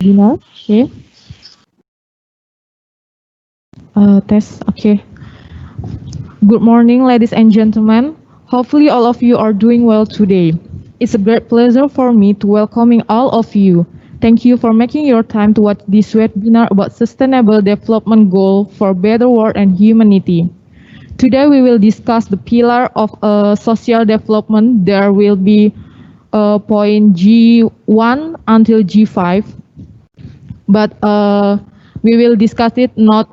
Rina, okay. Test, okay. Good morning, ladies and gentlemen. Hopefully, all of you are doing well today. It's a great pleasure for me to welcoming all of you. Thank you for making your time to watch this webinar about sustainable development goal for better world and humanity. Today, we will discuss the pillar of social development. There will be point G1 until G5, but we will discuss it not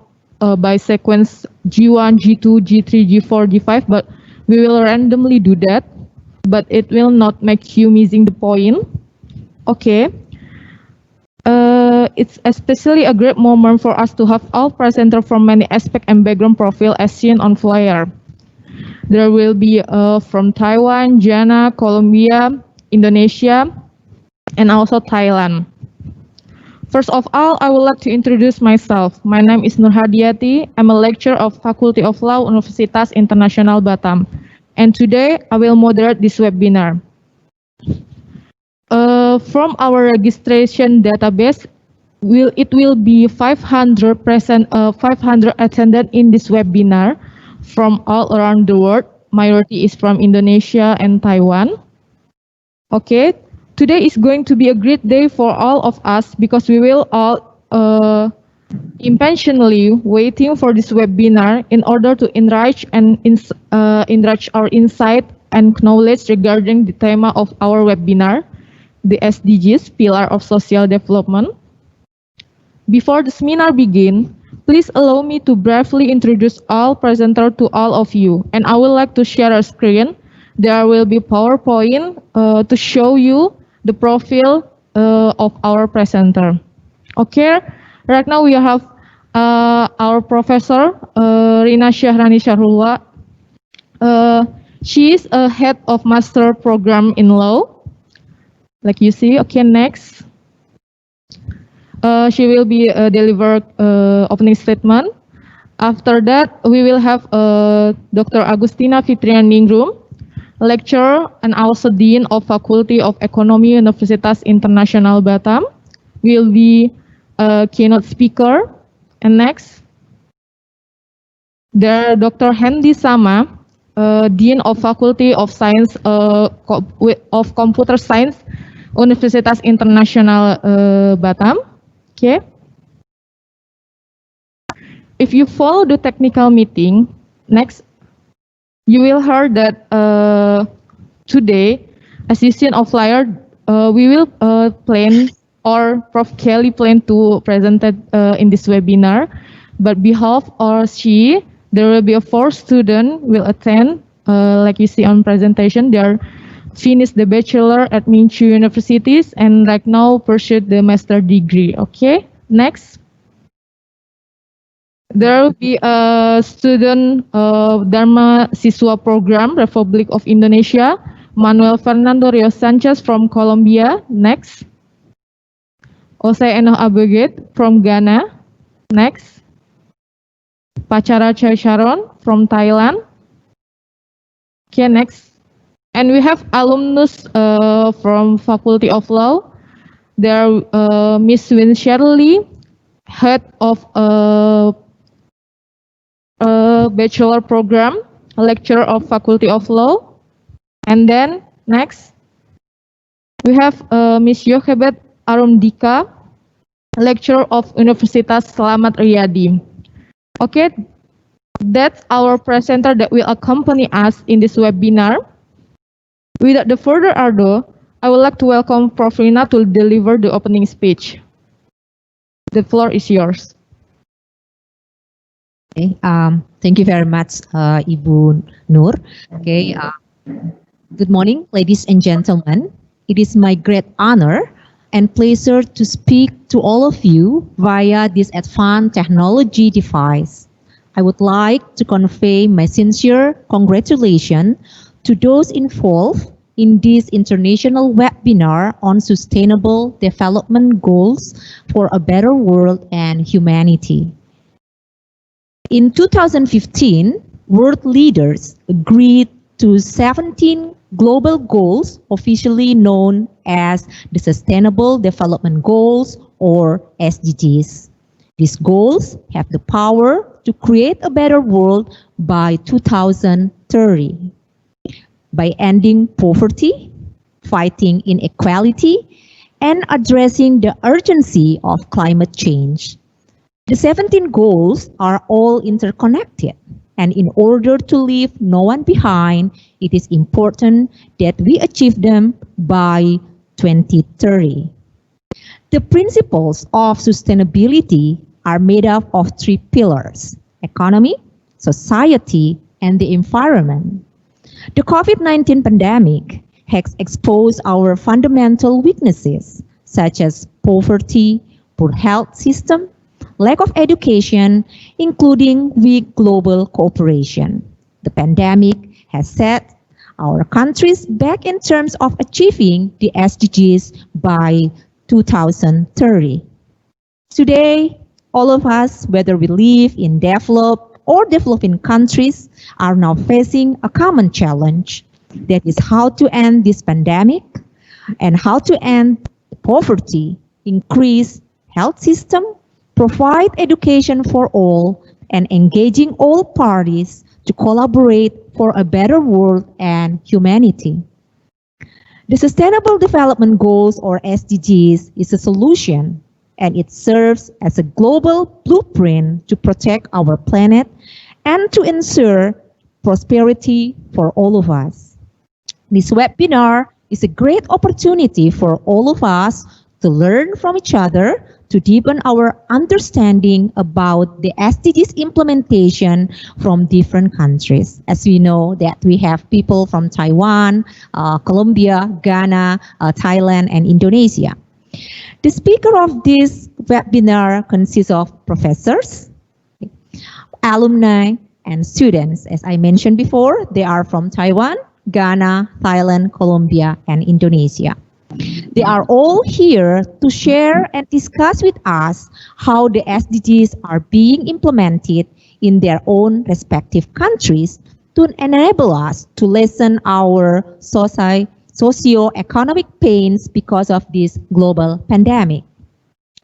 by sequence G1, G2, G3, G4, G5, but we will randomly do that, but it will not make you missing the point. Okay. It's especially a great moment for us to have all presenters from many aspects and background profile as seen on flyer. There will be from Taiwan, Ghana, Colombia, Indonesia, and also Thailand. First of all, I would like to introduce myself. My name is Nur Hadiati. I'm a lecturer of Faculty of Law, Universitas Internasional Batam. And today, I will moderate this webinar. From our registration database, it will be 500 attended in this webinar from all around the world. Majority is from Indonesia and Taiwan. Okay, today is going to be a great day for all of us because we will all impatiently waiting for this webinar in order to enrich our insight and knowledge regarding the theme of our webinar, the SDGs, Pillar of Social Development. Before the seminar begins, please allow me to briefly introduce all presenters to all of you, and I would like to share a screen. There will be PowerPoint to show you the profile of our presenter. Okay, right now we have our professor, Rina Shahrullah. She is a head of master program in law. Like you see, okay, next. She will be delivered opening statement. After that, we will have Dr. Agustina Fitrianingrum, lecturer and also Dean of Faculty of Economy, Universitas Internasional Batam, will be a keynote speaker. And next, there Dr.Hendi Sama, Dean of Faculty of Science of Computer Science, Universitas Internasional Batam. Okay. If you follow the technical meeting, next, you will hear that today, as you see on flyer, we will plan, or Prof. Kelly plan to present it in this webinar. But behalf or she, there will be a 4 student will attend, like you see on presentation. They are finished the bachelor at Minchu universities and right now pursued the master degree. Okay, next. There will be a student Dharma Siswa program, Republic of Indonesia, Manuel Fernandorios Sanchez from Colombia. Next. Osei Enoch Aboagye from Ghana. Next. Paschara Chaicharoen from Thailand. Okay, next. And we have alumnus from Faculty of Law. There are Miss Winsherly, head of bachelor program, lecturer of Faculty of Law. And then next, we have Miss Yokhebed Arumdika, lecturer of Universitas Selamat Riyadi. Okay, that's our presenter that will accompany us in this webinar. Without the further ado, I would like to welcome Prof. Rina to deliver the opening speech. The floor is yours. Okay, thank you very much, Ibu Nur. Okay, good morning, ladies and gentlemen. It is my great honor and pleasure to speak to all of you via this advanced technology device. I would like to convey my sincere congratulations to those involved in this international webinar on sustainable development goals for a better world and humanity. In 2015, world leaders agreed to 17 global goals, officially known as the Sustainable Development Goals or SDGs. These goals have the power to create a better world by 2030 by ending poverty, fighting inequality, and addressing the urgency of climate change. The 17 goals are all interconnected, and in order to leave no one behind, it is important that we achieve them by 2030. The principles of sustainability are made up of three pillars: economy, society, and the environment. The COVID-19 pandemic has exposed our fundamental weaknesses, such as poverty, poor health system, lack of education, including weak global cooperation. The pandemic has set our countries back in terms of achieving the SDGs by 2030. Today, all of us, whether we live in developed or developing countries, are now facing a common challenge. That is how to end this pandemic and how to end poverty, increase health system, provide education for all, and engaging all parties to collaborate for a better world and humanity. The Sustainable Development Goals or SDGs is a solution, and it serves as a global blueprint to protect our planet and to ensure prosperity for all of us. This webinar is a great opportunity for all of us to learn from each other, to deepen our understanding about the SDGs implementation from different countries. As we know that we have people from Taiwan, Colombia, Ghana, Thailand, and Indonesia. The speaker of this webinar consists of professors, alumni, and students. As I mentioned before, they are from Taiwan, Ghana, Thailand, Colombia, and Indonesia. They are all here to share and discuss with us how the SDGs are being implemented in their own respective countries to enable us to lessen our socio-economic pains because of this global pandemic.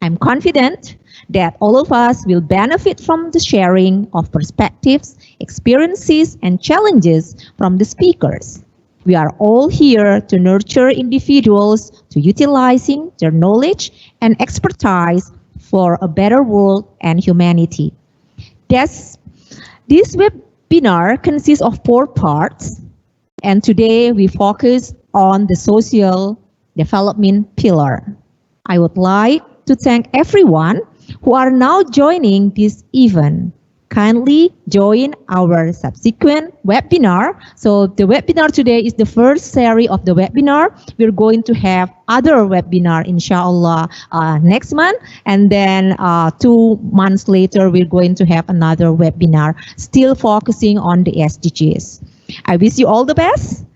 I'm confident that all of us will benefit from the sharing of perspectives, experiences, and challenges from the speakers. We are all here to nurture individuals to utilizing their knowledge and expertise for a better world and humanity. This webinar consists of 4 parts, and today we focus on the social development pillar. I would like to thank everyone who are now joining this event. Kindly join our subsequent webinar. So the webinar today is the first series of the webinar. We're going to have other webinar, inshallah, next month. And then 2 months later, we're going to have another webinar, still focusing on the SDGs. I wish you all the best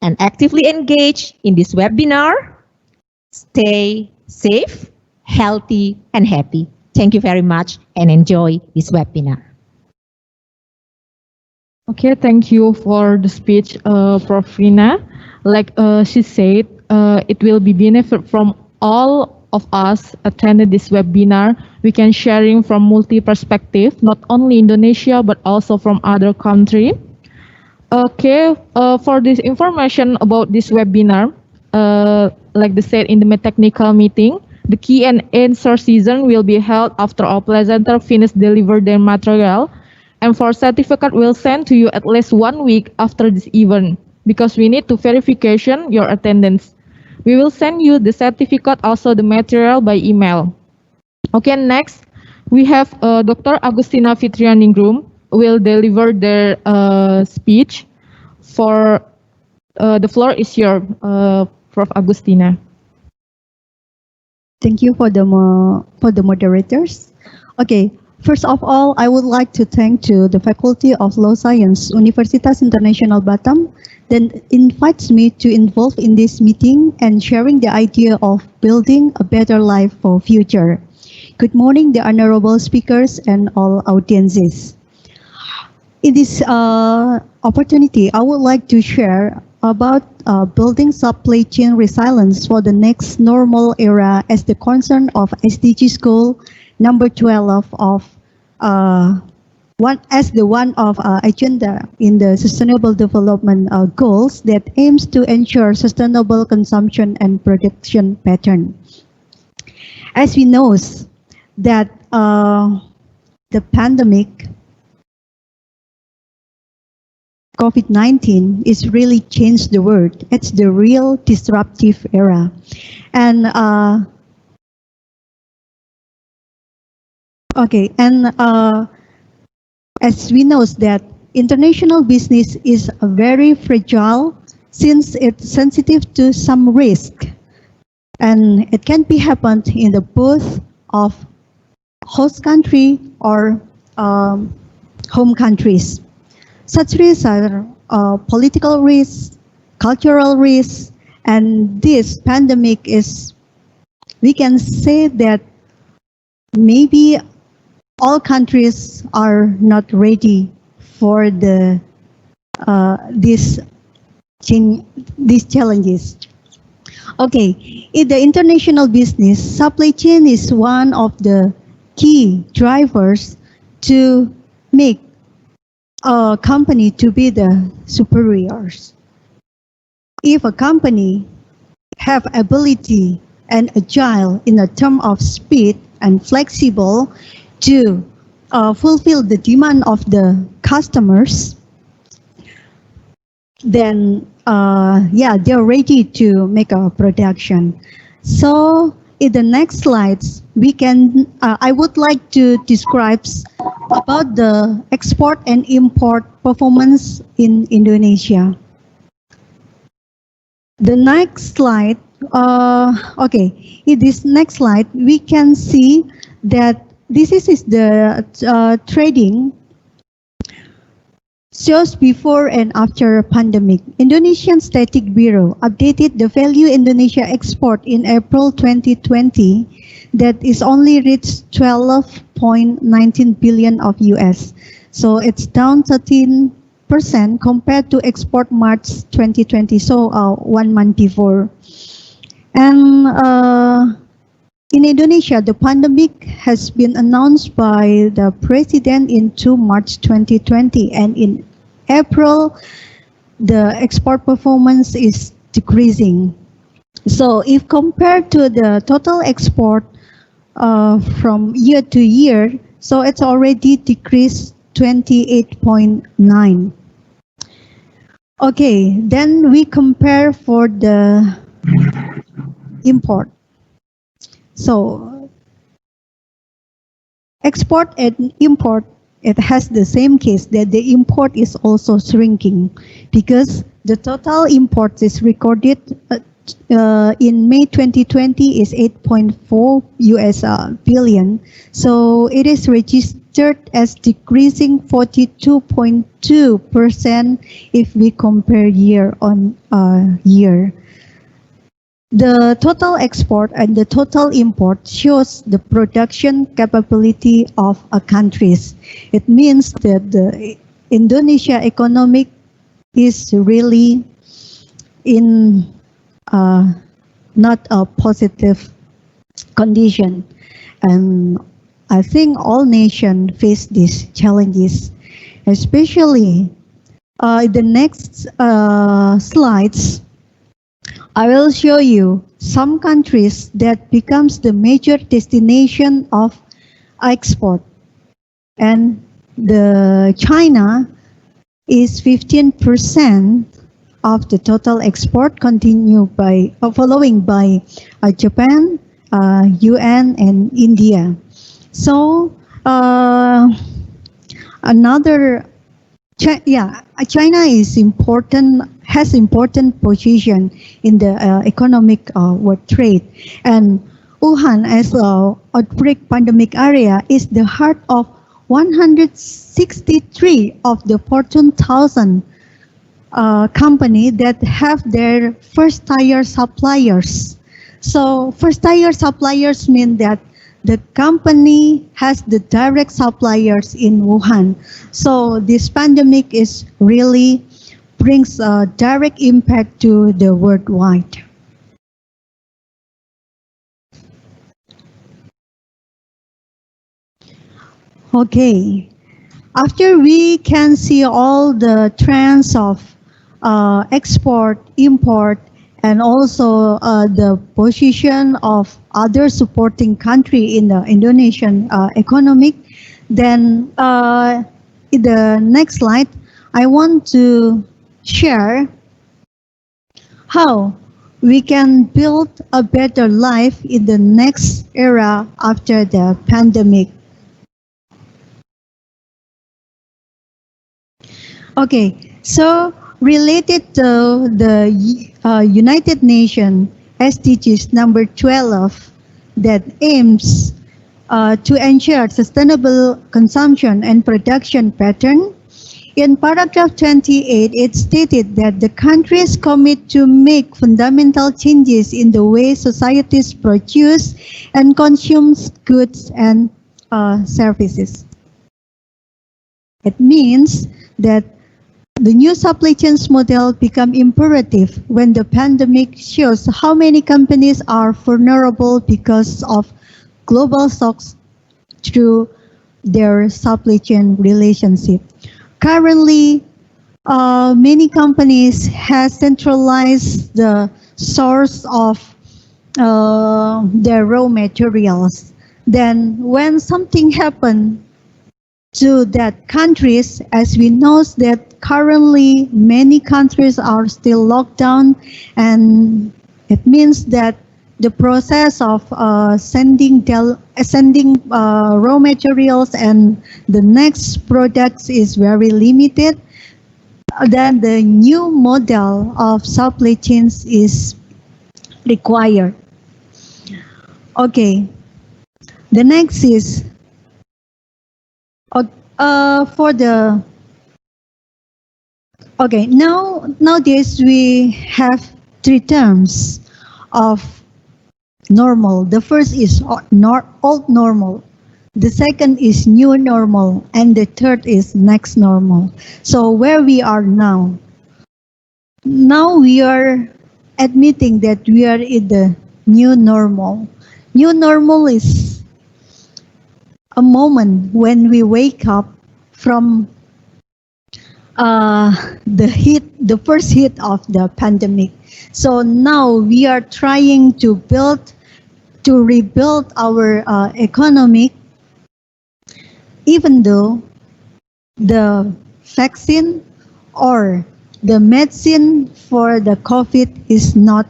and actively engage in this webinar. Stay safe, healthy, and happy. Thank you very much and enjoy this webinar. Okay, thank you for the speech, Prof. Rina. Like she said, it will be benefit from all of us attended this webinar. We can sharing from multi-perspective, not only Indonesia, but also from other country. Okay, for this information about this webinar, like they said in the technical meeting, the key and answer season will be held after all presenter finish deliver their material. And for certificate, we'll send to you at least 1 week after this event because we need to verification your attendance. We will send you the certificate, also the material by email. Okay, next we have Dr. Agustina Fitrianingrum will deliver their speech. For the floor is yours, Prof. Agustina. Thank you for the moderators. Okay. First of all, I would like to thank to the Faculty of Law Science, Universitas International Batam, that invites me to involve in this meeting and sharing the idea of building a better life for future. Good morning, the honorable speakers and all audiences. In this opportunity, I would like to share about building supply chain resilience for the next normal era as the concern of SDGs goal number 12 of one of agenda in the Sustainable Development Goals that aims to ensure sustainable consumption and production pattern. As we know that the pandemic COVID-19 is really changed the world. It's the real disruptive era. And as we know that international business is very fragile since it's sensitive to some risk. And it can be happened in the both of host country or home countries. Such risks are political risks, cultural risks, and this pandemic is, we can say that maybe all countries are not ready for these challenges. Okay, in the international business, supply chain is one of the key drivers to make a company to be the superiors. If a company have ability and agile in the term of speed and flexible to fulfill the demand of the customers, then they're ready to make a production. So in the next slides, we can. I would like to describe about the export and import performance in Indonesia. The next slide. In this next slide, we can see that this is the trading. Shows before and after pandemic. Indonesian Statistic Bureau updated the value Indonesia export in April 2020 that is only reached 12.19 billion of US. So it's down 13% compared to export March 2020, so 1 month before. And in Indonesia, the pandemic has been announced by the president in March 2020, and in April, the export performance is decreasing. So if compared to the total export from year to year, so it's already decreased 28.9. Okay, then we compare for the import. So export and import, it has the same case that the import is also shrinking because the total import is recorded in May 2020 is 8.4 US billion. So it is registered as decreasing 42.2% if we compare year on year. The total export and the total import shows the production capability of a countries. It means that the Indonesia economic is really in not a positive condition, and I think all nations face these challenges, especially the next slides. I will show you some countries that becomes the major destination of export, and the China is 15% of the total export, following by Japan, UN, and India. So China is has important position in the economic world trade, and Wuhan as a outbreak pandemic area is the heart of 163 of the Fortune 1000 company that have their first tier suppliers. So first tier suppliers mean that the company has the direct suppliers in Wuhan. So this pandemic is really brings a direct impact to the worldwide. Okay, after we can see all the trends of export, import, and also the position of other supporting country in the Indonesian economic, then in the next slide, I want to share how we can build a better life in the next era after the pandemic. Okay, so related to the United Nations SDGs number 12 that aims to ensure sustainable consumption and production pattern. In paragraph 28, it stated that the countries commit to make fundamental changes in the way societies produce and consume goods and services. It means that the new supply chains model become imperative when the pandemic shows how many companies are vulnerable because of global shocks through their supply chain relationship. Currently, many companies have centralized the source of their raw materials. Then when something happens to that countries, as we know that currently many countries are still locked down, and it means that the process of sending raw materials and the next products is very limited. Then the new model of supply chains is required. Okay, the next is for the okay, nowadays we have three terms of normal. The first is old normal, the second is new normal, and the third is next normal. So where we are now we are admitting that we are in the new normal. New normal is a moment when we wake up from the first hit of the pandemic. So now we are trying to rebuild our economy, even though the vaccine or the medicine for the COVID is not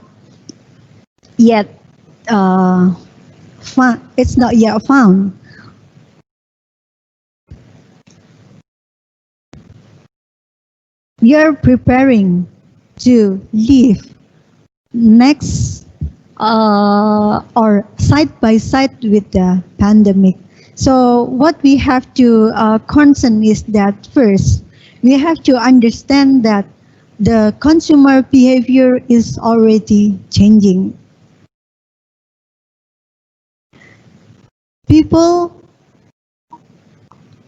yet found. It's not yet found. We are preparing to live next or side by side with the pandemic. So what we have to concern is that first, we have to understand that the consumer behavior is already changing. People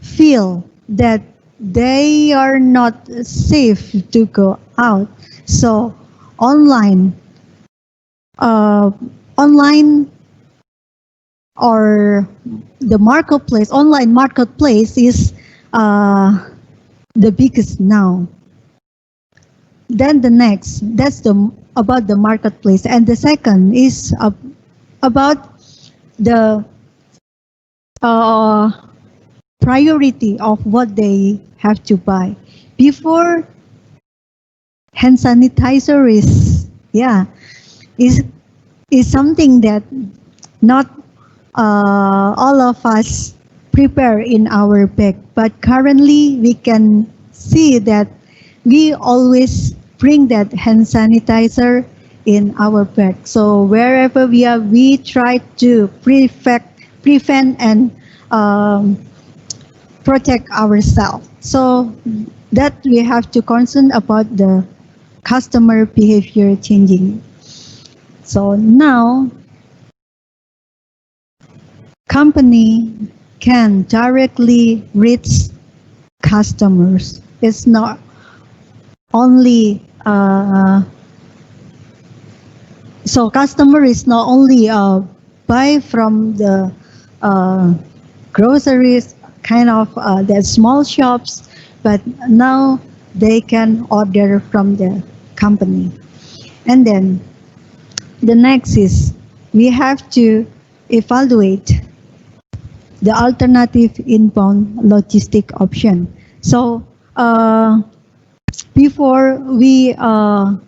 feel that they are not safe to go out. So online or the marketplace, online marketplace is the biggest now. Then the next, that's about the marketplace, and the second is about the priority of what they have to buy. Before, hand sanitizer is something that not all of us prepare in our bag, but currently we can see that we always bring that hand sanitizer in our bag. So wherever we are, we try to prevent and protect ourselves. So that we have to concern about the customer behavior changing. So now company can directly reach customers. It's not only so customer is not only buy from the uh, groceries kind of the small shops, but now they can order from the company. And then the next is we have to evaluate the alternative inbound logistic option. So before we are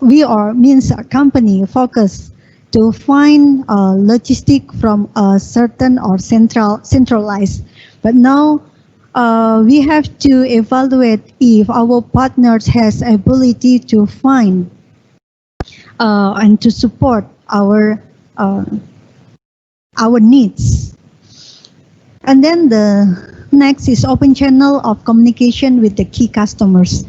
means a company focus to find logistic from a certain or centralized, but now we have to evaluate if our partners has ability to find and to support uh, our needs. And then the next is open channel of communication with the key customers.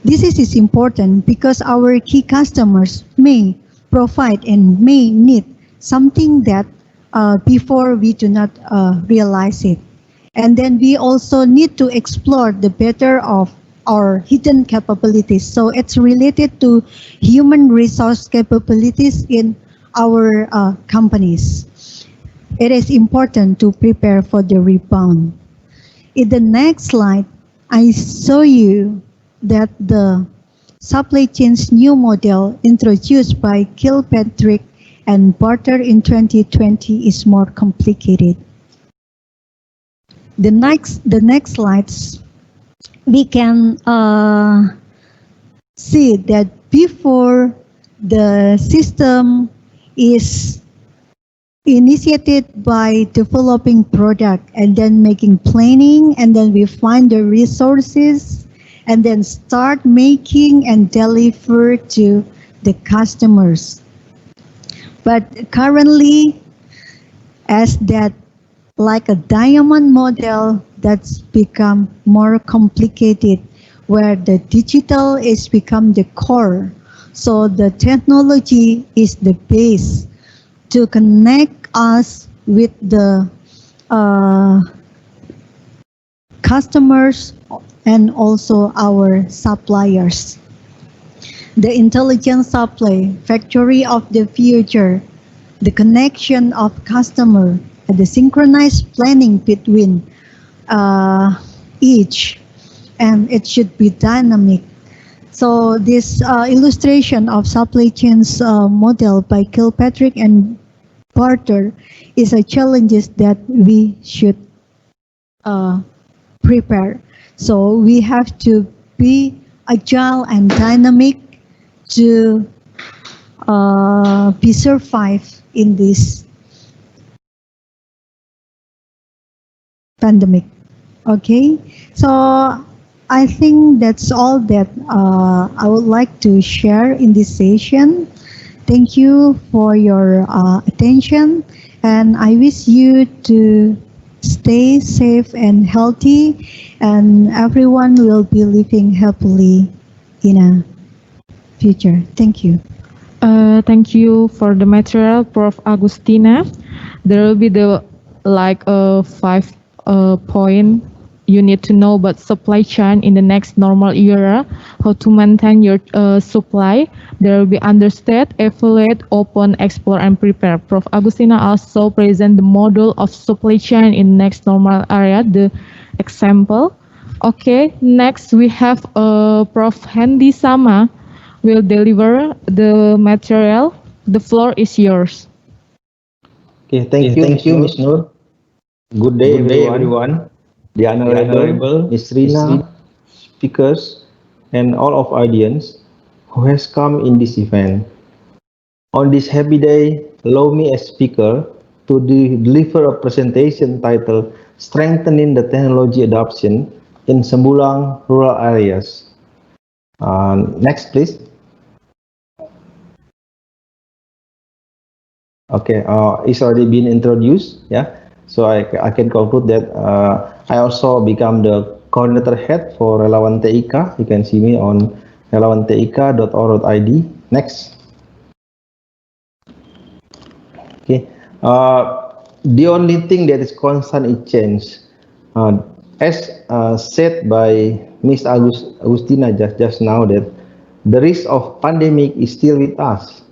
This is important because our key customers may provide and may need something that before we do not realize it. And then we also need to explore the better of our hidden capabilities. So it's related to human resource capabilities in our companies. It is important to prepare for the rebound. In the next slide, I show you that the supply chain's new model introduced by Kilpatrick and Porter in 2020 is more complicated. The next slides, we can see that before the system is initiated by developing product and then making planning, and then we find the resources and then start making and deliver to the customers. But currently, as that like a diamond model, that's become more complicated, where the digital is become the core. So the technology is the base to connect us with the customers and also our suppliers. The intelligent supply, factory of the future, the connection of customer, and the synchronized planning between each, and it should be dynamic. So this illustration of supply chains model by Kilpatrick and Porter is a challenge that we should prepare. So we have to be agile and dynamic to be survive in this pandemic. Okay, so I think that's all that I would like to share in this session. Thank you for your attention, and I wish you to stay safe and healthy, and everyone will be living happily in a future. Thank you. Thank you for the material, Prof. Agustina. There will be the like 5 point you need to know about supply chain in the next normal era, how to maintain your supply. There will be understand, evaluate, open, explore, and prepare. Prof. Agustina also present the model of supply chain in next normal area, the example. Okay, next we have Prof. Hendi Sama will deliver the material. The floor is yours. Okay, thank you, Miss Nur. Good day, everyone. The Honorable Miss Rina, speakers, and all of audience who has come in this event. On this happy day, allow me as speaker to deliver a presentation titled Strengthening the Technology Adoption in Sembulang Rural Areas. Next, please. Okay, it's already been introduced, yeah. So I can conclude that I also become the coordinator head for Relawan TIK. You can see me on relawantik.or.id. Next. Okay. The only thing that is constant is change. As said by Miss Agustina just now that the risk of pandemic is still with us.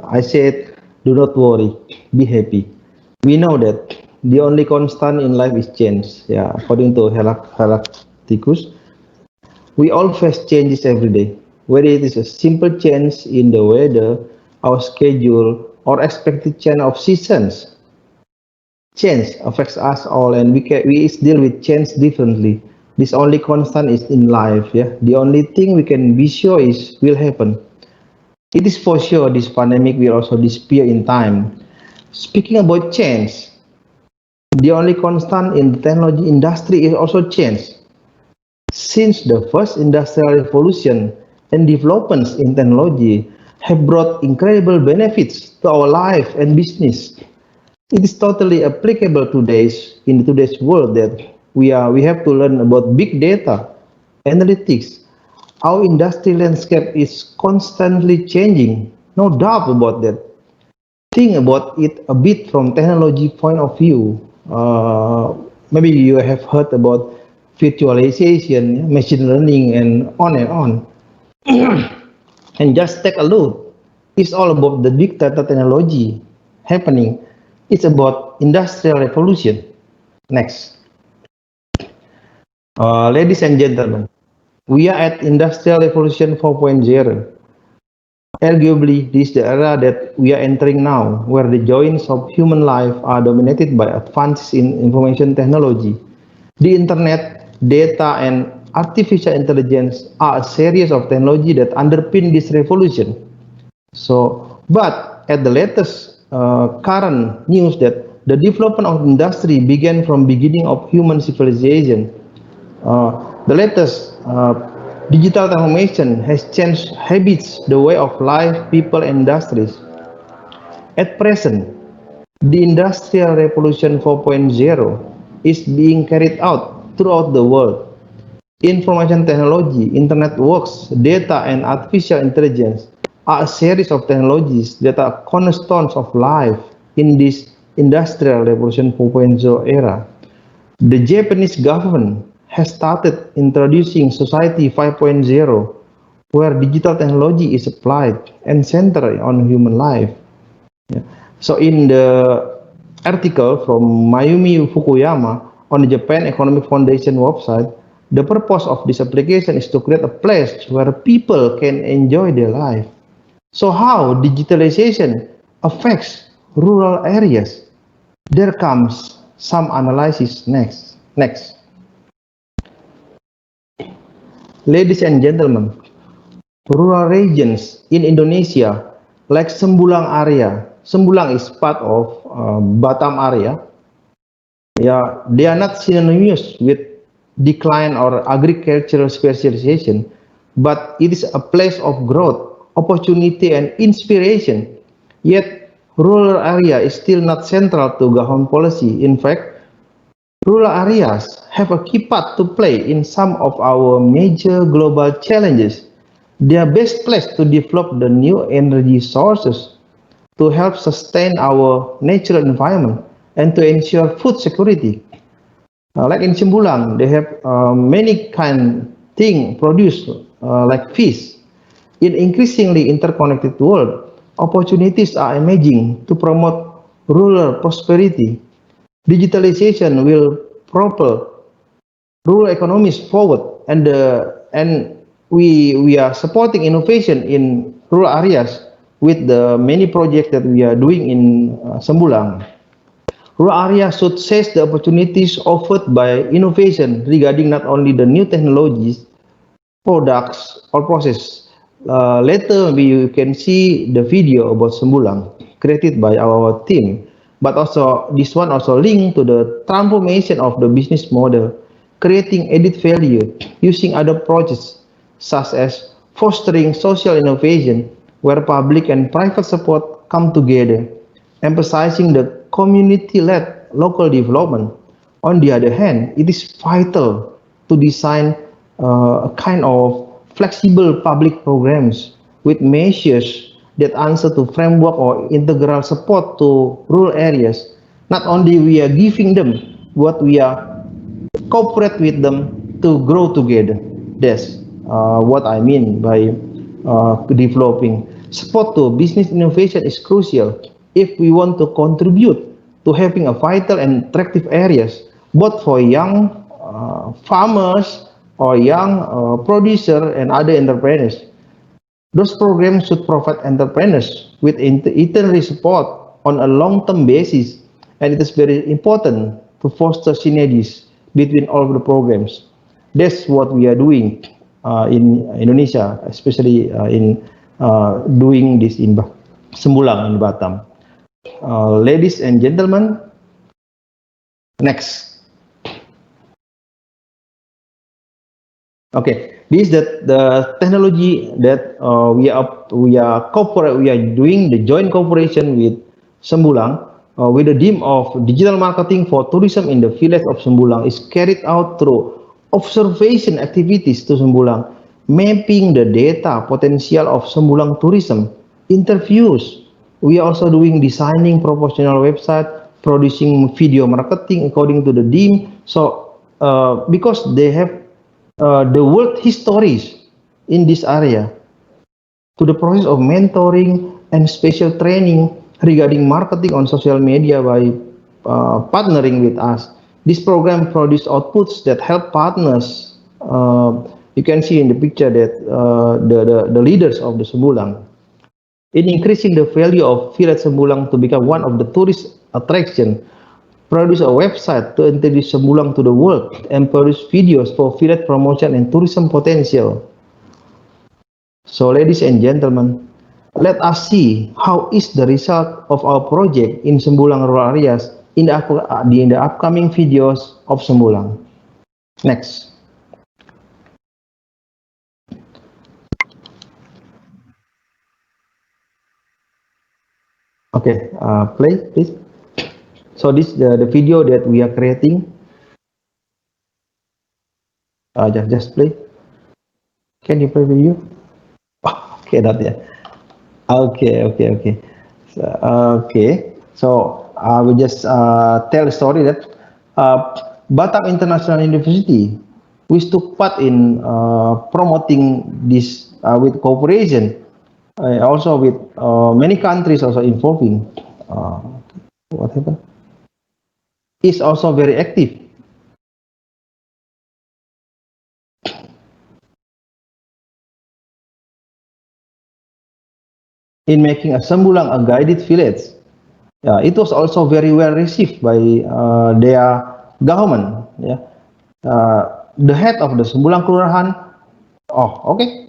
I said, do not worry, be happy. We know that the only constant in life is change. Yeah, according to Heracticus, we all face changes every day, whether it is a simple change in the weather, our schedule, or expected change of seasons. Change affects us all, and we deal with change differently. This only constant is in life. Yeah, the only thing we can be sure is will happen. It is for sure this pandemic will also disappear in time. Speaking about change, the only constant in the technology industry is also change. Since the first industrial revolution and developments in technology have brought incredible benefits to our life and business, it is totally applicable in today's world that we have to learn about big data, analytics. Our industry landscape is constantly changing, no doubt about that. Think about it a bit from technology point of view. Maybe you have heard about virtualization, machine learning, and on and on. And just take a look. It's all about the big data technology happening. It's about industrial revolution. Next. Ladies and gentlemen, we are at Industrial Revolution 4.0. Arguably, this is the era that we are entering now, where the joints of human life are dominated by advances in information technology. The internet, data, and artificial intelligence are a series of technology that underpin this revolution. But at the latest current news that the development of industry began from beginning of human civilization. The latest digital transformation has changed habits, the way of life, people, and industries. At present, the Industrial Revolution 4.0 is being carried out throughout the world. Information technology, internet works, data, and artificial intelligence are a series of technologies that are cornerstones of life in this Industrial Revolution 4.0 era. The Japanese government has started introducing Society 5.0, where digital technology is applied and centered on human life. Yeah. So in the article from Mayumi Fukuyama on the Japan Economic Foundation website, the purpose of this application is to create a place where people can enjoy their life. So how digitalization affects rural areas? There comes some analysis next. Ladies and gentlemen, rural regions in Indonesia, like Sembulang area, Sembulang is part of Batam area. Yeah, they are not synonymous with decline or agricultural specialization, but it is a place of growth, opportunity, and inspiration. Yet, rural area is still not central to government policy. In fact, rural areas have a key part to play in some of our major global challenges. They are best placed to develop the new energy sources, to help sustain our natural environment, and to ensure food security. Like in Sembulang, they have many kind thing produced like fish. In increasingly interconnected world, opportunities are emerging to promote rural prosperity. Digitalization will propel rural economies forward, and we are supporting innovation in rural areas with the many projects that we are doing in Sembulang. Rural areas should seize the opportunities offered by innovation regarding not only the new technologies, products, or process. Later, you can see the video about Sembulang created by our team. But also, this one also linked to the transformation of the business model, creating added value using other approaches, such as fostering social innovation, where public and private support come together, emphasizing the community-led local development. On the other hand, it is vital to design a kind of flexible public programs with measures that answer to framework or integral support to rural areas. Not only we are giving them, but we are cooperate with them to grow together. That's what I mean by developing. Support to business innovation is crucial if we want to contribute to having a vital and attractive areas, both for young farmers or young producer and other entrepreneurs. Those programs should provide entrepreneurs with itinerary support on a long-term basis, and it is very important to foster synergies between all of the programs. That's what we are doing in Indonesia, especially in doing this in Sembulang in Batam. Ladies and gentlemen, next. Okay, this is the technology that we are doing the joint cooperation with Sembulang with the theme of digital marketing for tourism in the village of Sembulang is carried out through observation activities to Sembulang, mapping the data potential of Sembulang tourism, interviews. We are also doing designing proportional website, producing video marketing according to the theme. So because they have the world histories in this area, to the process of mentoring and special training regarding marketing on social media by partnering with us. This program produced outputs that help partners. You can see in the picture that the leaders of the Sembulang in increasing the value of village Sembulang to become one of the tourist attraction, produce a website to introduce Sembulang to the world, and produce videos for village promotion and tourism potential. So ladies and gentlemen, let us see how is the result of our project in Sembulang rural areas in the upcoming videos of Sembulang. Next. Okay, play please. So this the video that we are creating. Just play. Can you play video? Oh, okay, not yet. Okay. So I will just tell a story that Batam International University, which took part in promoting this with cooperation, also with many countries also involving. What happened? Is also very active in making a Sembulang a guided village. It was also very well received by their government. Yeah, the head of the Sembulang Kelurahan. Oh, okay,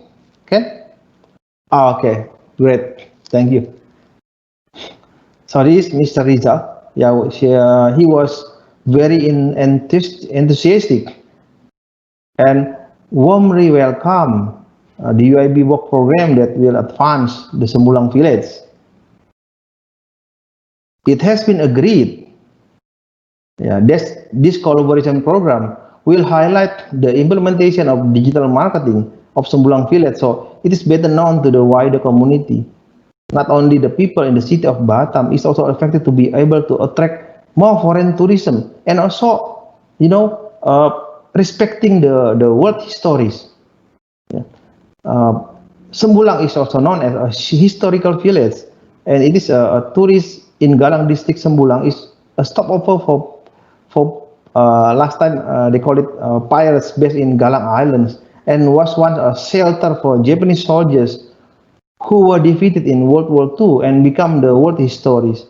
okay, great, thank you. So this is Mr. Rizal. Yeah, he was very enthusiastic and warmly welcome the UIB work program that will advance the Sembulang village. It has been agreed that this collaboration program will highlight the implementation of digital marketing of Sembulang village, so it is better known to the wider community. Not only the people in the city of Batam is also expected to be able to attract more foreign tourism, and also, respecting the world histories. Sembulang is also known as a historical village, and it is a tourist in Galang district. Sembulang is a stopover for last time they call it pirates based in Galang Islands, and was once a shelter for Japanese soldiers who were defeated in World War II and become the world histories.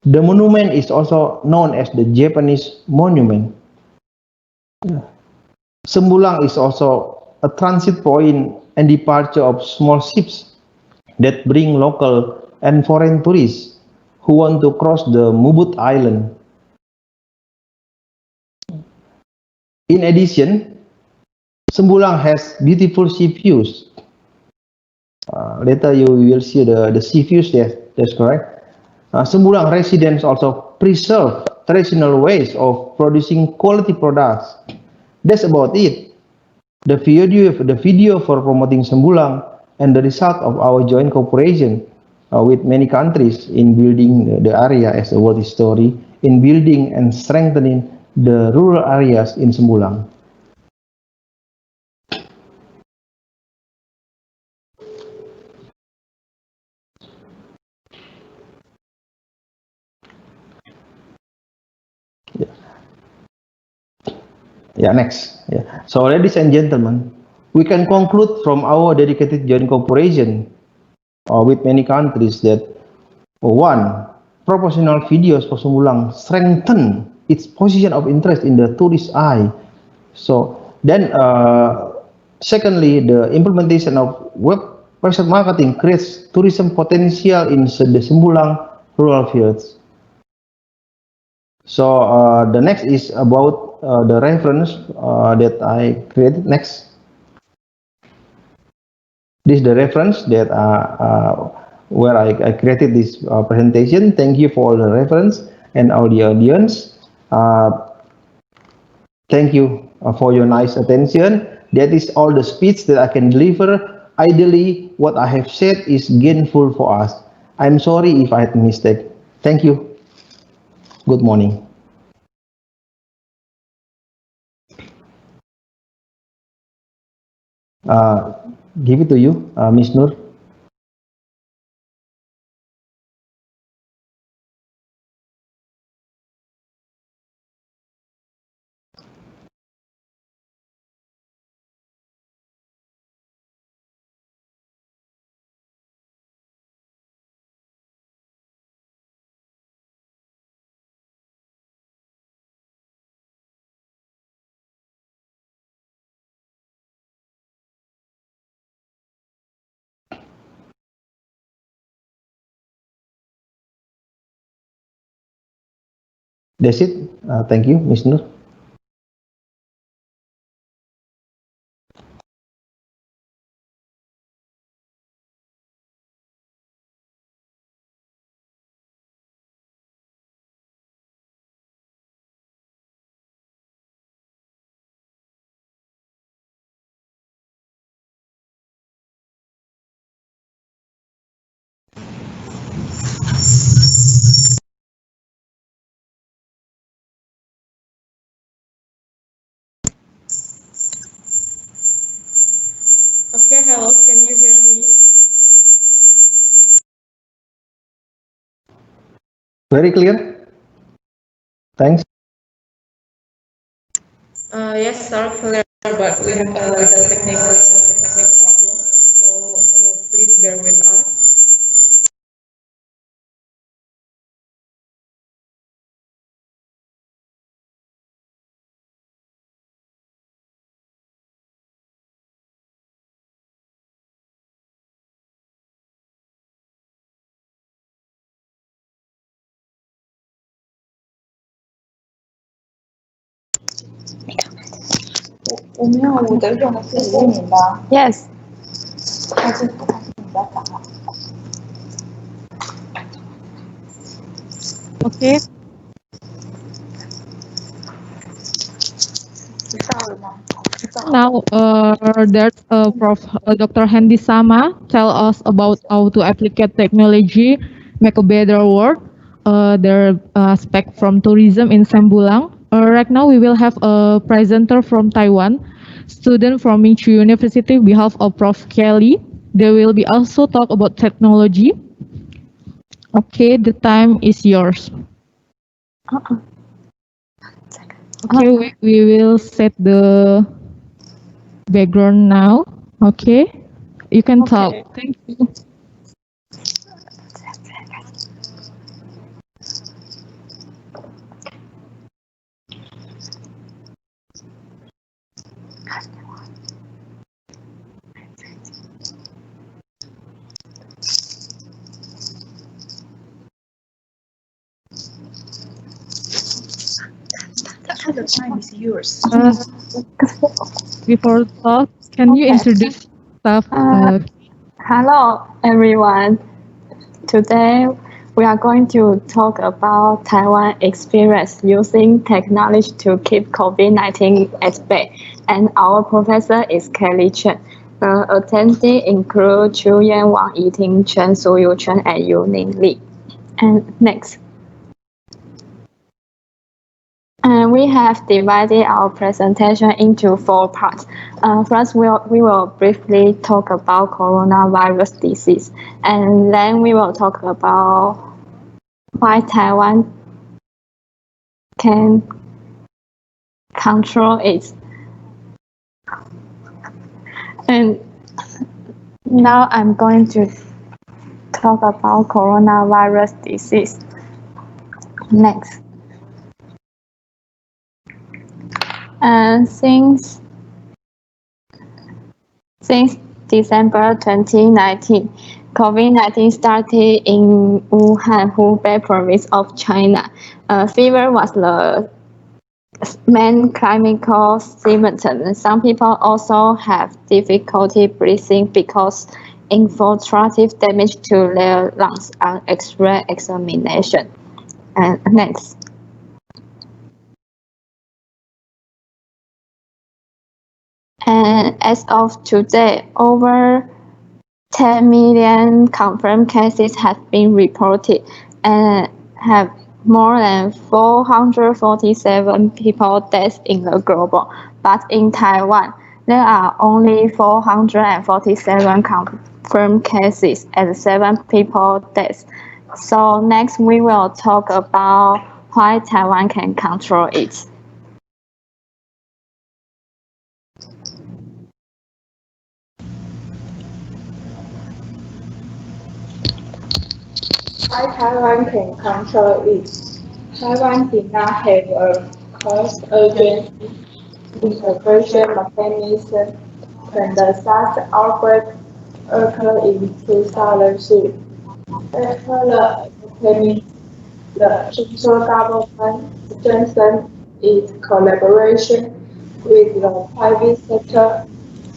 The monument is also known as the Japanese Monument. Sembulang is also a transit point and departure of small ships that bring local and foreign tourists who want to cross the Mubut Island. In addition, Sembulang has beautiful sea views. Later you will see the sea views there. That's correct. Sembulang residents also preserve traditional ways of producing quality products. That's about it. The video for promoting Sembulang and the result of our joint cooperation with many countries in building the area as a world story, in building and strengthening the rural areas in Sembulang. Yeah, next. Yeah. So, ladies and gentlemen, we can conclude from our dedicated joint cooperation with many countries that one, proportional videos for Sumbulang strengthen its position of interest in the tourist eye. So then, secondly, the implementation of website marketing creates tourism potential in the Sumbulang rural fields. So the next is about the reference that I created. Next, this is the reference that where I created this presentation. Thank you for the reference and all the audience. Thank you for your nice attention. That is all the speech that I can deliver. Ideally, what I have said is gainful for us. I'm sorry if I had a mistake. Thank you. Good morning. Give it to you, Miss Nur. That's it. Thank you, Miss Nur. Okay, hello, can you hear me? Very clear. Thanks. Yes, sir, clear, but we have a little technical problem, so please bear with us. Yes. Okay. Now, that Dr. Hendi Sama tell us about how to applicate technology, make a better world, their aspect from tourism in Sembulang. Right now, we will have a presenter from Taiwan, student from Minchu University, behalf of Prof. Kelly. They will be also talk about technology. Okay, the time is yours. Okay, we will set the background now. Okay, you can talk. Thank you. The time is yours. Before talk, can you introduce yourself? Hello, everyone. Today, we are going to talk about Taiwan experience using technology to keep COVID-19 at bay. And our professor is Kelly Chen. Attendees include Chu Yan, Wang Yiting, Chen, Suyu Chen, and Yuning Li. And next. And we have divided our presentation into 4 parts. First, we will briefly talk about coronavirus disease, and then we will talk about why Taiwan can control it. And now I'm going to talk about coronavirus disease. Next. And since December 2019, COVID-19 started in Wuhan, Hubei province of China. Fever was the main clinical symptom. Some people also have difficulty breathing because infiltrative damage to their lungs on X-ray examination. And next. And as of today, over 10 million confirmed cases have been reported and have more than 447 people dead in the global. But in Taiwan, there are only 447 confirmed cases and 7 people dead. So next we will talk about why Taiwan can control it. Why Taiwan can control it? Taiwan did not have a cost urgency integration mechanism when the SARS outbreak occurred in 2003. After the epidemic, the central government strengthened its collaboration with the private sector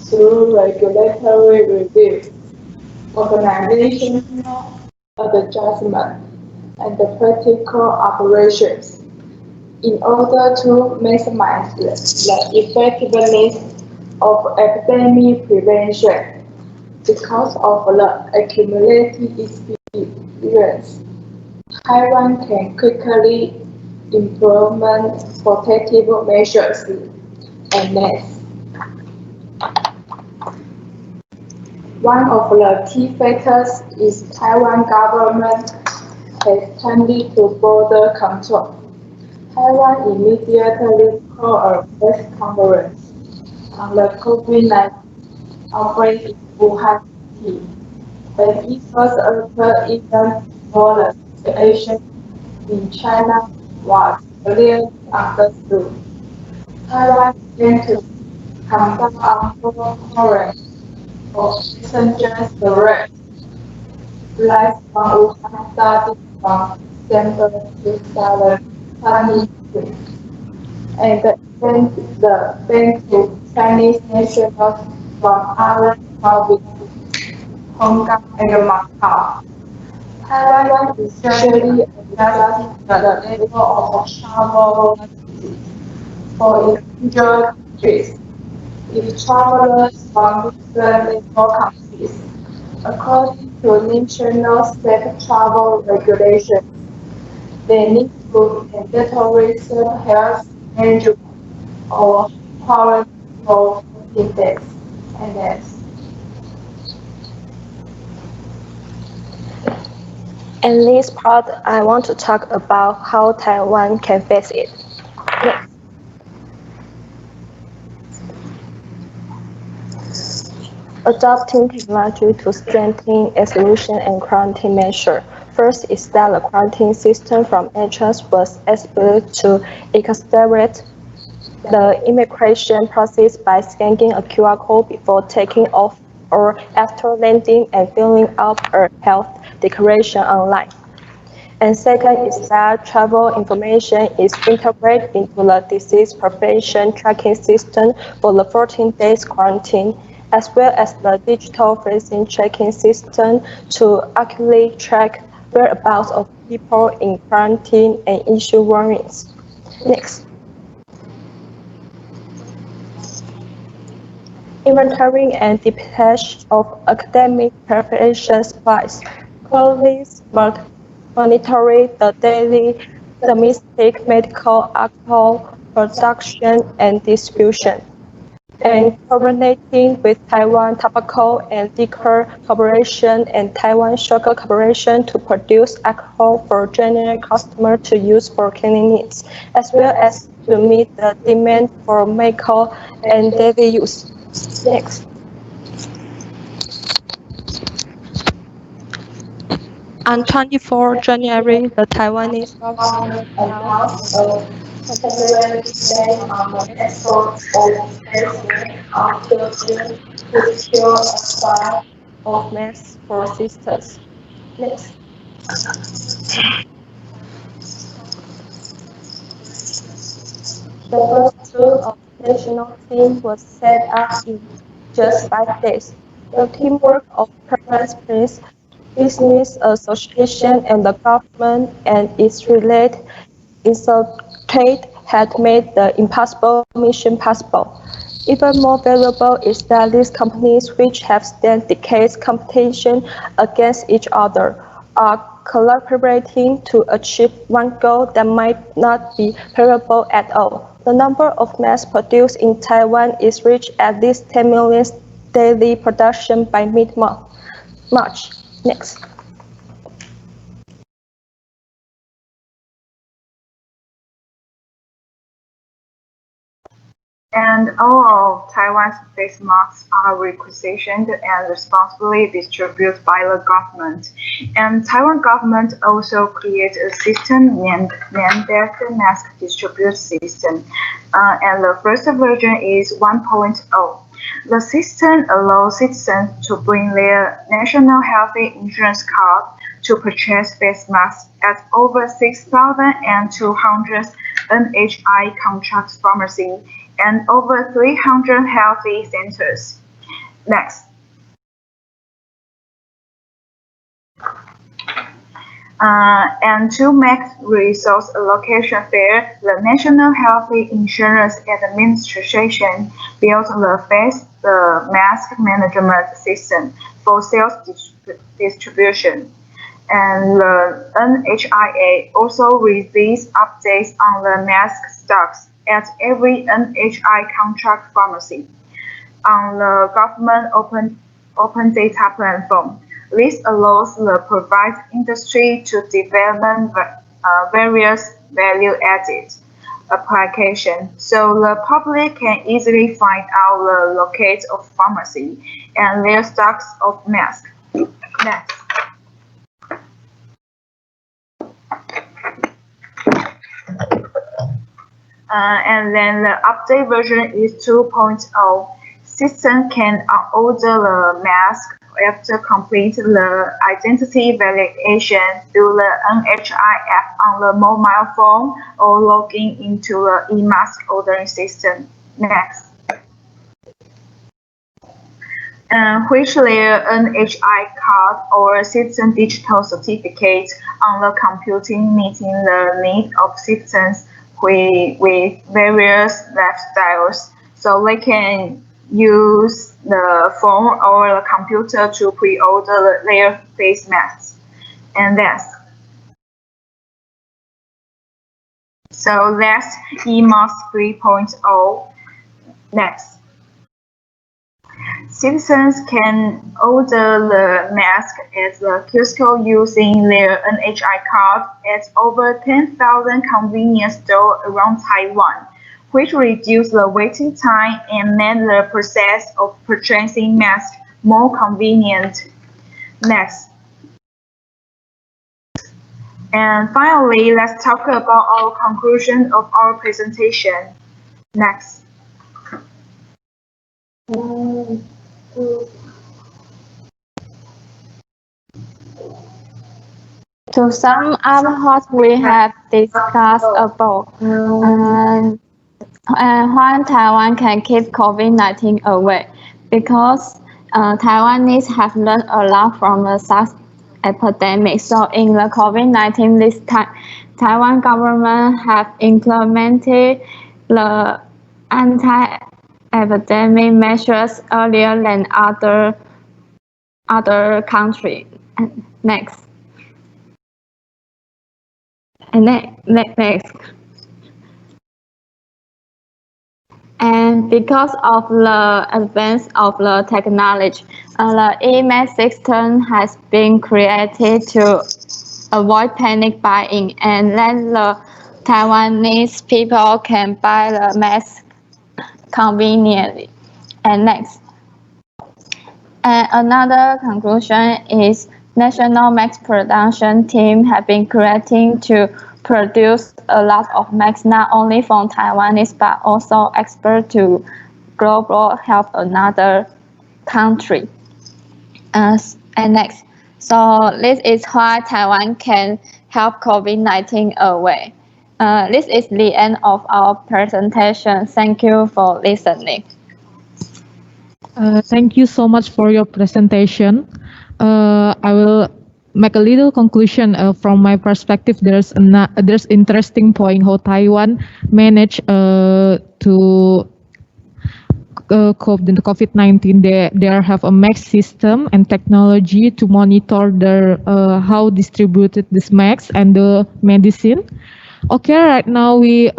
through regulatory review, organizational adjustment, and the practical operations in order to maximize the effectiveness of epidemic prevention. Because of the accumulated experience, Taiwan can quickly implement protective measures. And next, one of the key factors is Taiwan government has tended to border control. Taiwan immediately called a press conference on the COVID-19 outbreak in Wuhan City, when it first occurred even before the situation in China was clearly understood. Taiwan began to conduct ongoing quarantine of passengers direct flights from Wuhan starting from December 2023, and extend the ban to Chinese nationals from other provinces, Hong Kong and Macau. Taiwan is gradually adjusting the level of travel for individual countries. If travelers from different level countries, according to national safe travel regulations, they need to mandatory self-health management or quarantine for 14 days. And that's In this part, I want to talk about how Taiwan can face it. Next. Adopting technology to strengthen isolation and quarantine measure. First is that the quarantine system from entrance was able to accelerate the immigration process by scanning a QR code before taking off or after landing and filling out a health declaration online. And second is that travel information is integrated into the disease prevention tracking system for the 14 days quarantine, as well as the digital facing tracking system to accurately track whereabouts of people in quarantine and issue warnings. Next. Inventory and dispatch of academic preparation supplies. Colleagues monitoring the daily domestic medical alcohol production and distribution. and coordinating with Taiwan Tobacco and Liquor Corporation and Taiwan Sugar Corporation to produce alcohol for general customers to use for cleaning needs, as well as to meet the demand for medical and daily use. Next. On 24 January, the Taiwanese government announced a temporary ban on the export of medicine until June to secure a supply of masks for sisters. Next. The first tour of national team was set up in just 5 days. The teamwork of private business association and the government and its related institutes had made the impossible mission possible. Even more valuable is that these companies, which have spent decades competition against each other, are collaborating to achieve one goal that might not be variable at all. The number of masks produced in Taiwan is reached at least 10 million daily production by mid-March. Next. And all of Taiwan's face masks are requisitioned and responsibly distributed by the government. And Taiwan government also created a system named the Mask Distribute System. And the first version is 1.0. The system allows citizens to bring their national health insurance card to purchase face masks at over 6,200 NHI contract pharmacies and over 300 healthy centers. Next. And to make resource allocation fair, the National Health Insurance Administration built the mask management system for sales distribution. And the NHIA also released updates on the mask stocks at every NHI contract pharmacy on the government open data platform. This allows the private industry to develop various value-added applications, so the public can easily find out the locate of pharmacy and their stocks of masks. Next. And then the update version is 2.0. System can order the mask after complete the identity validation through the NHI app on the mobile phone or logging into the e-mask ordering system. Next. Which their NHI card or citizen digital certificate on the computing meeting the need of citizens with various lifestyles, so they can use the phone or the computer to pre-order their face masks. And that's e-mask 3.0. Next. Citizens can order the mask at the kiosk using their NHI card at over 10,000 convenience stores around Taiwan, which reduce the waiting time and make the process of purchasing masks more convenient. Next. And finally, let's talk about our conclusion of our presentation. Next. To sum up what we have discussed above, and why Taiwan can keep COVID-19 away, because Taiwanese have learned a lot from the SARS epidemic. So in the COVID-19 this time, Taiwan government have implemented the anti-epidemic measures earlier than other countries. Next. And next. And And because of the advance of the technology, the e-mail system has been created to avoid panic buying and let the Taiwanese people can buy the mask conveniently. And next. And another conclusion is national mask production team have been creating to produce a lot of masks not only from Taiwanese but also export to global help another country. And next, so this is why Taiwan can help COVID-19 away. This is the end of our presentation. Thank you for listening. Thank you so much for your presentation. I will make a little conclusion from my perspective. There's interesting point how Taiwan managed to cope with the COVID-19. They have a mask system and technology to monitor their how distributed this mask and the medicine. Okay, right now we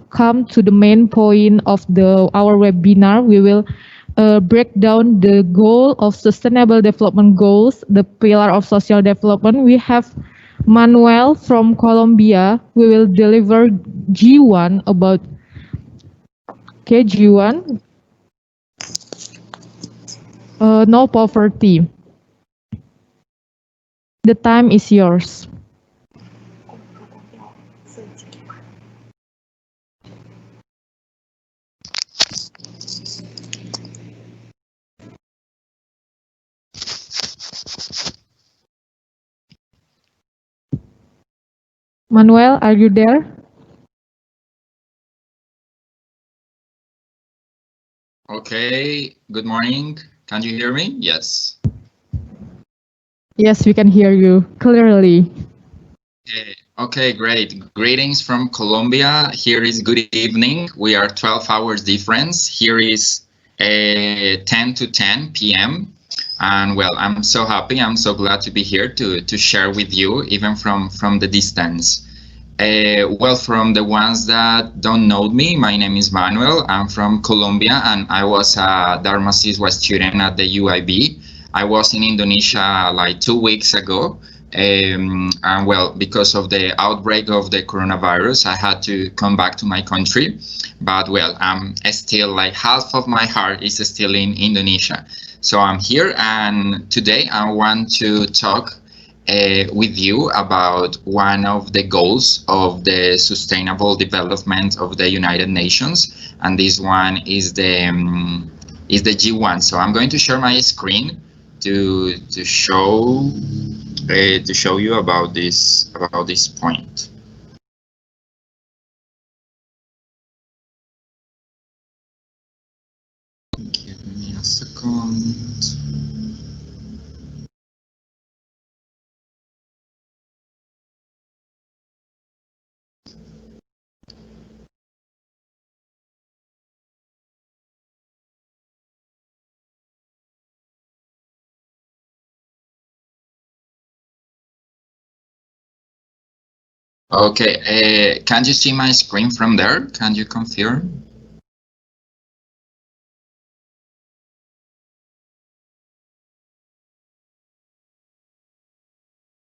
come to the main point of our webinar. We will break down the goal of Sustainable Development Goals, the pillar of social development. We have Manuel from Colombia. We will deliver G1 about G1. No poverty. The time is yours. Manuel, are you there? Okay, good morning. Can you hear me? Yes. Yes, we can hear you clearly. Okay, great. Greetings from Colombia. Here is good evening. We are 12 hours difference. Here is 10 to 10 p.m. And well, I'm so happy. I'm so glad to be here to share with you, even from the distance. Well, from the ones that don't know me, my name is Manuel. I'm from Colombia, and I was a Dharma Siswa student at the UIB. I was in Indonesia like 2 weeks ago. And well, because of the outbreak of the coronavirus, I had to come back to my country. But well, I'm still like half of my heart is still in Indonesia. So I'm here, and today I want to talk with you about one of the goals of the Sustainable Development of the United Nations, and this one is the G1. So I'm going to share my screen to show you about this point. Give me a second. Okay, can you see my screen from there? Can you confirm?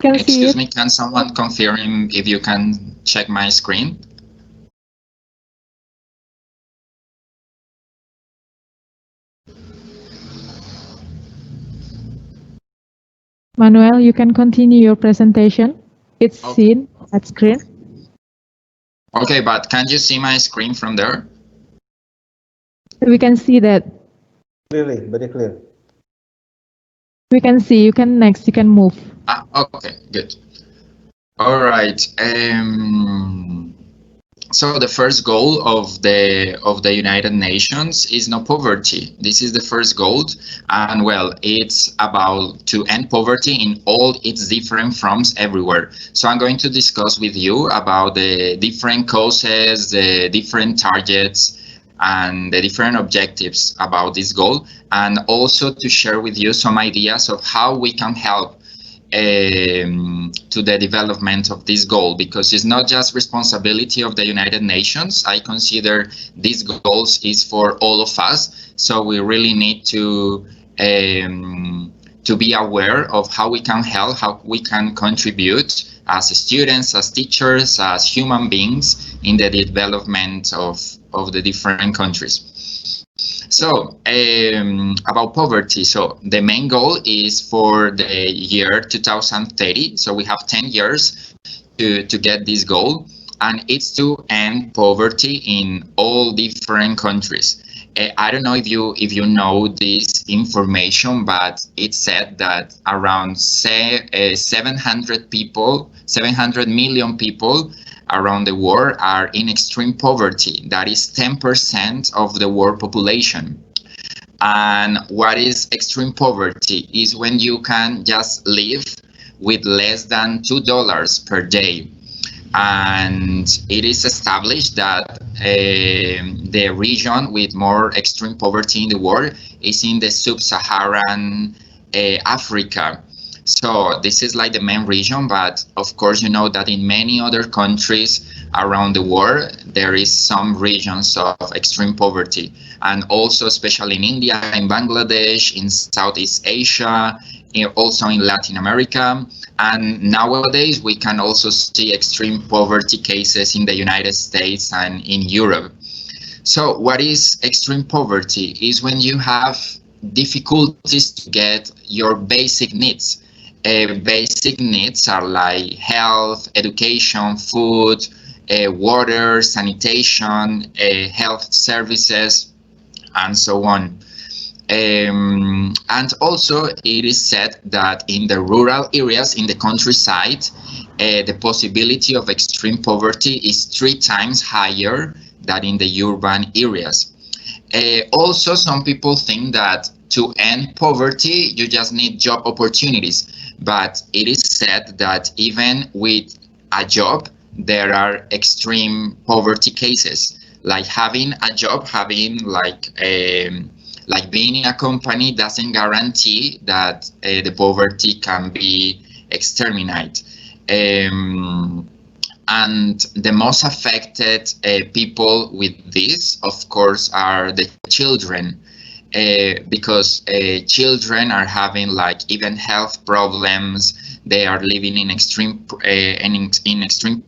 Excuse me, can someone confirm if you can check my screen? Manuel, you can continue your presentation. It's seen at screen. Okay, but can you see my screen from there? We can see that. Clearly, very clear. We can see. You can move. Okay, good. All right. So the first goal of the United Nations is no poverty. This is the first goal, and well, it's about to end poverty in all its different forms everywhere. So I'm going to discuss with you about the different causes, the different targets, and the different objectives about this goal, and also to share with you some ideas of how we can help to the development of this goal, because it's not just responsibility of the United Nations. I consider these goals is for all of us. So we really need to be aware of how we can help, how we can contribute as students, as teachers, as human beings in the development of the different countries. So about poverty, so the main goal is for the year 2030. So we have 10 years to get this goal, and it's to end poverty in all different countries. I don't know if you know this information, but it said that around 700 million people around the world are in extreme poverty. That is 10% of the world population. And what is extreme poverty is when you can just live with less than $2 per day. And it is established that the region with more extreme poverty in the world is in the sub-Saharan Africa. So this is like the main region, but of course you know that in many other countries around the world there is some regions of extreme poverty, and also especially in India, in Bangladesh, in Southeast Asia, also in Latin America, and nowadays we can also see extreme poverty cases in the United States and in Europe. So what is extreme poverty? Is when you have difficulties to get your basic needs. Basic needs are like health, education, food, water, sanitation, health services, and so on. And also it is said that in the rural areas, in the countryside, the possibility of extreme poverty is 3 times higher than in the urban areas. Also, some people think that to end poverty, you just need job opportunities. But it is said that even with a job, there are extreme poverty cases. Like having a job, having like being in a company doesn't guarantee that the poverty can be exterminated. And the most affected people with this, of course, are the children. Because children are having like even health problems. They are living in extreme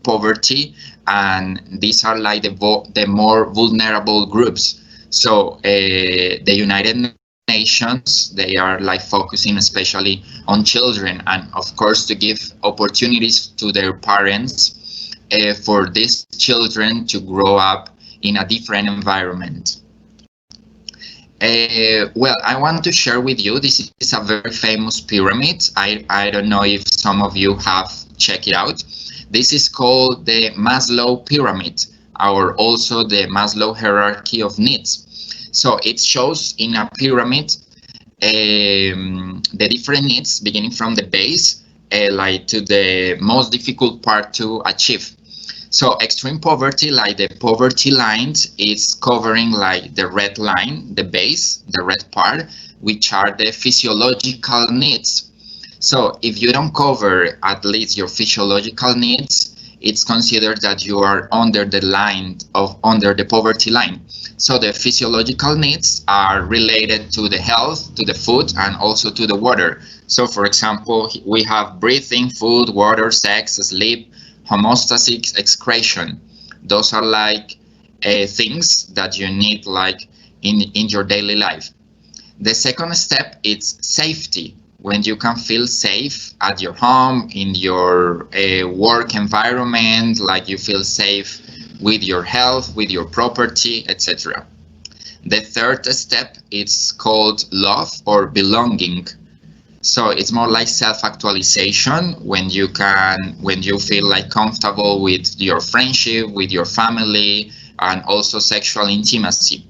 poverty, and these are like the more vulnerable groups. So the United Nations, they are like focusing especially on children, and of course to give opportunities to their parents for these children to grow up in a different environment. Well, I want to share with you, this is a very famous pyramid. I don't know if some of you have checked it out. This is called the Maslow pyramid, or also the Maslow hierarchy of needs. So it shows in a pyramid the different needs, beginning from the base, like to the most difficult part to achieve. So extreme poverty, like the poverty lines, is covering like the red line, the base, the red part, which are the physiological needs. So if you don't cover at least your physiological needs, it's considered that you are under the poverty line. So the physiological needs are related to the health, to the food, and also to the water. So for example, we have breathing, food, water, sex, sleep, homeostasis, excretion. Those are like things that you need like in your daily life. The second step is safety. When you can feel safe at your home, in your work environment, like you feel safe with your health, with your property, etc. The third step is called love or belonging. So it's more like self-actualization, when you feel like comfortable with your friendship, with your family, and also sexual intimacy.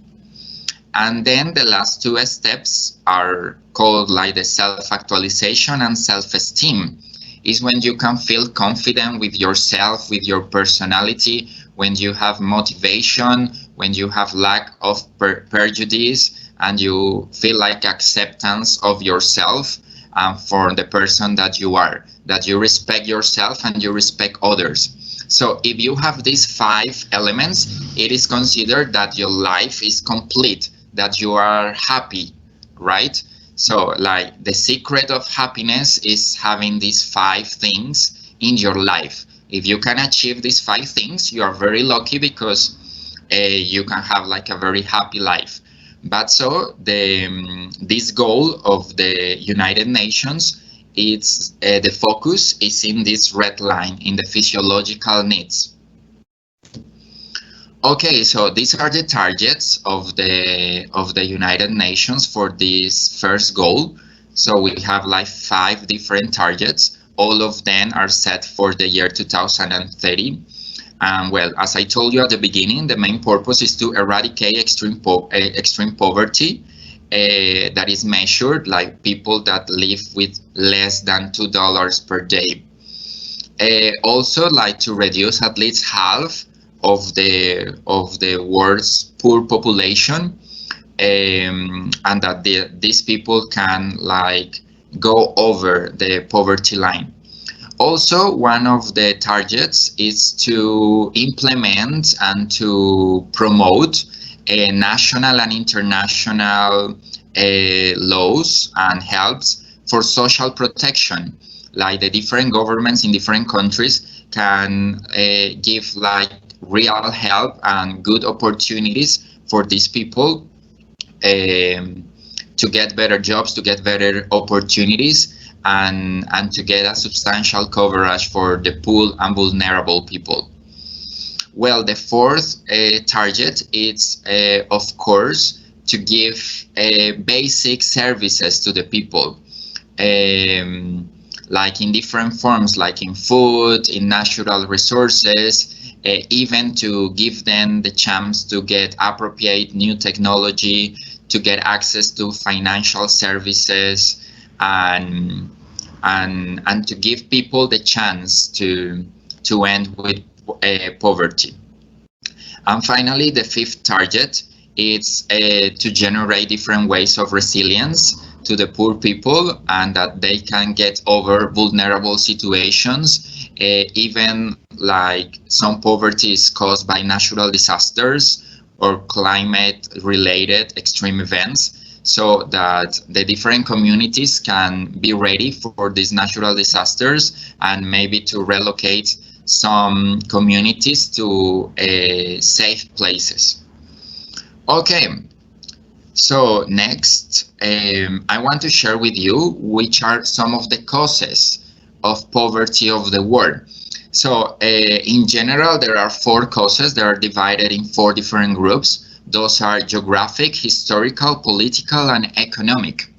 And then the last 2 steps are called like the self-actualization and self-esteem. Is when you can feel confident with yourself, with your personality, when you have motivation, when you have lack of prejudice, and you feel like acceptance of yourself, and for the person that you are, that you respect yourself and you respect others. So if you have these 5 elements, it is considered that your life is complete, that you are happy, right? So like the secret of happiness is having these 5 things in your life. If you can achieve these 5 things, you are very lucky because you can have like a very happy life. But so this goal of the United Nations, it's the focus is in this red line, in the physiological needs. Okay, so these are the targets of the United Nations for this first goal. So we have like 5 different targets. All of them are set for the year 2030. Well, as I told you at the beginning, the main purpose is to eradicate extreme poverty that is measured like people that live with less than $2 per day. Also, like to reduce at least half of the world's poor population, and that these people can like go over the poverty line. Also, one of the targets is to implement and to promote national and international laws and helps for social protection. Like the different governments in different countries can give like real help and good opportunities for these people to get better jobs, to get better opportunities, and to get a substantial coverage for the poor and vulnerable people. Well, the 4th target is, of course, to give basic services to the people, like in different forms, like in food, in natural resources, even to give them the chance to get appropriate new technology, to get access to financial services, and to give people the chance to end with poverty. And finally, the 5th target is to generate different ways of resilience to the poor people, and that they can get over vulnerable situations, even like some poverty is caused by natural disasters or climate related extreme events, so that the different communities can be ready for these natural disasters and maybe to relocate some communities to safe places. Okay, so next I want to share with you which are some of the causes of poverty of the world. So in general, there are 4 causes that are divided in 4 different groups. Those are geographic, historical, political, and economic.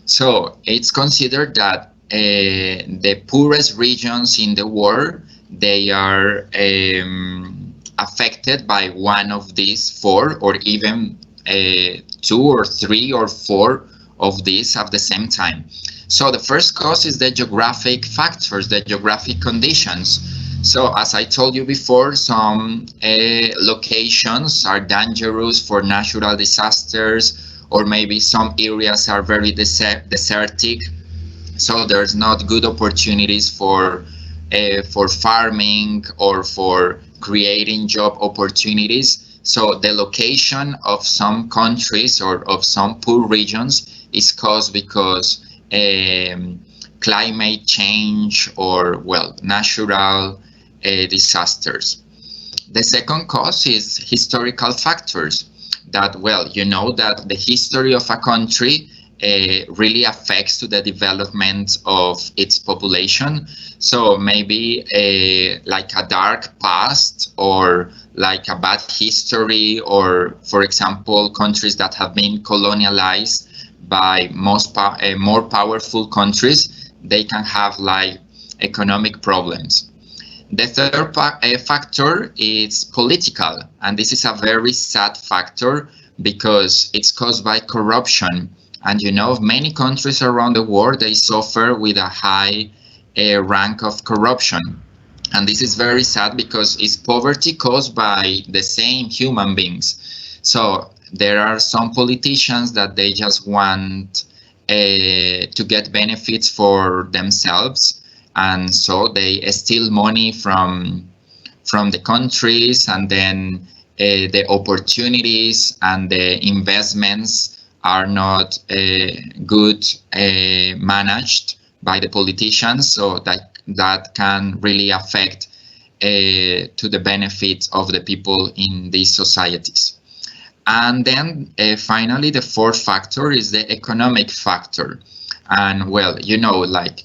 So it's considered that the poorest regions in the world, they are affected by one of these 4, or even 2 or 3 or 4 of these at the same time. So the first cause is the geographic factors, the geographic conditions. So as I told you before, some locations are dangerous for natural disasters, or maybe some areas are very desertic, so there's not good opportunities for farming or for creating job opportunities. So the location of some countries or of some poor regions is caused because climate change or, well, natural disasters. The second cause is historical factors, that, well, you know that the history of a country really affects to the development of its population. So maybe like a dark past, or like a bad history, or for example countries that have been colonialized by more powerful countries, they can have like economic problems. The third factor is political, and this is a very sad factor because it's caused by corruption. And you know, many countries around the world, they suffer with a high rank of corruption. And this is very sad because it's poverty caused by the same human beings. So there are some politicians that they just want to get benefits for themselves, and so they steal money from the countries, and then the opportunities and the investments are not good managed by the politicians, so that can really affect to the benefit of the people in these societies. And then finally, the fourth factor is the economic factor. And well, you know, like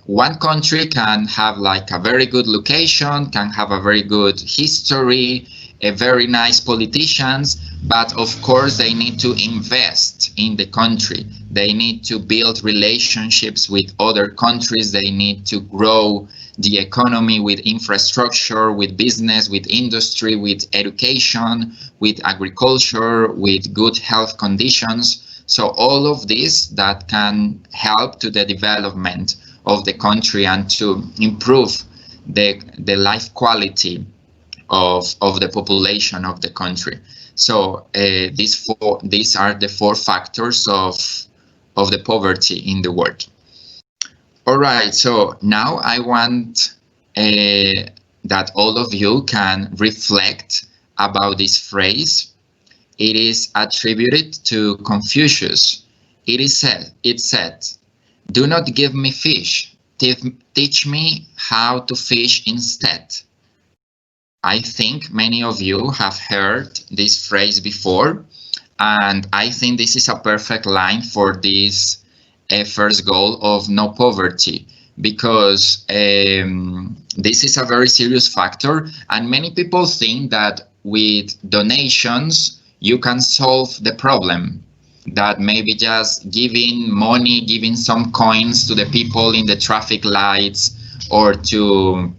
one country can have like a very good location, can have a very good history, a very nice politicians, but of course they need to invest in the country. They need to build relationships with other countries. They need to grow the economy with infrastructure, with business, with industry, with education, with agriculture, with good health conditions. So all of this that can help to the development of the country and to improve the life quality of the population of the country. So these are the four factors of the poverty in the world. All right, so now I want that all of you can reflect about this phrase. It is attributed to Confucius. It said, "Do not give me fish, teach me how to fish instead." I think many of you have heard this phrase before, and I think this is a perfect line for this first goal of no poverty, because this is a very serious factor, and many people think that with donations you can solve the problem, that maybe just giving money, giving some coins to the people in the traffic lights, or to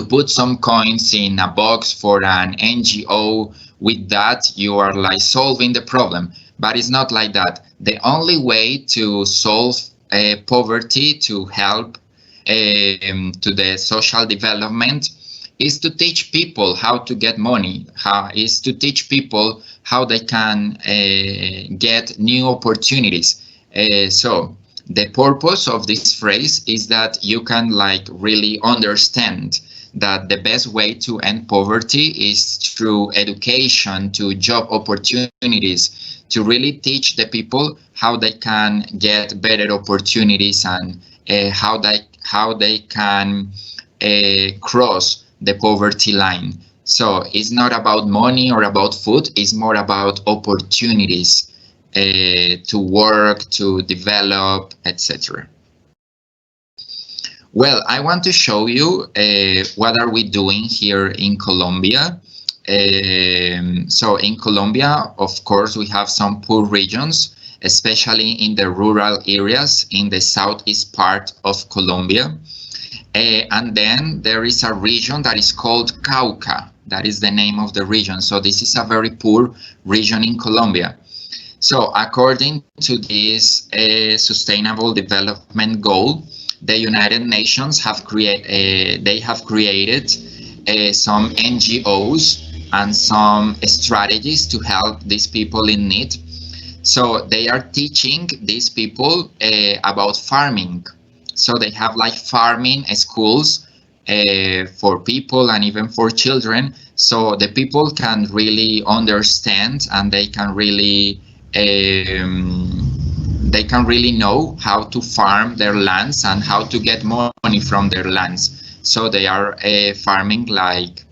put some coins in a box for an NGO, with that you are like solving the problem. But it's not like that. The only way to solve poverty, to help to the social development, is to teach people how to get money, is to teach people how they can get new opportunities. So the purpose of this phrase is that you can like really understand that the best way to end poverty is through education, to job opportunities, to really teach the people how they can get better opportunities, and how they can cross the poverty line. So it's not about money or about food, it's more about opportunities to work, to develop, etc. Well, I want to show you what are we doing here in Colombia. So in Colombia, of course, we have some poor regions, especially in the rural areas in the southeast part of Colombia. And then there is a region that is called Cauca. That is the name of the region. So this is a very poor region in Colombia. So according to this Sustainable Development Goal, the United Nations have created some NGOs and some strategies to help these people in need. So they are teaching these people about farming. So they have like farming schools for people and even for children, so the people can really understand, and they can really know how to farm their lands and how to get money from their lands. So they are farming like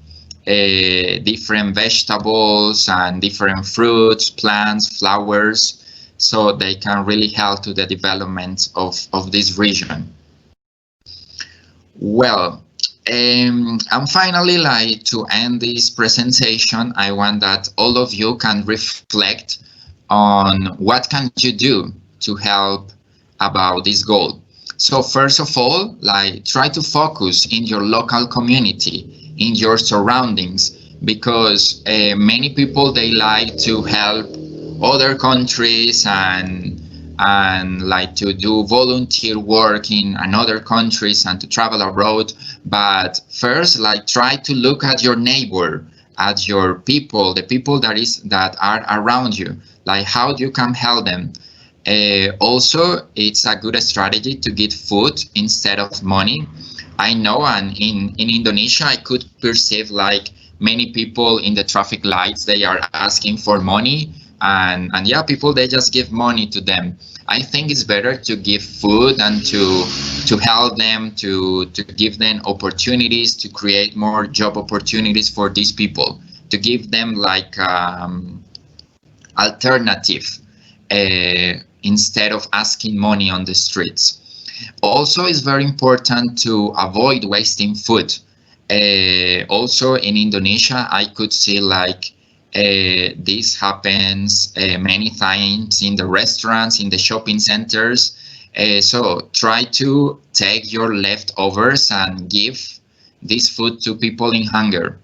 different vegetables and different fruits, plants, flowers, so they can really help to the development of this region. Well, and finally, like to end this presentation, I want that all of you can reflect on what can you do to help about this goal. So first of all, like try to focus in your local community, in your surroundings, because many people, they like to help other countries and like to do volunteer work in another countries and to travel abroad. But first, like try to look at your neighbor, at your people, the people that are around you, like how you can help them. Also, it's a good strategy to get food instead of money. I know, and in Indonesia, I could perceive like many people in the traffic lights, they are asking for money, and yeah, people, they just give money to them. I think it's better to give food and to help them, to give them opportunities, to create more job opportunities for these people, to give them like alternative instead of asking money on the streets. Also, it's very important to avoid wasting food. Also, in Indonesia, I could see like this happens many times in the restaurants, in the shopping centers. So try to take your leftovers and give this food to people in hunger.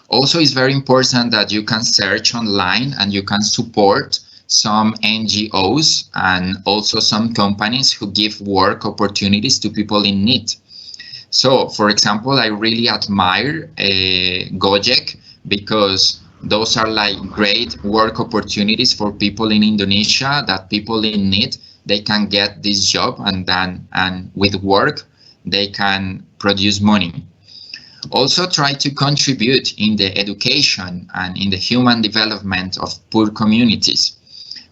Also, it's very important that you can search online and you can support some NGOs and also some companies who give work opportunities to people in need. So, for example, I really admire Gojek, because those are like great work opportunities for people in Indonesia, that people in need, they can get this job, and with work they can produce money. Also, try to contribute in the education and in the human development of poor communities,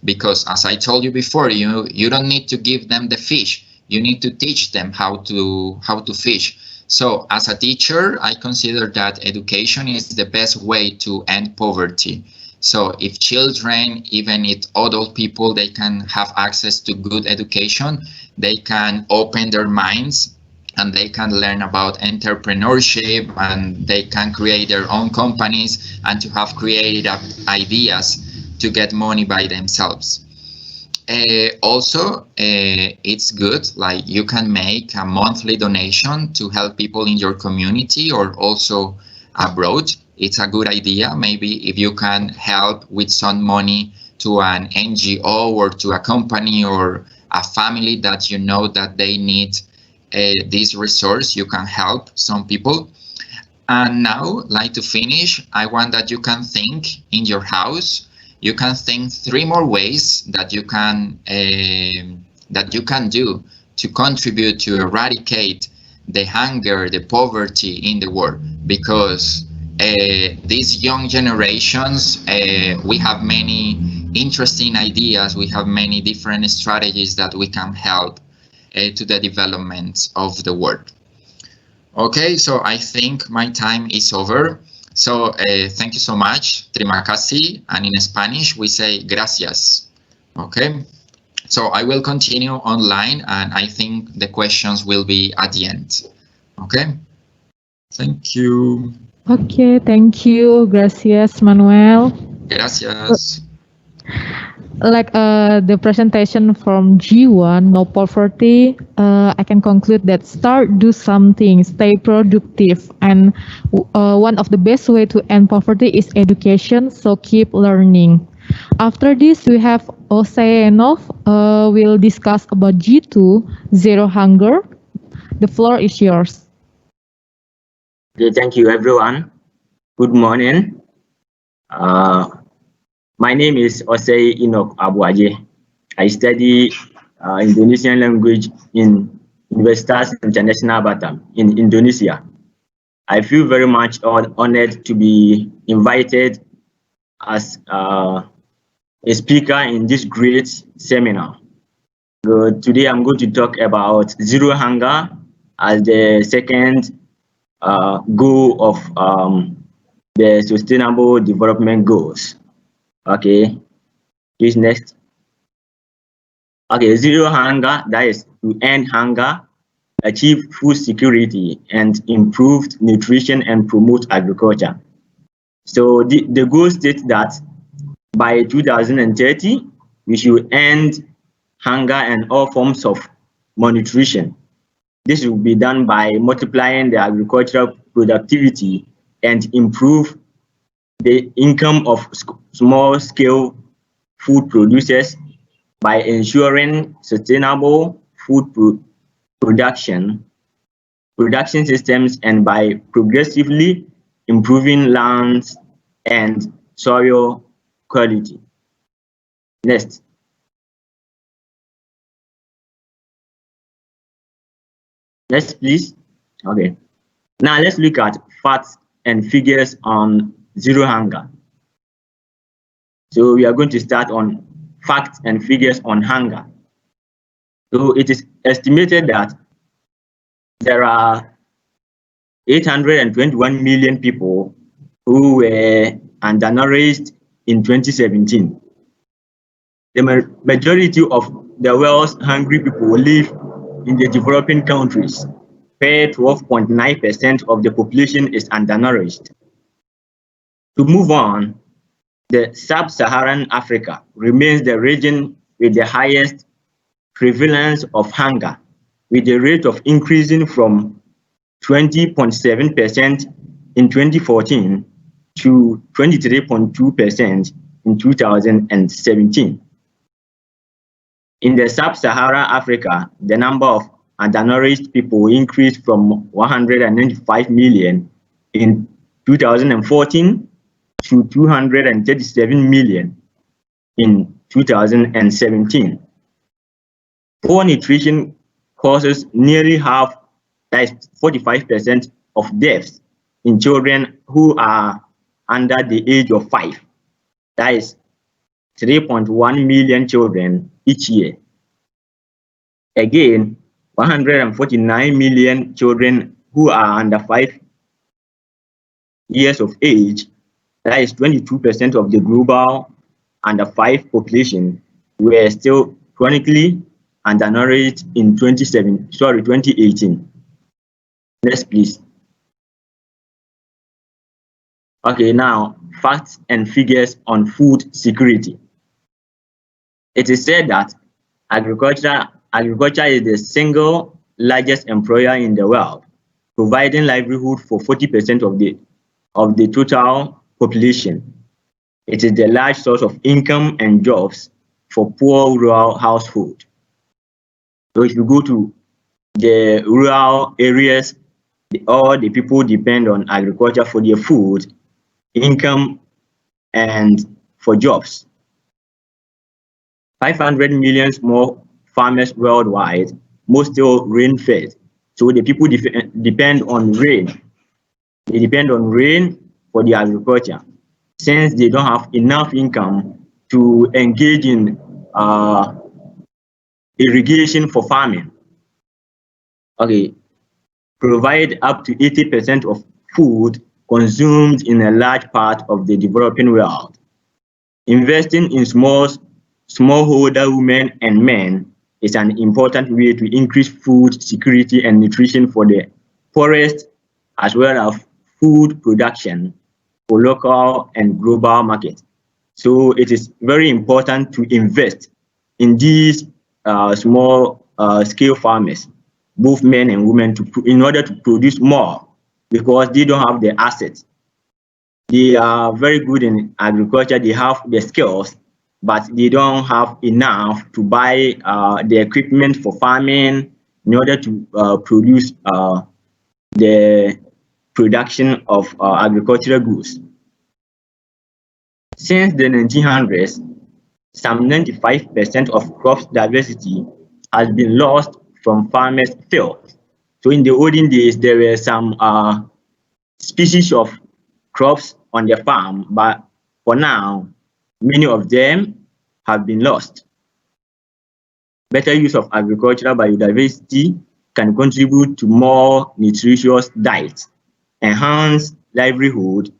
because as I told you before, you don't need to give them the fish, you need to teach them how to fish. So as a teacher, I consider that education is the best way to end poverty. So if children, even if adult people, they can have access to good education, they can open their minds and they can learn about entrepreneurship, and they can create their own companies and to have creative ideas to get money by themselves. Also, it's good, like you can make a monthly donation to help people in your community or also abroad. It's a good idea. Maybe if you can help with some money to an NGO or to a company or a family that you know that they need this resource, you can help some people. And now, like to finish, I want that you can think in your house. You can think 3 more ways that you can do to contribute to eradicate the hunger, the poverty in the world. Because these young generations, we have many interesting ideas. We have many different strategies that we can help to the development of the world. Okay, so I think my time is over. So thank you so much. Terima kasih. And in Spanish, we say gracias. Okay, so I will continue online, and I think the questions will be at the end. Okay, thank you. Okay, thank you. Gracias, Manuel. Gracias. Like the presentation from G1, no poverty, I can conclude that start, do something, stay productive, and one of the best way to end poverty is education, so keep learning. After this, we have Osei Enoch will discuss about G2, zero hunger. The floor is yours. Okay, thank you everyone. Good morning. My name is Osei Enoch Aboagye. I study Indonesian language in Universitas International Batam in Indonesia. I feel very much honored to be invited as a speaker in this great seminar. So today I'm going to talk about zero hunger as the second goal of the Sustainable Development Goals. Okay, please next. Okay, zero hunger, that is to end hunger, achieve food security, and improved nutrition and promote agriculture. So the goal states that by 2030, we should end hunger and all forms of malnutrition. This will be done by multiplying the agricultural productivity and improve the income of small-scale food producers by ensuring sustainable food production systems, and by progressively improving lands and soil quality. Next. Next, please. Okay. Now let's look at facts and figures on zero hunger. So we are going to start on facts and figures on hunger. So it is estimated that there are 821 million people who were undernourished in 2017. The majority of the world's hungry people live in the developing countries, where 12.9% of the population is undernourished. To move on, the sub-Saharan Africa remains the region with the highest prevalence of hunger, with the rate of increasing from 20.7% in 2014 to 23.2% in 2017. In the sub-Saharan Africa, the number of undernourished people increased from 195 million in 2014 to 237 million in 2017. Poor nutrition causes nearly half, that is 45% of deaths in children who are under the age of 5. That is 3.1 million children each year. Again, 149 million children who are under 5 years of age, that is 22% of the global under 5 population, were still chronically undernourished in 2018. Next, please. Okay, now facts and figures on food security. It is said that agriculture is the single largest employer in the world, providing livelihood for 40% of the total population. It is the large source of income and jobs for poor rural households. So if you go to the rural areas, all the people depend on agriculture for their food, income, and for jobs. 500 million small farmers worldwide, most still rain-fed. So the people depend on rain. They depend on rain for the agriculture, since they don't have enough income to engage in irrigation for farming. Okay, provide up to 80% of food consumed in a large part of the developing world. Investing in smallholder women and men is an important way to increase food security and nutrition for the poorest, as well as food production for local and global markets. So it is very important to invest in these small scale farmers, both men and women, in order to produce more, because they don't have the assets. They are very good in agriculture, they have the skills, but they don't have enough to buy the equipment for farming in order to produce the production of agricultural goods. Since the 1900s, some 95% of crop diversity has been lost from farmers' fields. So in the olden days, there were some species of crops on the farm, but for now, many of them have been lost. Better use of agricultural biodiversity can contribute to more nutritious diets, enhance livelihood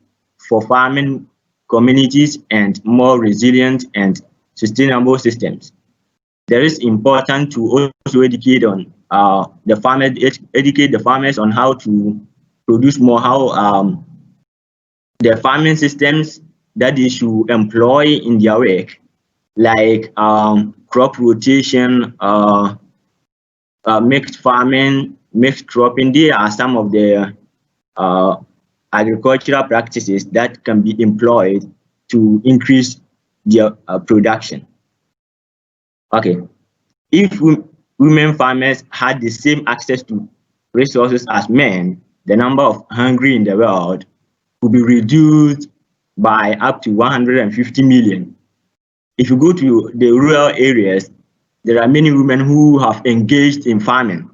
for farming communities, and more resilient and sustainable systems. There is important to also educate on educate the farmers on how to produce more, how the farming systems that they should employ in their work, like crop rotation, mixed farming, mixed cropping. They are some of the agricultural practices that can be employed to increase their production. Okay, if women farmers had the same access to resources as men, the number of hungry in the world could be reduced by up to 150 million. If you go to the rural areas, there are many women who have engaged in farming.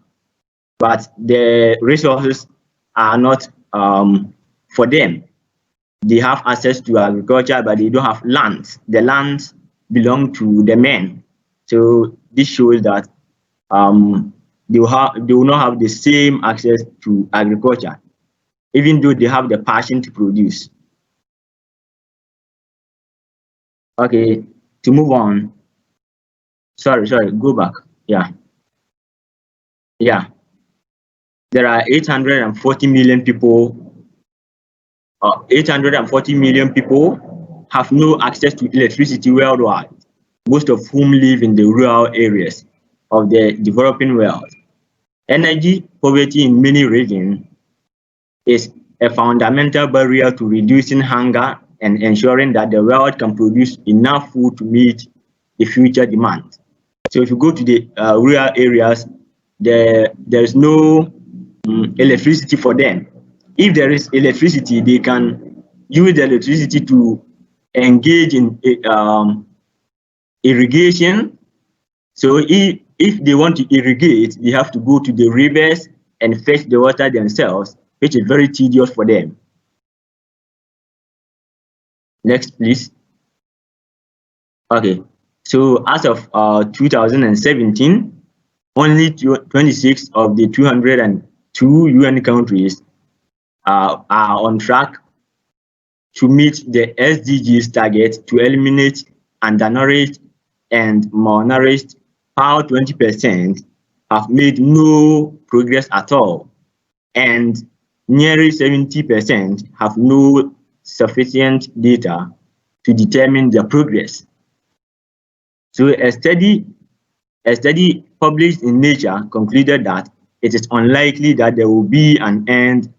but the resources are not for them. They have access to agriculture, but they don't have land. The lands belong to the men. So this shows that they will not have the same access to agriculture, even though they have the passion to produce. Okay, to move on. Sorry, go back. Yeah. There are 840 million people. 840 million people have no access to electricity worldwide, most of whom live in the rural areas of the developing world. Energy poverty in many regions is a fundamental barrier to reducing hunger and ensuring that the world can produce enough food to meet the future demand. So if you go to the rural areas, there's no electricity for them. If there is electricity, they can use the electricity to engage in irrigation. So if they want to irrigate, they have to go to the rivers and fetch the water themselves, which is very tedious for them. Next, please. Okay, so as of 2017, only 26 of the 202 UN countries are on track to meet the SDGs target to eliminate undernourished and malnourished, while 20% have made no progress at all, and nearly 70% have no sufficient data to determine their progress. So a study published in Nature concluded that it is unlikely that there will be an end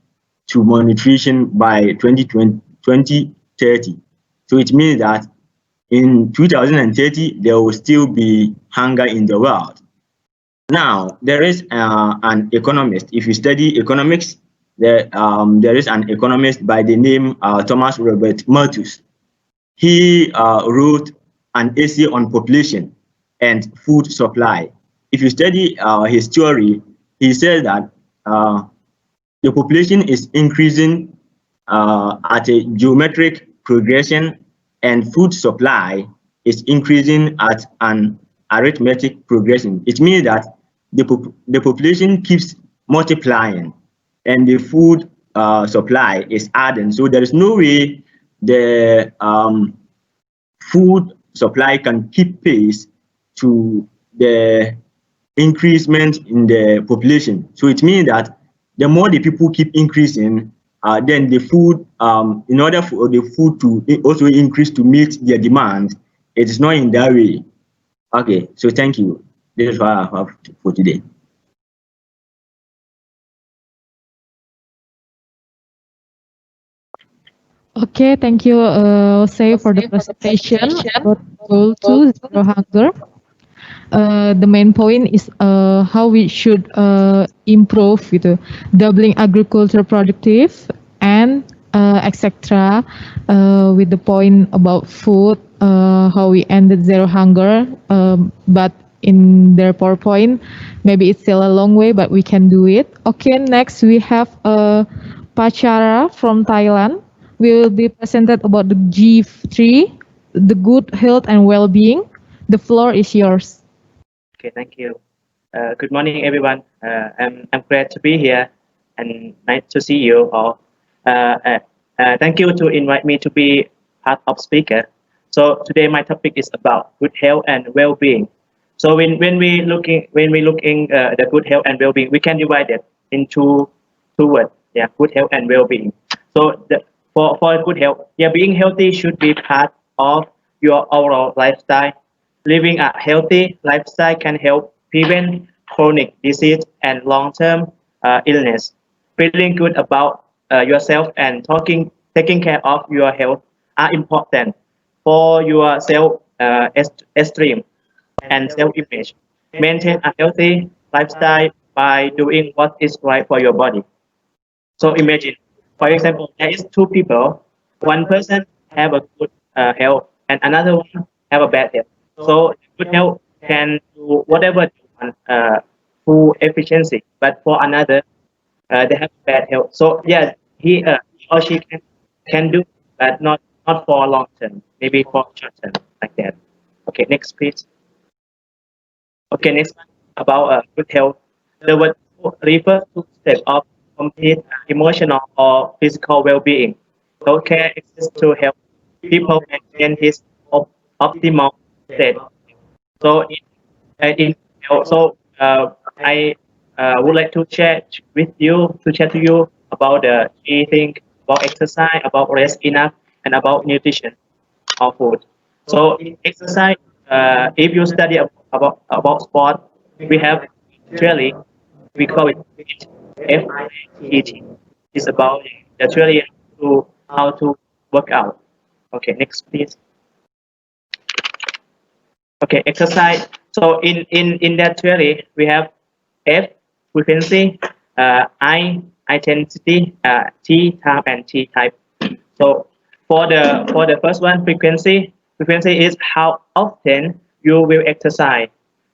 to malnutrition by 2030. So it means that in 2030, there will still be hunger in the world. Now, there is an economist. If you study economics, there is an economist by the name Thomas Robert Malthus. He wrote an essay on population and food supply. If you study his theory, he says that the population is increasing at a geometric progression, and food supply is increasing at an arithmetic progression. It means that the population keeps multiplying and the food supply is adding. So there is no way the food supply can keep pace to the increasement in the population. So it means that the more the people keep increasing, then the food, in order for the food to also increase to meet their demand, it is not in that way. Okay, so thank you. This is what I have for today. Okay, thank you, Osei, for the presentation about goal 2, zero hunger. The main point is how we should improve gitu, doubling agriculture productive and etc. With the point about food, how we ended zero hunger, but in their PowerPoint, maybe it's still a long way, but we can do it. Okay, next we have Paschara from Thailand. We will be presented about the G3, the good health and well-being. The floor is yours. Okay, thank you. Good morning, everyone. I'm glad to be here and nice to see you all. Thank you to invite me to be part of speaker. So today my topic is about good health and well-being. So when we looking the good health and well-being, we can divide it into two words. Yeah, good health and well-being. So for good health, yeah, being healthy should be part of your overall lifestyle. Living a healthy lifestyle can help prevent chronic disease and long-term illness. Feeling good about yourself and taking care of your health are important for your self-esteem and self-image. Maintain a healthy lifestyle by doing what is right for your body. So imagine, for example, there is two people. One person have a good health and another one have a bad health. So good health can do whatever they want full efficiency, but for another, they have bad health. So yeah, he or she can do, but not for long term, maybe for short term, like that. Okay, next please. Okay, next one about good health. The word refers to state of complete emotional or physical well-being. Healthcare exists to help people maintain his optimal state. So in I would like to share with you to share to you about the three things about exercise, about rest enough, and about nutrition of food. So in exercise, if you study about sport, we have theory. We call it FIT. It's about the theory to how to work out. Okay, next please. Okay, exercise. So in that theory, we have F frequency, I intensity, T time, and T type. So for the first one, frequency is how often you will exercise.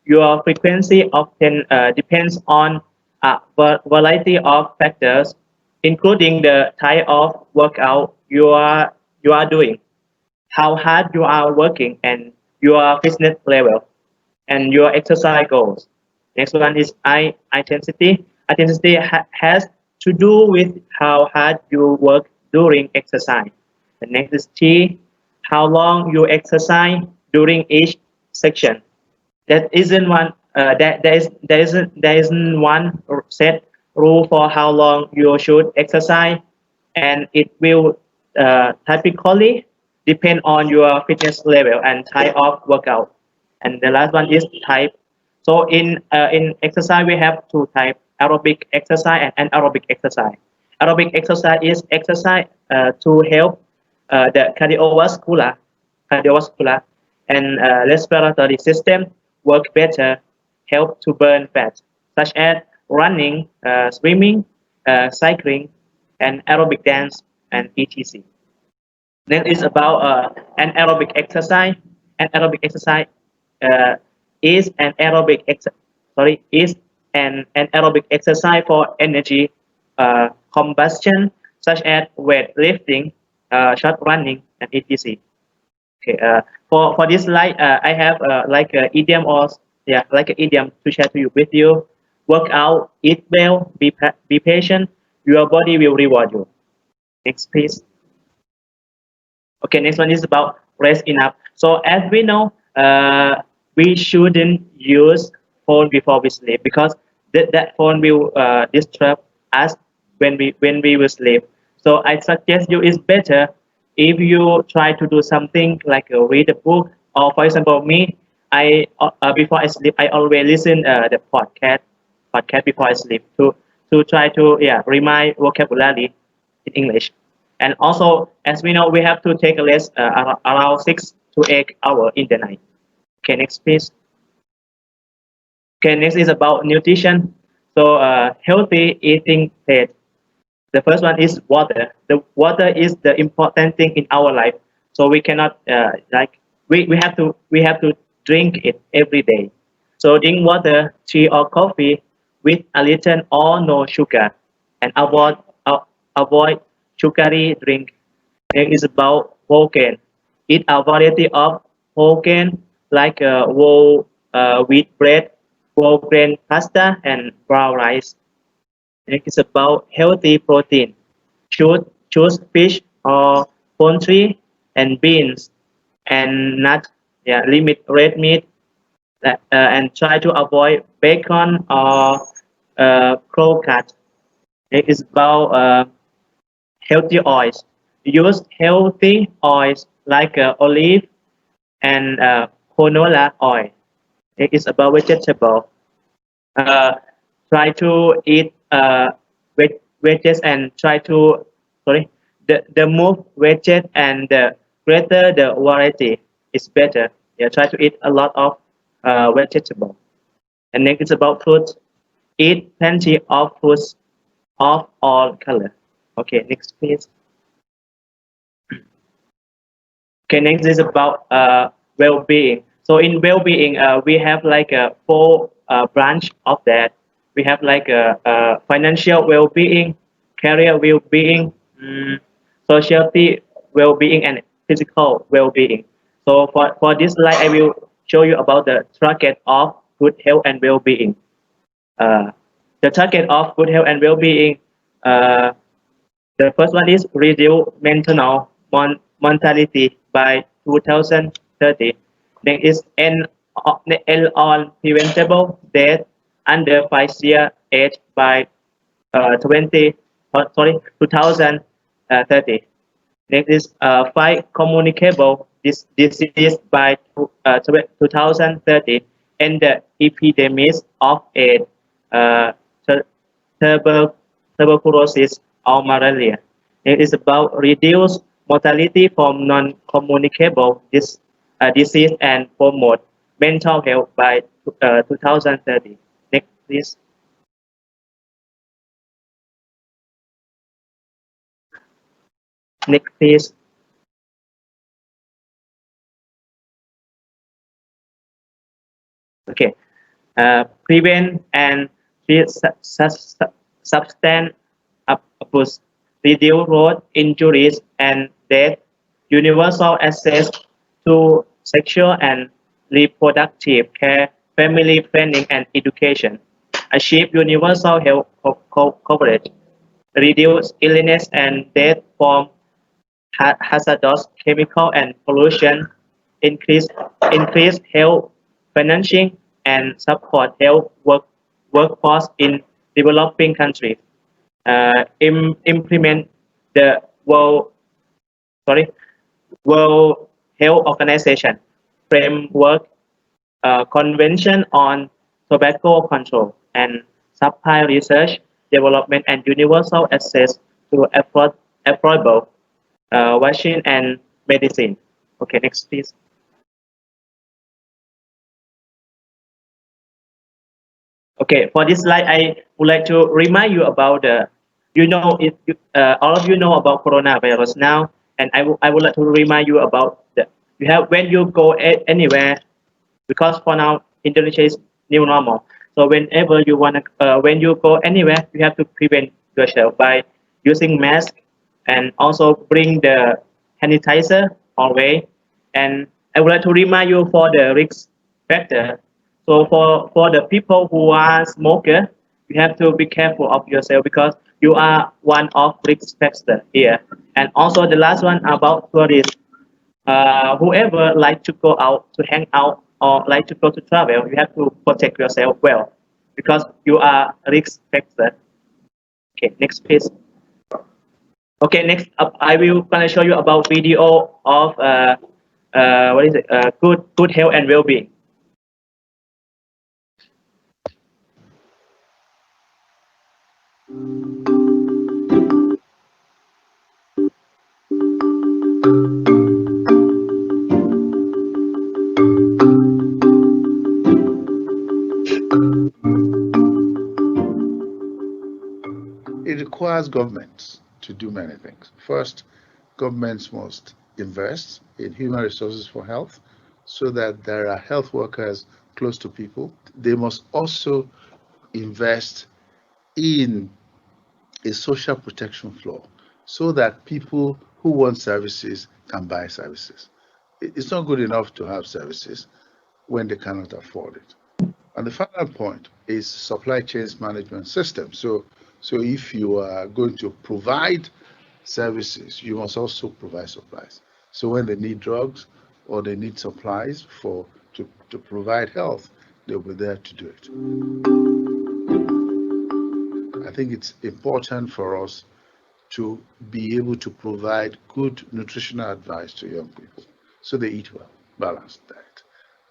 Your frequency often depends on a variety of factors, including the type of workout you are doing, how hard you are working, and your fitness level and your exercise goals. Next one is I intensity. Intensity has to do with how hard you work during exercise. The next is T, how long you exercise during each section. That isn't one. There isn't one set rule for how long you should exercise, and it will typically depend on your fitness level and type of workout. And the last one is type. So in exercise we have two types: aerobic exercise and anaerobic exercise. Aerobic exercise is exercise to help the cardiovascular and respiratory system work better, help to burn fat, such as running, swimming, cycling, and aerobic dance, and etc. Then it's about an aerobic exercise. An aerobic exercise uh, is an aerobic is an aerobic exercise for energy combustion, such as weightlifting, short running, and etc. Okay. For this slide, I have like an idiom or yeah, like an idiom to share to you with you. Work out, eat well, be patient. Your body will reward you. Next, please. Okay, next one is about rest enough. So as we know, we shouldn't use phone before we sleep because that phone will disturb us when we will sleep. So I suggest you it's better if you try to do something like read a book, or for example me, I before I sleep I always listen the podcast before I sleep to try to remind vocabulary in English. And also, as we know, we have to take a rest around 6 to 8 hours in the night. Okay, next please. Okay, next is about nutrition. So healthy eating plate. The first one is water. The water is the important thing in our life. So we cannot we have to drink it every day. So drink water, tea or coffee with a little or no sugar, and avoid sugary drink. Next is about whole grain. Eat a variety of whole grain like whole wheat bread, whole grain pasta, and brown rice. Next is about healthy protein. Choose fish or poultry and beans and nuts. Yeah, limit red meat and try to avoid bacon or crow cut. Next is about healthy oils. Use healthy oils like olive and canola oil. It is about vegetable. Uh, Try to eat veggies and try to the more veggies and the greater the variety is better. Yeah, try to eat a lot of vegetable. And next it's about fruit. Eat plenty of fruits of all color. Okay, next please. Okay, next is about well-being. So in well-being, we have like four branch of that. we have like financial well-being, career well-being, society well-being, and physical well-being. So for this slide, I will show you about the target of good health and well-being. The target of good health and well-being, the first one is reduce mental mortality by 2030. Next is end on preventable death under 5 year age by 2030. Next is fight communicable disease by 2030, and the epidemics of AIDS, tuberculosis, or malaria. It is about reduce mortality from non-communicable disease and promote mental health by 2030. Next, please. Next, please. Okay. Prevent and treat substance abuse, reduce road injuries and death, universal access to sexual and reproductive care, family planning and education, achieve universal health coverage, reduce illness and death from hazardous chemical and pollution, increase health financing and support health workforce in developing countries. Implement the World Health Organization framework, Convention on Tobacco Control, and supply research, development, and universal access to affordable vaccine and medicine. Okay, next, please. Okay, for this slide, I would like to remind you about all of you know about coronavirus now, and I would like to remind you about when you go anywhere, because for now Indonesia is new normal. So whenever you when you go anywhere, you have to prevent yourself by using mask, and also bring the sanitizer always. And I would like to remind you for the risk factor. So for the people who are smoker, you have to be careful of yourself, because you are one of risk factor here. And also the last one about tourists. Whoever like to go out to hang out or like to go to travel, you have to protect yourself well, because you are risk factor. Okay, next please. Okay, next up, I will gonna show you about video of what is it? Good health and well-being. It requires governments to do many things. First, governments must invest in human resources for health so that there are health workers close to people. They must also invest in a social protection floor so that people who want services can buy services. It's not good enough to have services when they cannot afford it. And the final point is supply chains management system. So if you are going to provide services, you must also provide supplies. So when they need drugs or they need supplies to provide health, they'll be there to do it. I think it's important for us to be able to provide good nutritional advice to young people so they eat well, balanced diet.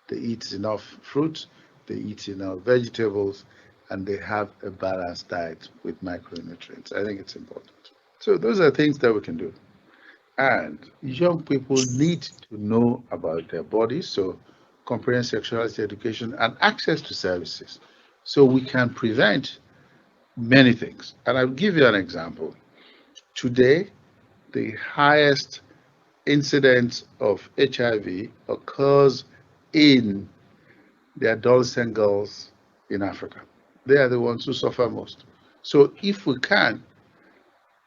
They eat enough fruits, they eat enough vegetables, and they have a balanced diet with micronutrients. I think it's important. So those are things that we can do. And young people need to know about their bodies, so comprehensive sexuality education and access to services, so we can prevent many things. And I'll give you an example. Today, the highest incidence of HIV occurs in the adolescent girls in Africa. They are the ones who suffer most. So if we can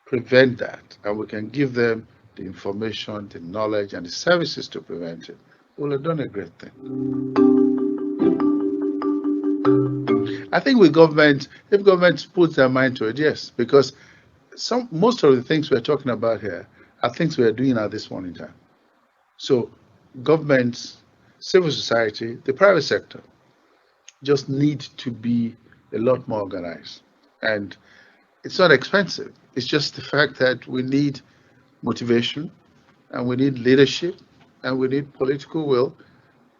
prevent that, and we can give them the information, the knowledge, and the services to prevent it, we'll have done a great thing. I think with government, if government puts their mind to it, yes, because most of the things we're talking about here are things we are doing at this point in time. So governments, civil society, the private sector just need to be a lot more organized. And it's not expensive. It's just the fact that we need motivation, and we need leadership, and we need political will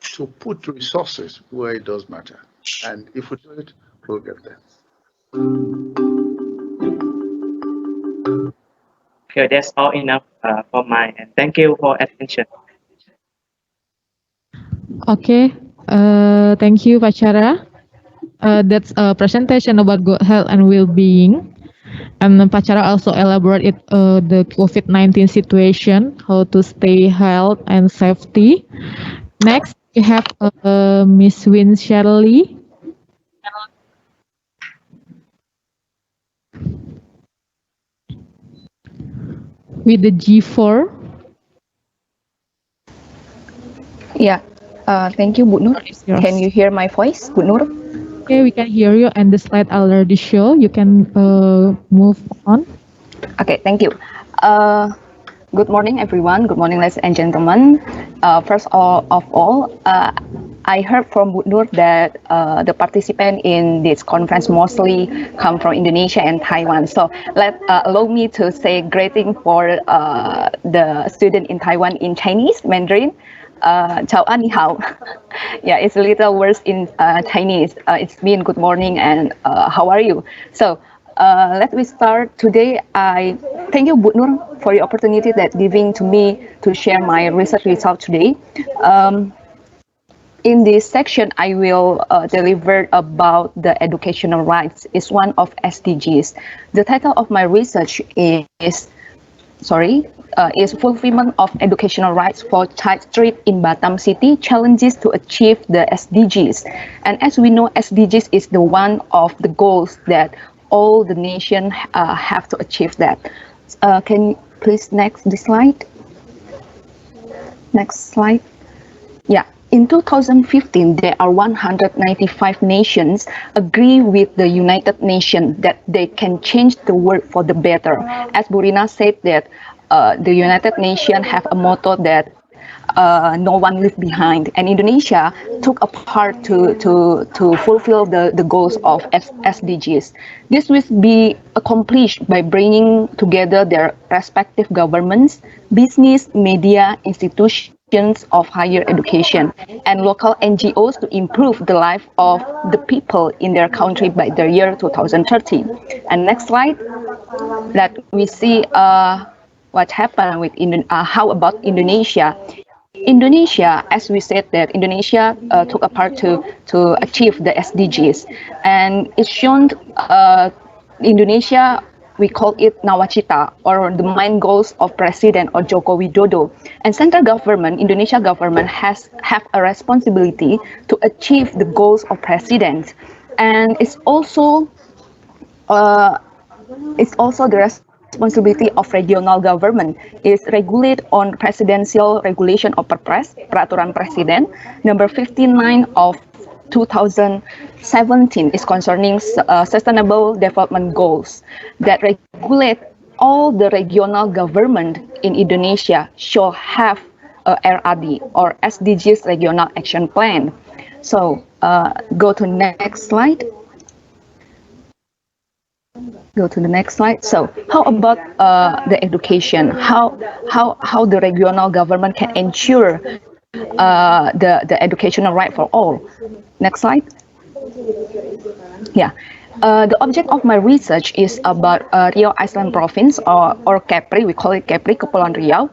to put resources where it does matter. And if we do it, we'll get there. Okay, that's all enough for my end. Thank you for attention. Okay, thank you, Paschara. That's a presentation about good health and well-being. And Paschara also elaborated the COVID-19 situation, how to stay health and safety. Next, we have Miss Winsherly. With the G4. Yeah, thank you, Bu Nur. Can you hear my voice, Bu Nur? Okay, we can hear you, and the slide already show. You can move on. Okay, thank you. Good morning, everyone. Good morning, ladies and gentlemen. First of all, I heard from Bu Nur that the participants in this conference mostly come from Indonesia and Taiwan. So allow me to say greeting for the student in Taiwan in Chinese, Mandarin. Chào An Ni Hao. Yeah, it's a little worse in Chinese. It's mean good morning and how are you? So let me start today. I thank you, Bu Nur, for the opportunity that giving to me to share my research results today. In this section, I will deliver about the educational rights. It's one of SDGs. The title of my research is fulfillment of educational rights for child street in Batam City, challenges to achieve the SDGs. And as we know, SDGs is the one of the goals that all the nation have to achieve that. Can you please next the slide? Next slide. Yeah. In 2015, there are 195 nations agree with the United Nations that they can change the world for the better. As Rina said that the United Nations have a motto that no one left behind, and Indonesia took a part to fulfill the goals of SDGs. This will be accomplished by bringing together their respective governments, business, media, institutions of higher education, and local NGOs to improve the life of the people in their country by the year 2030. And next slide, that we see what happened with how about Indonesia. Indonesia, as we said, that Indonesia took a part to achieve the SDGs, and it's shown Indonesia, we call it Nawacita, or the main goals of President or Joko Widodo. And central government, Indonesia government have a responsibility to achieve the goals of president, and it's also the responsibility of regional government is regulate on presidential regulation of Perpres, Peraturan Presiden, number 59 of 2017 is concerning sustainable development goals that regulate all the regional government in Indonesia should have a RAD or SDGs Regional Action Plan. So go to next slide. Go to the next slide. So how about the education? How the regional government can ensure the educational right for all? Next slide. Yeah. The object of my research is about Riau Island Province or Kepri. We call it Kepri, Kepulauan Riau.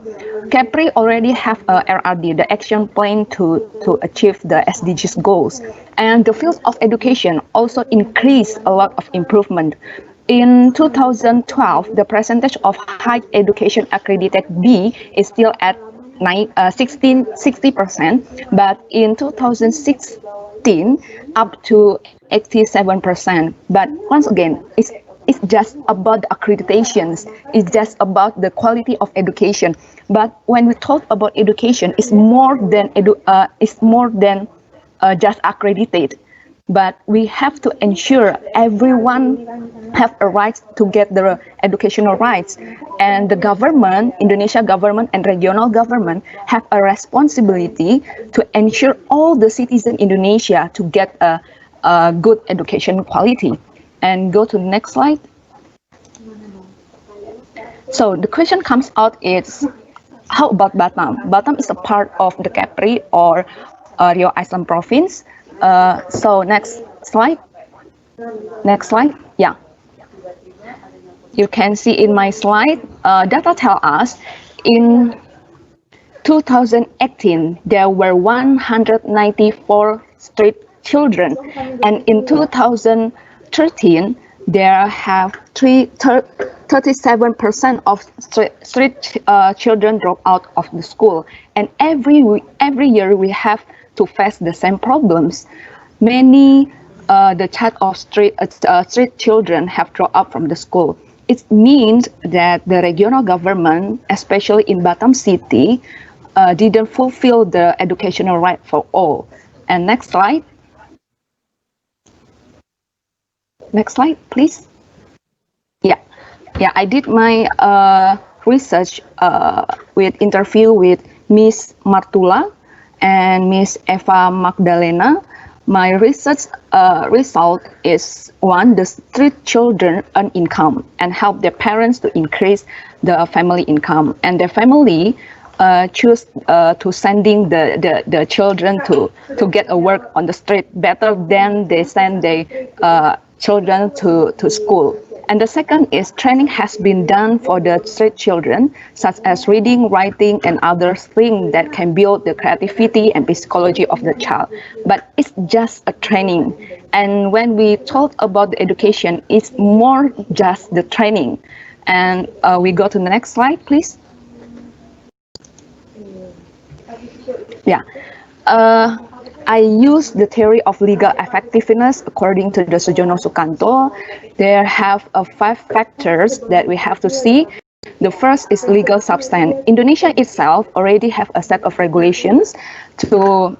Kepri already have a RRD, the action plan to achieve the SDGs goals. And the field of education also increased a lot of improvement. In 2012, the percentage of higher education accredited B is still at 60%, but in 2016, up to 87%. But once again, it's just about the accreditations. It's just about the quality of education. But when we talk about education, it's more than just accredited. But we have to ensure everyone have a right to get their educational rights, and the government, Indonesia government and regional government, have a responsibility to ensure all the citizens in Indonesia to get a good education quality. And go to the next slide. So the question comes out is, how about Batam? Batam is a part of the Kepri or Rio Island province. So next slide. Next slide. Yeah. You can see in my slide, data tell us in 2018 there were 194 street children, and in 2013 there have 37% of street children drop out of the school, and every year we have to face the same problems. Many the child of street children have dropped out from the school. It means that the regional government, especially in Batam City, didn't fulfill the educational right for all. And next slide. Next slide, please. Yeah, I did my research with interview with Miss Martula and Miss Eva Magdalena. My research result is one, the street children earn income and help their parents to increase the family income, and their family choose to sending the children to get a work on the street better than they send their children to school. And the second is training has been done for the street children, such as reading, writing, and other things that can build the creativity and psychology of the child. But it's just a training. And when we talk about the education, it's more just the training. And we go to the next slide, please. Yeah. I use the theory of legal effectiveness according to the Sujono Sukanto. There have 5 factors that we have to see. The first is legal substance. Indonesia itself already have a set of regulations to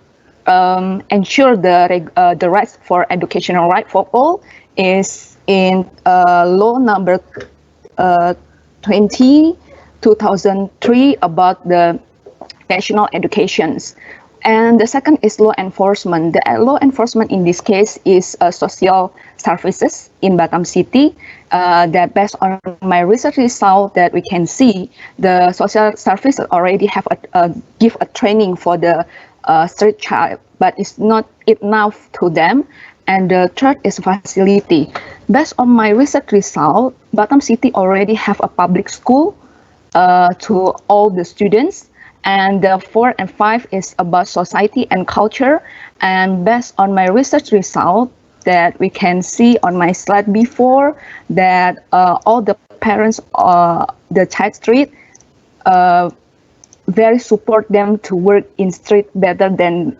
ensure the rights for educational right for all is in law number 20/2003 about the national educations. And the second is law enforcement. The law enforcement in this case is social services in Batam City. That based on my research result that we can see, the social services already have give a training for the street child, but it's not enough to them. And the third is facility. Based on my research result, Batam City already have a public school to all the students. And the 4 and 5 is about society and culture. And based on my research result that we can see on my slide before, that all the parents the child street very support them to work in street better than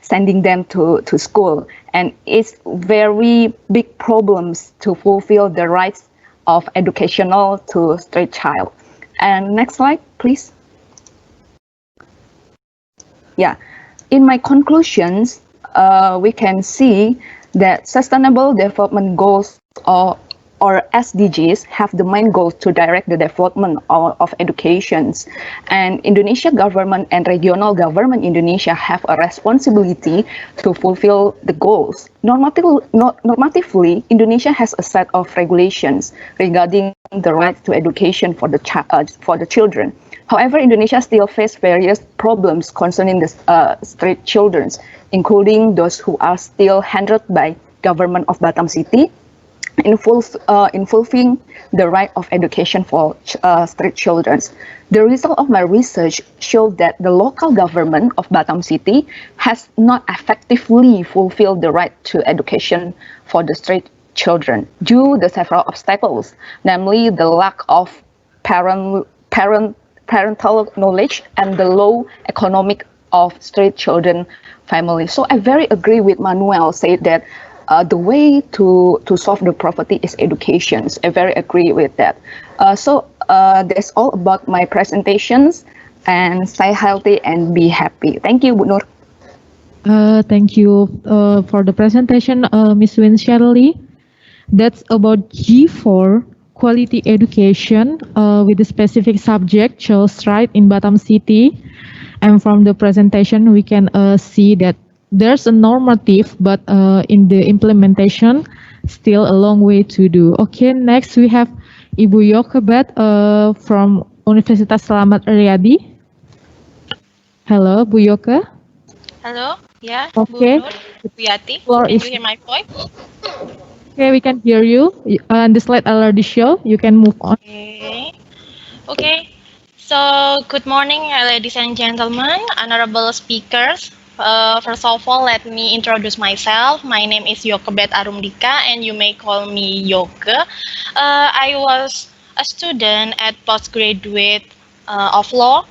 sending them to school. And it's very big problems to fulfill the rights of educational to street child. And next slide, please. Yeah, in my conclusions, we can see that Sustainable Development Goals or SDGs have the main goal to direct the development of educations. And Indonesia government and regional government Indonesia have a responsibility to fulfill the goals. Normatively, Indonesia has a set of regulations regarding the right to education for the children. However, Indonesia still faces various problems concerning the street children, including those who are still handled by government of Batam City in fulfilling the right of education for street children. The result of my research showed that the local government of Batam City has not effectively fulfilled the right to education for the street children due to several obstacles, namely the lack of parental knowledge and the low economic of street children families. So I very agree with Manuel said that the way to solve the poverty is education. I very agree with that. So that's all about my presentations, and stay healthy and be happy. Thank you, Bu Nur. Thank you for the presentation, Ms. Winsherly. That's about G4, quality education with a specific subject, child's right in Batam City. And from the presentation, we can see that there's a normative, but in the implementation, still a long way to do. Okay, next we have Ibu Yokhebed from Universitas Selamat Riyadi. Hello, Bu Yoke. Hello, yeah, Okay. Bu Nur, Wiyati. Floor Can is- you hear my voice? Okay, we can hear you. And the slide already show. You can move on. Okay. Okay. So, good morning, ladies and gentlemen, honorable speakers. First of all, let me introduce myself. My name is Yokhebed Arumdika, and you may call me Yoke. I was a student at postgraduate of law,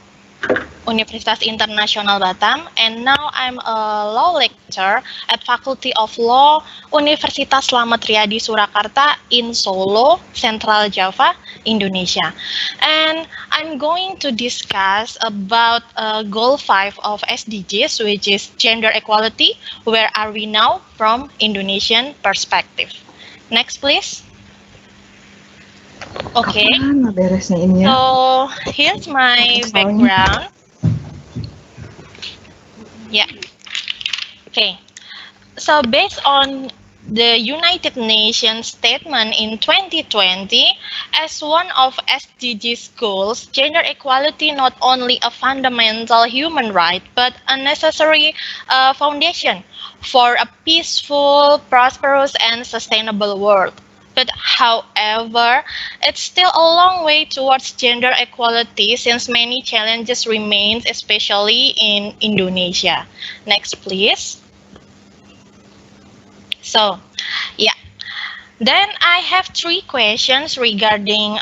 Universitas Internasional Batam, and now I'm a law lecturer at Faculty of Law, Universitas Slamet Riyadi Surakarta in Solo, Central Java, Indonesia. And I'm going to discuss about goal 5 of SDGs, which is gender equality. Where are we now from Indonesian perspective? Next, please. Okay. So here's my background. Yeah. Okay. So based on the United Nations statement in 2020, as one of SDGs goals, gender equality not only a fundamental human right, but a necessary foundation for a peaceful, prosperous, and sustainable world. But however, it's still a long way towards gender equality since many challenges remain, especially in Indonesia. Next, please. So, yeah. Then I have 3 questions regarding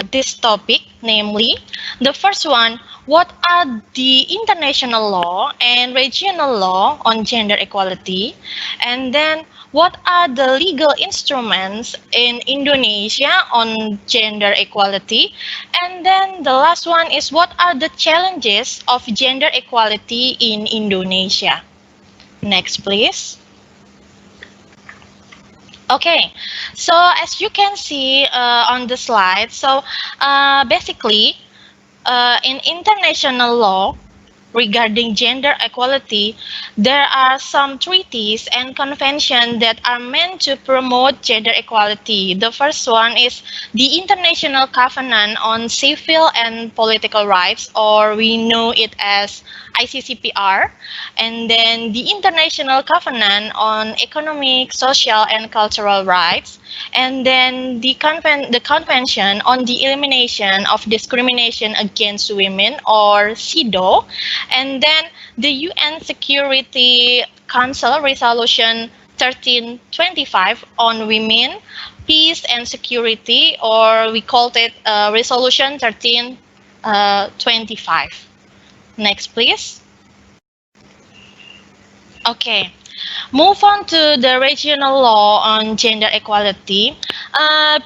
this topic, namely, the first one, what are the international law and regional law on gender equality? And then, what are the legal instruments in Indonesia on gender equality? And then the last one is, what are the challenges of gender equality in Indonesia? Next, please. Okay, so as you can see on the slide, so basically in international law regarding gender equality, there are some treaties and conventions that are meant to promote gender equality. The first one is the International Covenant on Civil and Political Rights, or we know it as ICCPR, and then the International Covenant on Economic, Social, and Cultural Rights, and then the Convention on the Elimination of Discrimination Against Women, or CEDAW, and then the UN Security Council Resolution 1325 on Women, Peace, and Security, or we called it Resolution 1325. Next, please. Okay, move on to the regional law on gender equality.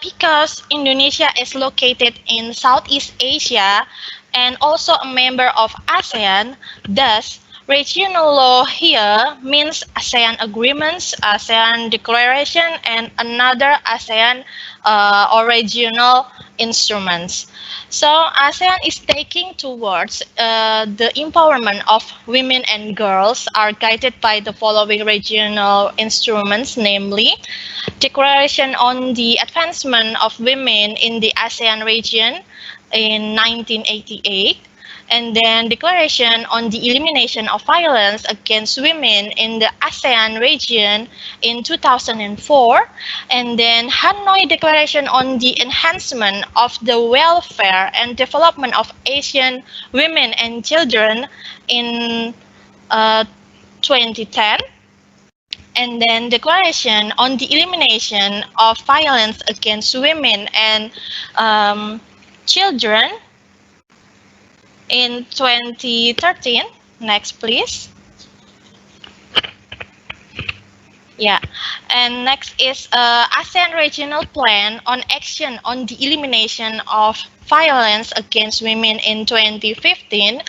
Because Indonesia is located in Southeast Asia and also a member of ASEAN, thus regional law here means ASEAN agreements, ASEAN declaration, and another ASEAN or regional instruments. So ASEAN is taking towards the empowerment of women and girls are guided by the following regional instruments, namely Declaration on the Advancement of Women in the ASEAN region in 1988, and then Declaration on the Elimination of Violence Against Women in the ASEAN region in 2004, and then Hanoi Declaration on the Enhancement of the Welfare and Development of Asian Women and Children in 2010, and then Declaration on the Elimination of Violence Against Women and Children in 2013, Next, please. Yeah, and next is ASEAN Regional Plan on Action on the Elimination of Violence Against Women in 2015,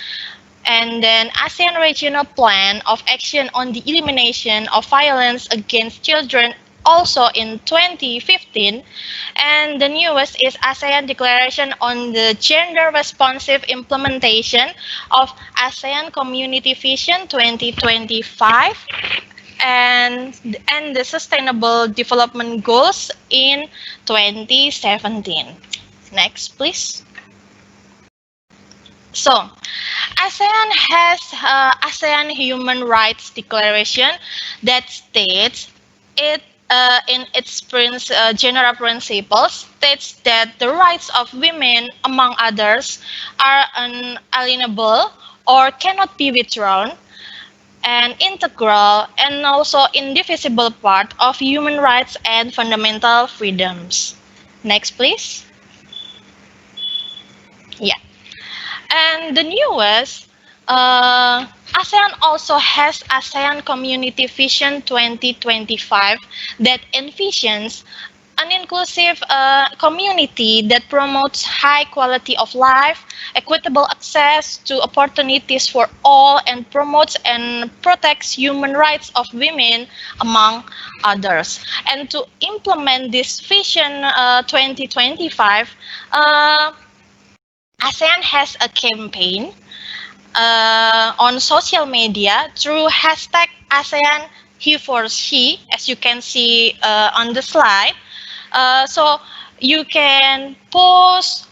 and then ASEAN Regional Plan of Action on the Elimination of Violence Against Children also in 2015, and the newest is ASEAN Declaration on the Gender Responsive Implementation of ASEAN Community Vision 2025, and the Sustainable Development Goals in 2017. Next, please. So, ASEAN has ASEAN Human Rights Declaration that states it in its general principles states that the rights of women, among others, are unalienable or cannot be withdrawn, an integral and also indivisible part of human rights and fundamental freedoms. Next, please. Yeah. And the newest, ASEAN also has ASEAN Community Vision 2025 that envisions an inclusive community that promotes high quality of life, equitable access to opportunities for all, and promotes and protects human rights of women, among others. And to implement this Vision 2025, ASEAN has a campaign on social media through hashtag ASEAN He for She, as you can see on the slide. So you can post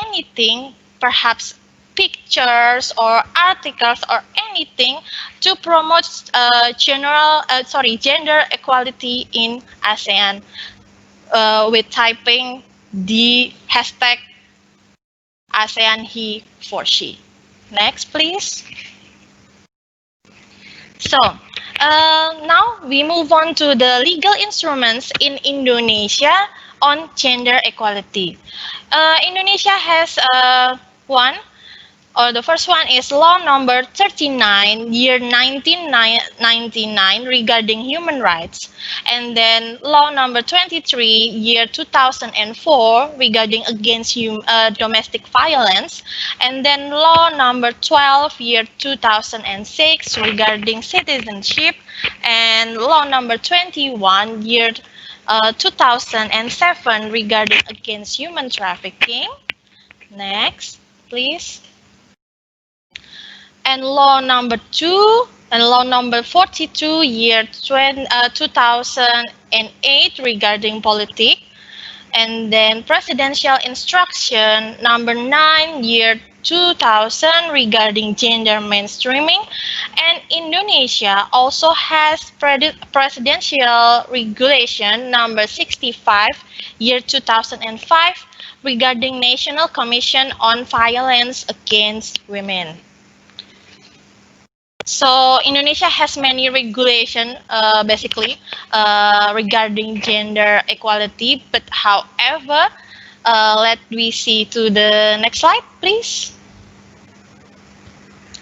anything, perhaps pictures or articles or anything to promote gender equality in ASEAN with typing the hashtag ASEAN He for She. Next, please. So, now we move on to the legal instruments in Indonesia on gender equality. Indonesia has the first one is Law Number 39, year 1999 regarding human rights, and then Law Number 23, year 2004 regarding against domestic violence, and then Law Number 12, year 2006 regarding citizenship, and Law Number 21, year 2007 regarding against human trafficking. Next, please. And Law Number 2 and Law Number 42, year 2008 regarding politics, and then Presidential Instruction Number 9, year 2000 regarding gender mainstreaming, and Indonesia also has Presidential Regulation Number 65, year 2005 regarding National Commission on Violence Against Women. So Indonesia has many regulations basically regarding gender equality, but however, let me see to the next slide, please.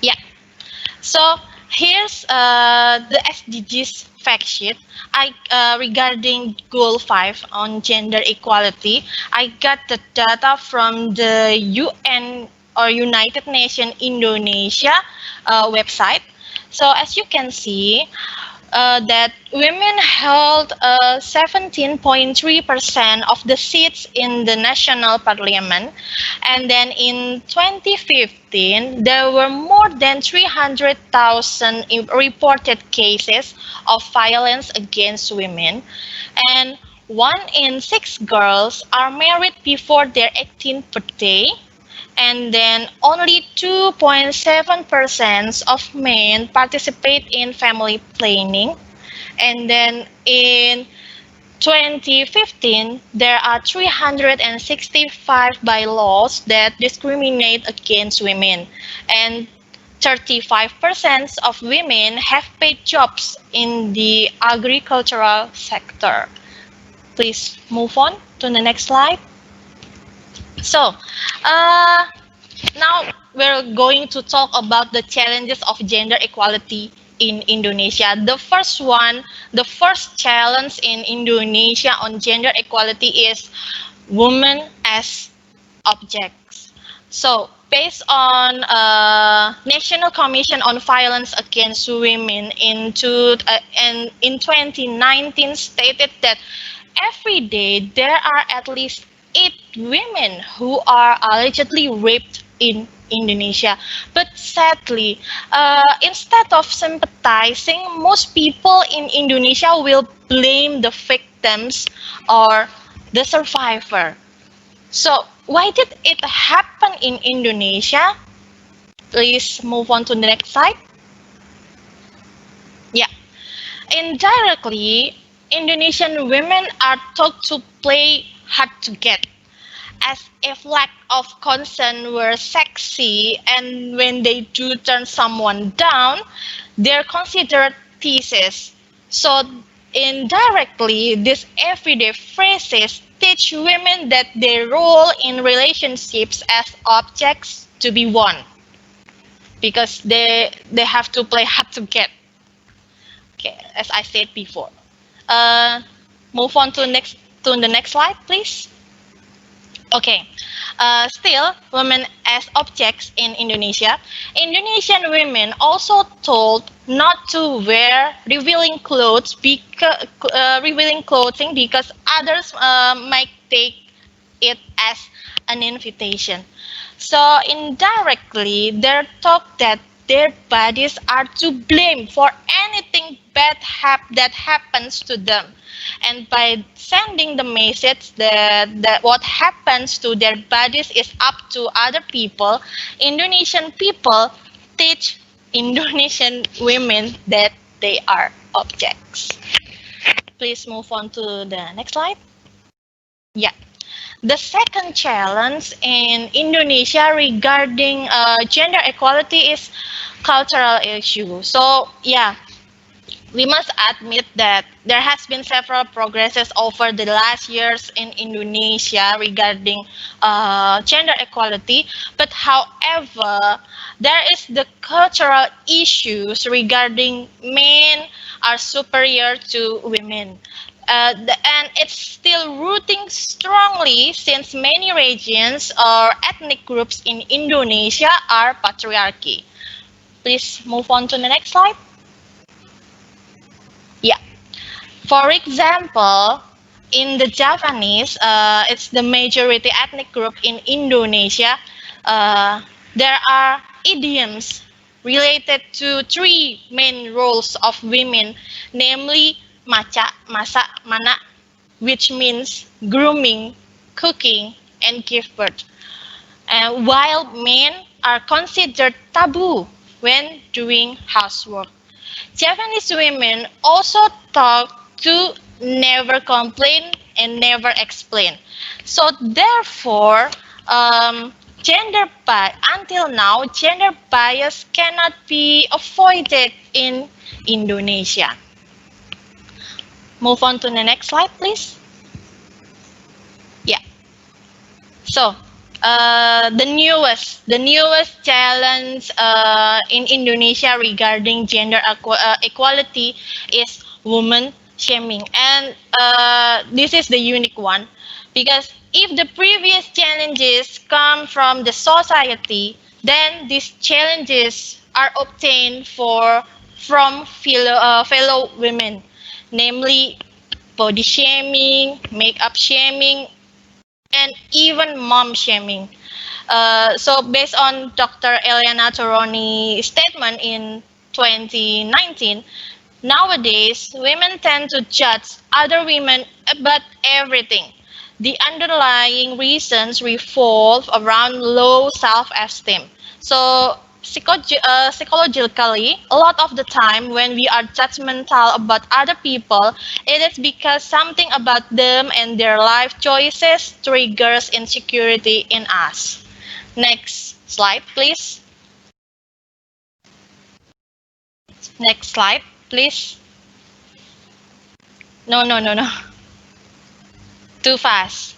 Yeah, so here's the SDGs fact sheet. Regarding Goal 5 on gender equality, I got the data from the UN or United Nations Indonesia website. So as you can see, that women held 17.3% of the seats in the national parliament, and then in 2015 there were more than 300,000 reported cases of violence against women, and 1 in 6 girls are married before their 18th birthday. And then only 2.7% of men participate in family planning. And then in 2015, there are 365 bylaws that discriminate against women. And 35% of women have paid jobs in the agricultural sector. Please move on to the next slide. So, now we're going to talk about the challenges of gender equality in Indonesia. The first challenge in Indonesia on gender equality is women as objects. So, based on National Commission on Violence Against Women in 2019 stated that every day there are at least 8 women who are allegedly raped in Indonesia. But sadly, instead of sympathizing, most people in Indonesia will blame the victims or the survivor. So, why did it happen in Indonesia? Please move on to the next slide. Yeah. Indirectly, Indonesian women are taught to play hard to get, as if lack of concern were sexy, and when they do turn someone down, they're considered thesis. So indirectly, these everyday phrases teach women that their role in relationships as objects to be won, because they have to play hard to get. Okay, as I said before. Move on to the next slide, please. Okay, still women as objects in Indonesia. Indonesian women also told not to wear revealing clothing because others might take it as an invitation. So indirectly, they're taught that their bodies are to blame for anything bad that happens to them. And by sending the message that what happens to their bodies is up to other people, Indonesian people teach Indonesian women that they are objects. Please move on to the next slide. Yeah. The second challenge in Indonesia regarding gender equality is cultural issue. So yeah, we must admit that there has been several progresses over the last years in Indonesia regarding gender equality. But however, there is the cultural issues regarding men are superior to women. And it's still rooting strongly since many regions or ethnic groups in Indonesia are patriarchy. Please move on to the next slide. Yeah. For example, in the Javanese, it's the majority ethnic group in Indonesia. There are idioms related to 3 main roles of women, namely maca, masak, mana, which means grooming, cooking, and give birth. While men are considered taboo when doing housework. Japanese women also taught to never complain and never explain. So therefore, until now, gender bias cannot be avoided in Indonesia. Move on to the next slide, please. Yeah. So, the newest challenge in Indonesia regarding gender equality is woman shaming, and this is the unique one, because if the previous challenges come from the society, then these challenges are obtained from fellow women, namely body shaming, makeup shaming, and even mom shaming. So based on Dr. Eliana Toroni's statement in 2019, nowadays women tend to judge other women about everything. The underlying reasons revolve around low self-esteem. So psychologically, a lot of the time when we are judgmental about other people, it is because something about them and their life choices triggers insecurity in us. Next slide, please. Next slide, please. No. Too fast.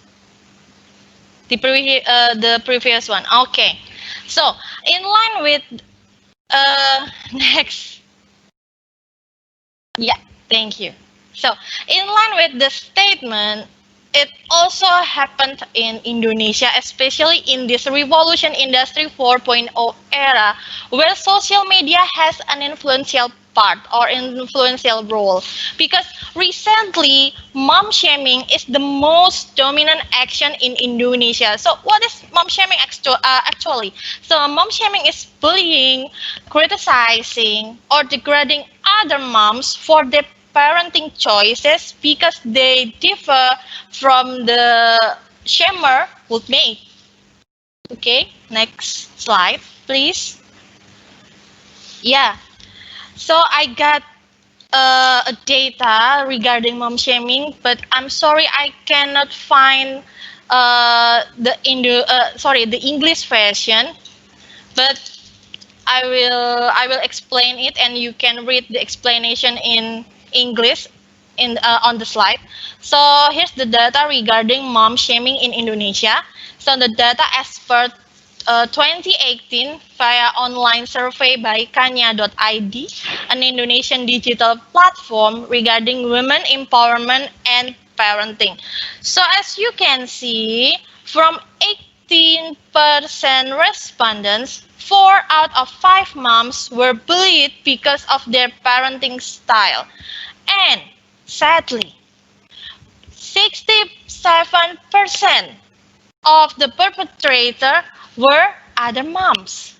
The previous one. Okay. So, in line with next, yeah, thank you. So, in line with the statement, it also happened in Indonesia, especially in this revolution industry 4.0 era, where social media has an influential part or influential role. Because recently, mom shaming is the most dominant action in Indonesia. So, what is mom shaming actually? So, mom shaming is bullying, criticizing, or degrading other moms for their parenting choices because they differ from the shamer would make. Okay, next slide, please. Yeah, so I got a data regarding mom shaming, but I'm sorry I cannot find the English version, but I will explain it, and you can read the explanation in English on the slide. So here's the data regarding mom shaming in Indonesia. So the data as per 2018 via online survey by Kanya.id, an Indonesian digital platform regarding women empowerment and parenting. So as you can see, from 18% respondents, 4 out of 5 moms were bullied because of their parenting style. And sadly, 67% of the perpetrator were other moms,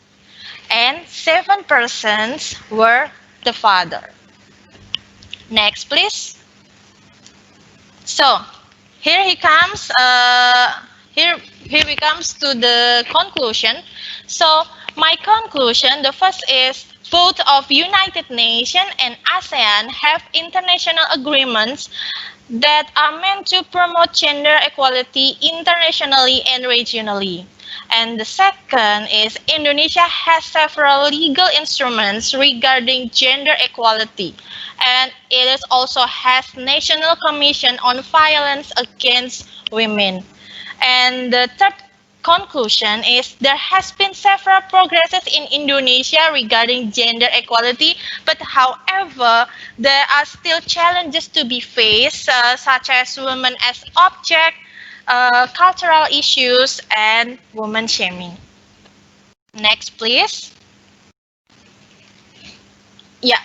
and 7% were the father. Next, please. So here he comes. Here we comes to the conclusion. So my conclusion, the first is both of United Nations and ASEAN have international agreements that are meant to promote gender equality internationally and regionally. And the second is Indonesia has several legal instruments regarding gender equality, and it is also has National Commission on Violence Against Women. And the third conclusion is there has been several progresses in Indonesia regarding gender equality, but however, there are still challenges to be faced, such as women as object, cultural issues, and woman shaming. Next, please. Yeah.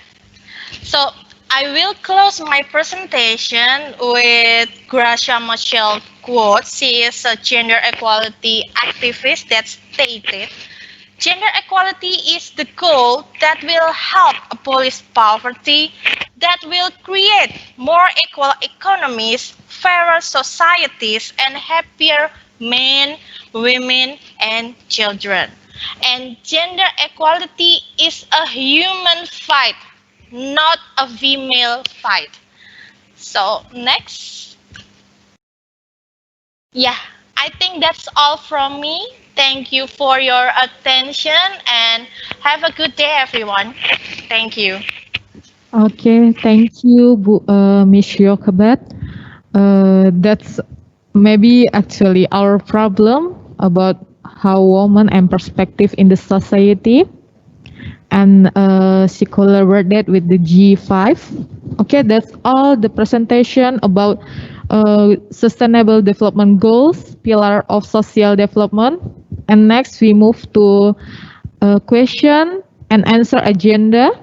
So I will close my presentation with Gracia Machel quote. She is a gender equality activist that stated, "Gender equality is the goal that will help abolish poverty, that will create more equal economies, fairer societies, and happier men, women, and children." And gender equality is a human fight, not a female fight. So next. Yeah, I think that's all from me. Thank you for your attention and have a good day, everyone. Thank you. Okay, thank you, Miss Yokhebed. That's maybe actually our problem about how women and perspective in the society. And she collaborated with the G5. Okay, that's all the presentation about Sustainable Development Goals, pillar of social development. And next we move to question and answer agenda.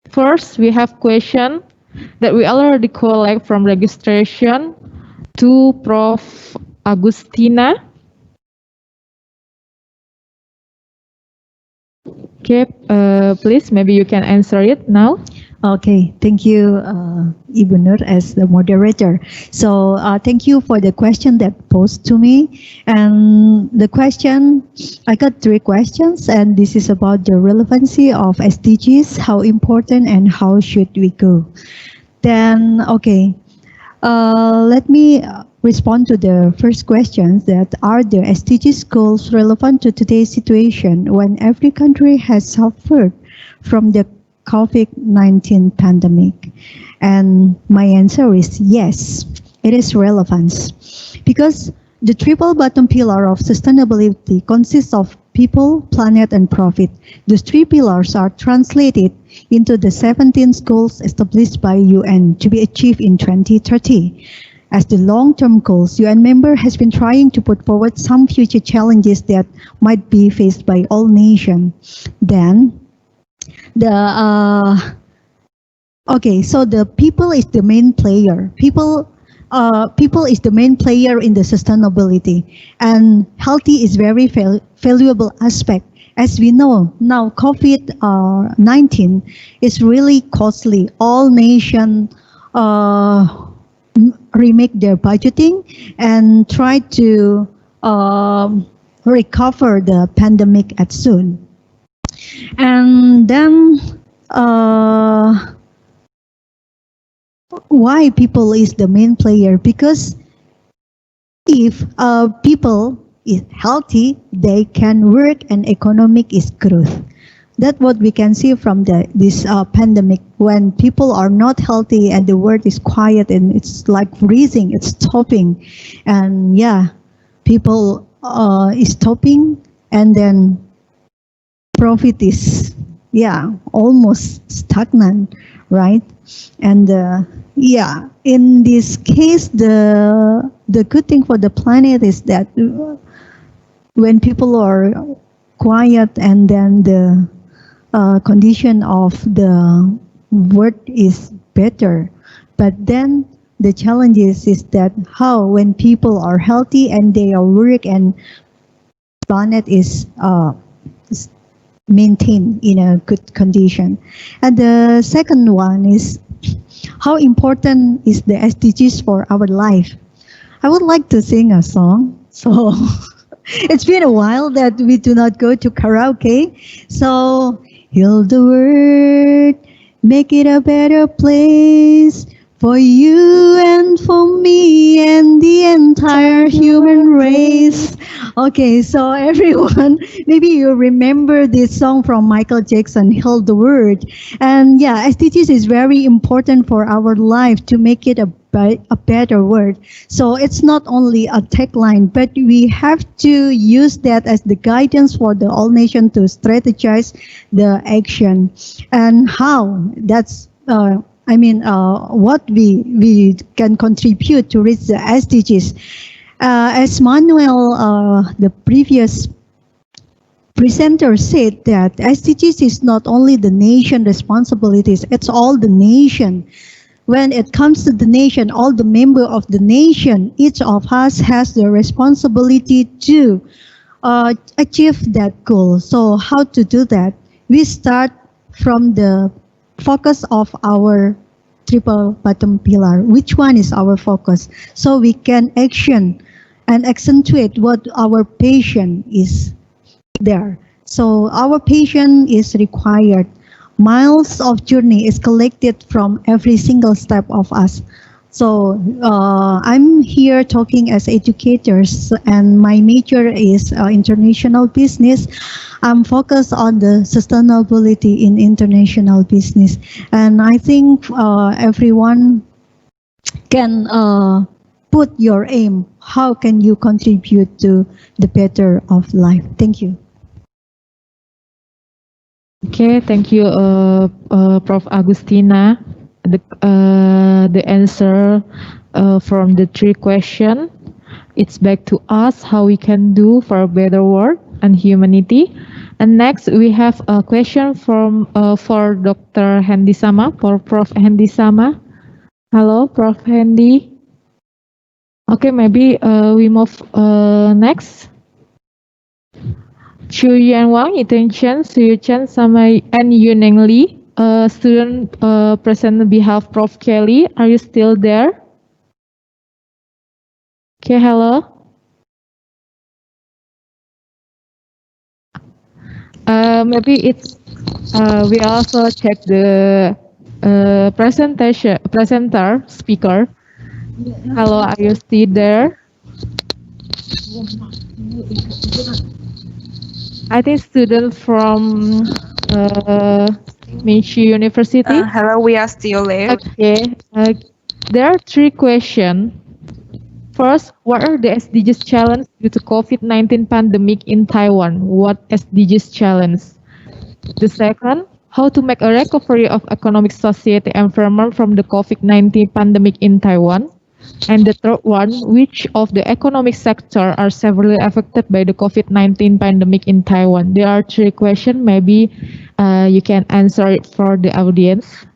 First, we have question that we already collect from registration to Prof. Agustina. Okay, please, maybe you can answer it now. Okay, thank you, Ibu Nur, as the moderator. So thank you for the question that posed to me. And the question, I got 3 questions, and this is about the relevancy of SDGs, how important and how should we go. Then, okay, let me respond to the first questions that are the SDGs goals relevant to today's situation when every country has suffered from the COVID-19 pandemic? And my answer is yes, it is relevant because the triple bottom pillar of sustainability consists of people, planet, and profit. These three pillars are translated into the 17 goals established by UN to be achieved in 2030. As the long-term goals, UN member has been trying to put forward some future challenges that might be faced by all nations. Then, so the people is the main player. People is the main player in the sustainability, and healthy is very valuable aspect. As we know now, COVID-19 is really costly. All nations remake their budgeting and try to recover the pandemic as soon. And then why people is the main player? Because if people is healthy, they can work and economic is growth. That's what we can see from this pandemic. When people are not healthy and the world is quiet and it's like freezing, it's stopping, and yeah, people is stopping, and then profit is almost stagnant, right? And yeah, in this case, the good thing for the planet is that when people are quiet, and then the condition of the world is better. But then the challenge is that how when people are healthy and they are work and planet is maintained in a good condition. And the second one is how important is the SDGs for our life. I would like to sing a song. So it's been a while that we do not go to karaoke. So heal the world, make it a better place for you and for me and the entire human race. Okay, so everyone, maybe you remember this song from Michael Jackson, Heal the World. And yeah, SDGs is very important for our life to make it a better world. So it's not only a tagline, but we have to use that as the guidance for the all nation to strategize the action. And how that's what we can contribute to reach the SDGs. As Manuel, the previous presenter, said that SDGs is not only the nation responsibilities, it's all the nation. When it comes to the nation, all the member of the nation, each of us has the responsibility to achieve that goal. So how to do that? We start from the focus of our triple bottom pillar. Which one is our focus? So we can action and accentuate what our patient is there. So our patient is required. Miles of journey is collected from every single step of us. So I'm here talking as educators, and my major is international business. I'm focused on the sustainability in international business, and I think everyone can put your aim. How can you contribute to the better of life? Thank you. Okay, thank you, Prof. Agustina. The answer from the three questions. It's back to us how we can do for a better world and humanity. And next we have a question from for Dr. Hendi Sama, for Prof. Hendi Sama. Hello, Prof. Hendi. Okay, maybe we move next. Chu Yan Wang, Yitung Chen, Suyu Chen, Sama, and Yuneng Lee. Student present on behalf of Prof. Kelly. Are you still there? Okay, hello. Maybe it's we also check the presenter speaker. Hello, are you still there? I think student from Michi University. Hello, we are still there. Okay. There are three questions. First, what are the SDGs challenge due to COVID-19 pandemic in Taiwan? What SDGs challenge? The second, how to make a recovery of economic, society, environment from the COVID-19 pandemic in Taiwan. And the third one, which of the economic sector are severely affected by the COVID-19 pandemic in Taiwan? There are three questions. Maybe you can answer it for the audience.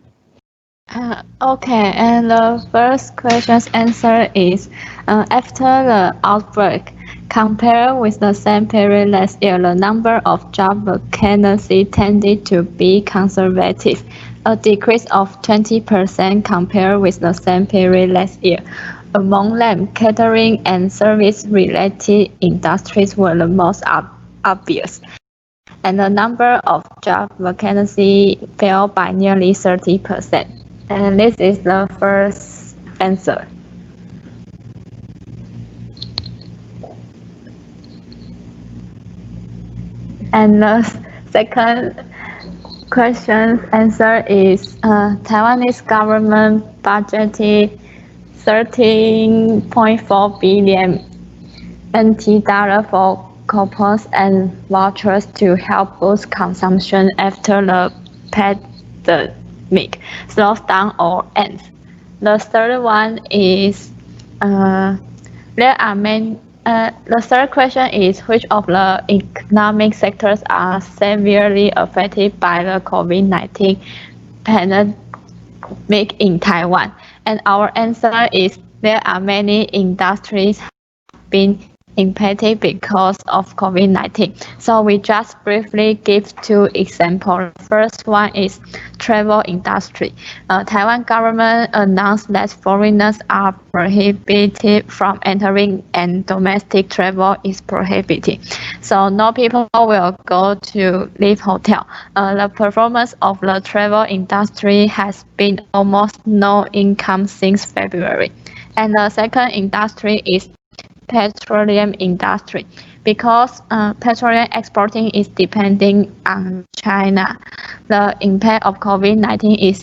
Okay, and the first question's answer is after the outbreak, compared with the same period last year, the number of job vacancies tended to be conservative, a decrease of 20% compared with the same period last year. Among them, catering and service-related industries were the most obvious, and the number of job vacancies fell by nearly 30%. And this is the first answer. And the second question's answer is Taiwanese government budgeted 13.4 billion NT dollar for coupons and vouchers to help boost consumption after the pandemic slows down or ends. The third one is the third question is which of the economic sectors are severely affected by the COVID-19 pandemic in Taiwan? And our answer is there are many industries been impacted because of COVID-19. So we just briefly give two examples. First one is travel industry. Taiwan government announced that foreigners are prohibited from entering and domestic travel is prohibited. So no people will go to live hotel. The performance of the travel industry has been almost no income since February. And the second industry is petroleum industry, because petroleum exporting is depending on China. The impact of COVID-19 is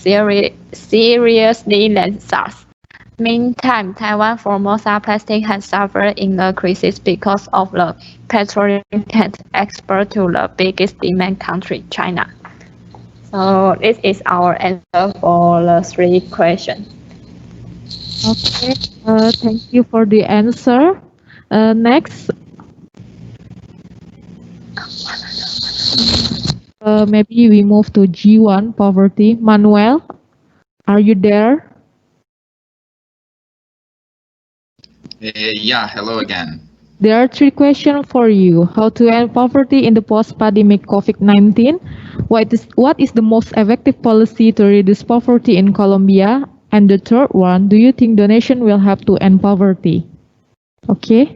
seriously than SARS. Meantime, Taiwan Formosa plastic has suffered in the crisis because of the petroleum export to the biggest demand country, China. So this is our answer for the three questions. Okay, thank you for the answer. Next, maybe we move to G1, poverty. Manuel, are you there? Yeah, hello again. There are three questions for you. How to end poverty in the post-pandemic COVID-19? What is the most effective policy to reduce poverty in Colombia? And the third one, do you think the nation will have to end poverty? Okay.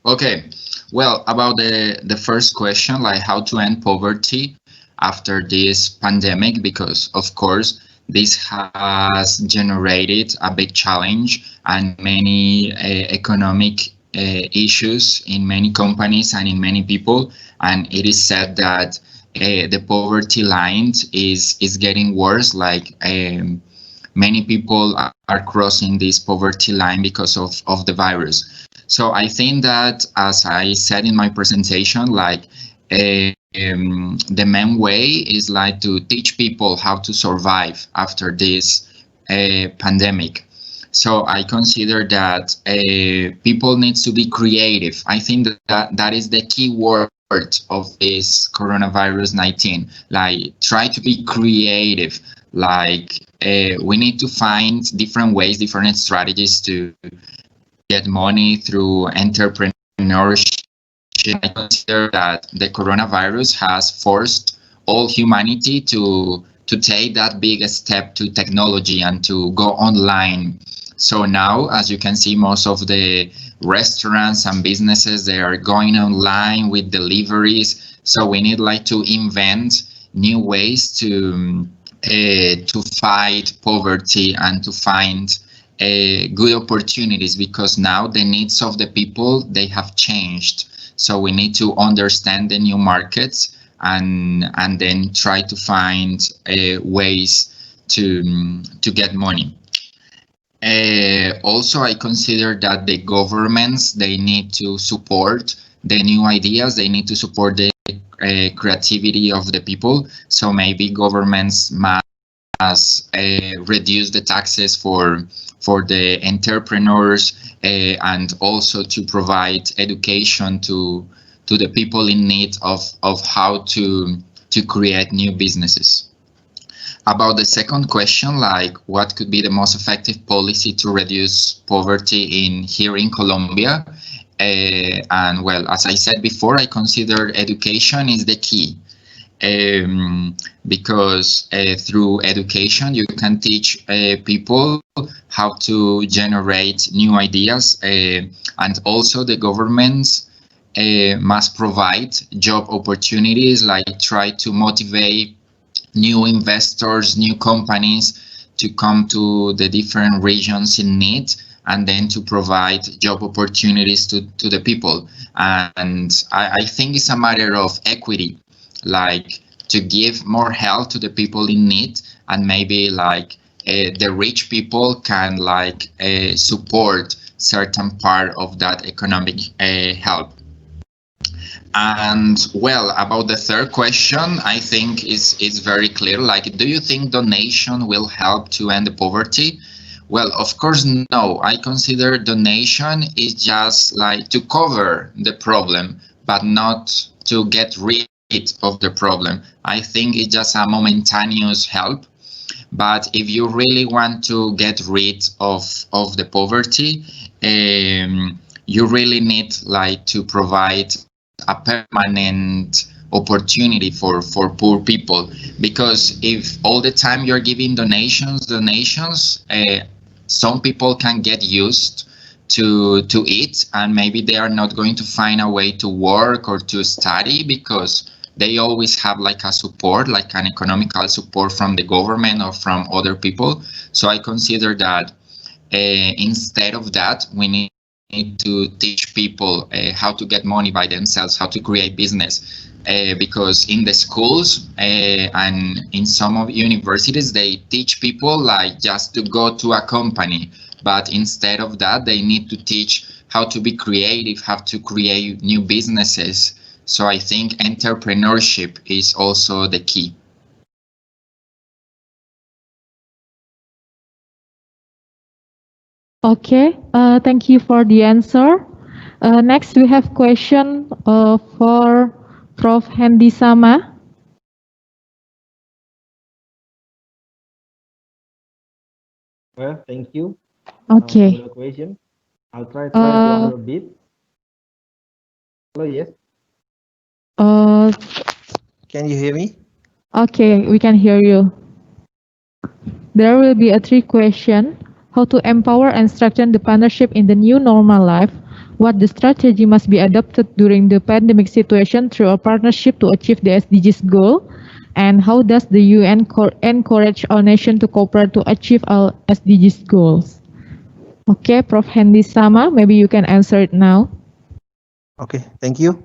Okay, well, about the first question, like how to end poverty after this pandemic, because of course this has generated a big challenge and many economic issues in many companies and in many people, and it is said that the poverty line is getting worse, like many people are crossing this poverty line because of the virus. So I think that, as I said in my presentation, like the main way is like to teach people how to survive after this pandemic. So I consider that people need to be creative. I think that is the key word of this coronavirus 19. Like, try to be creative. Like, we need to find different ways, different strategies to get money through entrepreneurship. I consider that the coronavirus has forced all humanity to take that big step to technology and to go online. So now, as you can see, most of the restaurants and businesses, they are going online with deliveries. So we need like to invent new ways to fight poverty and to find good opportunities, because now the needs of the people, they have changed. So we need to understand the new markets and then try to find ways to get money. Also, I consider that the governments, they need to support the new ideas, they need to support the creativity of the people. So maybe governments must reduce the taxes for the entrepreneurs, and also to provide education to the people in need of how to create new businesses. About the second question, like what could be the most effective policy to reduce poverty here in Colombia? And well, as I said before, I consider education is the key. Because through education you can teach people how to generate new ideas, and also the governments must provide job opportunities, like try to motivate new investors, new companies to come to the different regions in need, and then to provide job opportunities to the people. And I think it's a matter of equity, like to give more help to the people in need, and maybe like the rich people can like support certain part of that economic help. And well, about the third question, I think it's very clear. Like, do you think donation will help to end the poverty? Well, of course, no. I consider donation is just like to cover the problem, but not to get rid of the problem. I think it's just a momentaneous help. But if you really want to get rid of the poverty, you really need like to provide a permanent opportunity for poor people. Because if all the time you're giving donations, some people can get used to it, and maybe they are not going to find a way to work or to study, because they always have like a support, like an economical support from the government or from other people. So I consider that instead of that, we need to teach people how to get money by themselves, how to create business. Because in the schools and in some of universities, they teach people like just to go to a company. But instead of that, they need to teach how to be creative, how to create new businesses. So I think entrepreneurship is also the key. Okay, thank you for the answer. Next, we have question for Prof. Hendi Sama. Well, thank you Okay. for the question. I'll try to answer a bit. Hello, yes. Can you hear me? Okay, we can hear you. There will be a 3 question. How to empower and strengthen the partnership in the new normal life? What the strategy must be adopted during the pandemic situation through a partnership to achieve the SDGs goal? And how does the UN encourage all nations to cooperate to achieve all SDGs goals? Okay, Prof. Hendi Sama, maybe you can answer it now. Okay, thank you.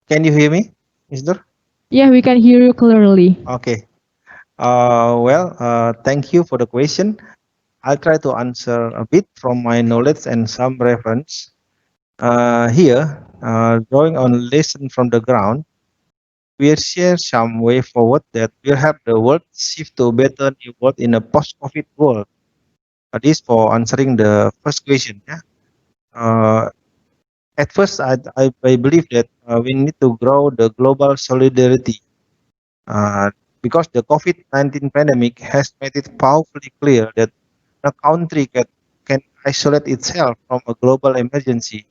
Can you hear me, Mister? Yeah, we can hear you clearly. Okay. Thank you for the question. I'll try to answer a bit from my knowledge and some reference. Here, drawing on lesson from the ground, we'll share some way forward that will help the world shift to a better new world in a post-COVID world. This for answering the first question. Yeah. At first, I believe that we need to grow the global solidarity. Because the COVID-19 pandemic has made it powerfully clear that a country can isolate itself from a global emergency.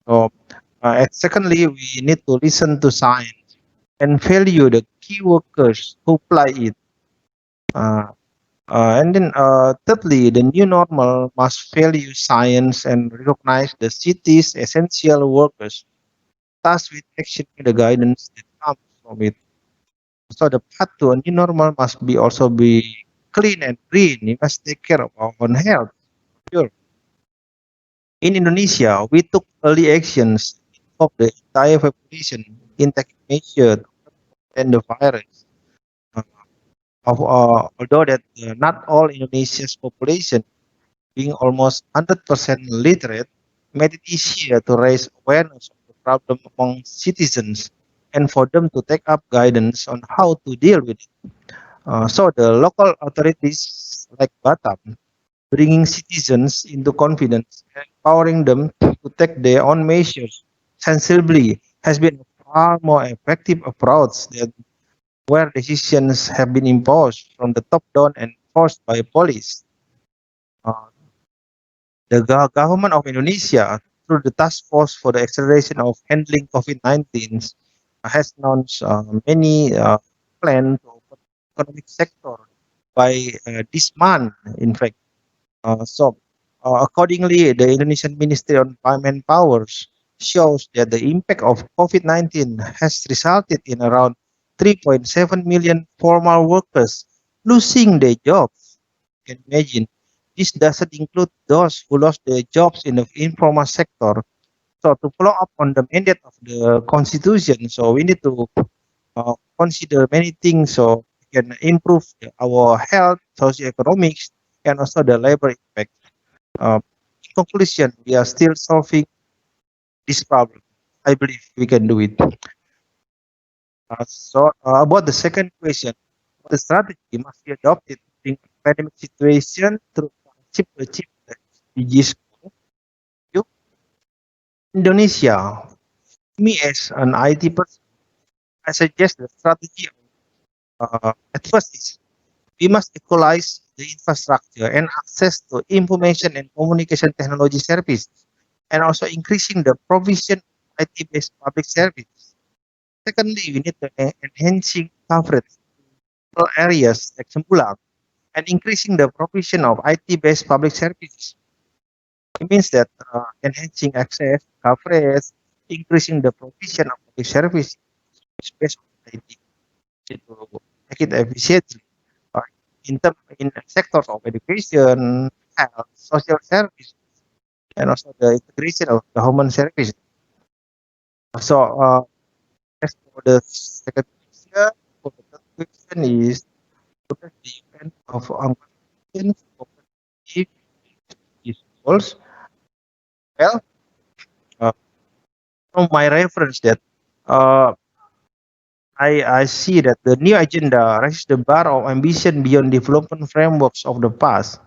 So, secondly, we need to listen to science and value the key workers who apply it. Thirdly, the new normal must value science and recognize the city's essential workers, thus with action the guidance that comes from it. So the path to a new normal must be also be clean and green. We must take care of our own health. Sure. In Indonesia, we took early actions of the entire population in taking measures to contain the virus. Although that not all Indonesia's population being almost 100% literate, made it easier to raise awareness of the problem among citizens and for them to take up guidance on how to deal with it. So the local authorities like Batam, bringing citizens into confidence and empowering them to take their own measures sensibly has been a far more effective approach than where decisions have been imposed from the top down and forced by police. Uh, the government of Indonesia, through the Task Force for the Acceleration of Handling COVID-19, has launched many plans to open the economic sector by this month, in fact. Accordingly, the Indonesian Ministry on Manpower shows that the impact of COVID-19 has resulted in around 3.7 million formal workers losing their jobs. You can imagine. This doesn't include those who lost their jobs in the informal sector. So to follow up on the mandate of the constitution, so we need to consider many things so we can improve our health, socioeconomics, and also the labor impact. In conclusion, we are still solving this problem. I believe we can do it. About the second question, the strategy must be adopted in pandemic situation through partnership to achieve the SDGs. You, Indonesia, me as an IT person, I suggest the strategy at first is we must equalize the infrastructure and access to information and communication technology services, and also increasing the provision of IT-based public service. Secondly, we need to enhancing coverage in rural areas like Sembulang and increasing the provision of IT-based public services. It means that enhancing access, coverage, increasing the provision of public service is based on IT to make it efficiently. Uh, in sectors of education, health, social service, and also the integration of government services. So, as for the second question, for the third question is what is the event of unconditioned cooperative goals? Well, uh, from my reference that uh, I see that the new agenda raises the bar of ambition beyond development frameworks of the past.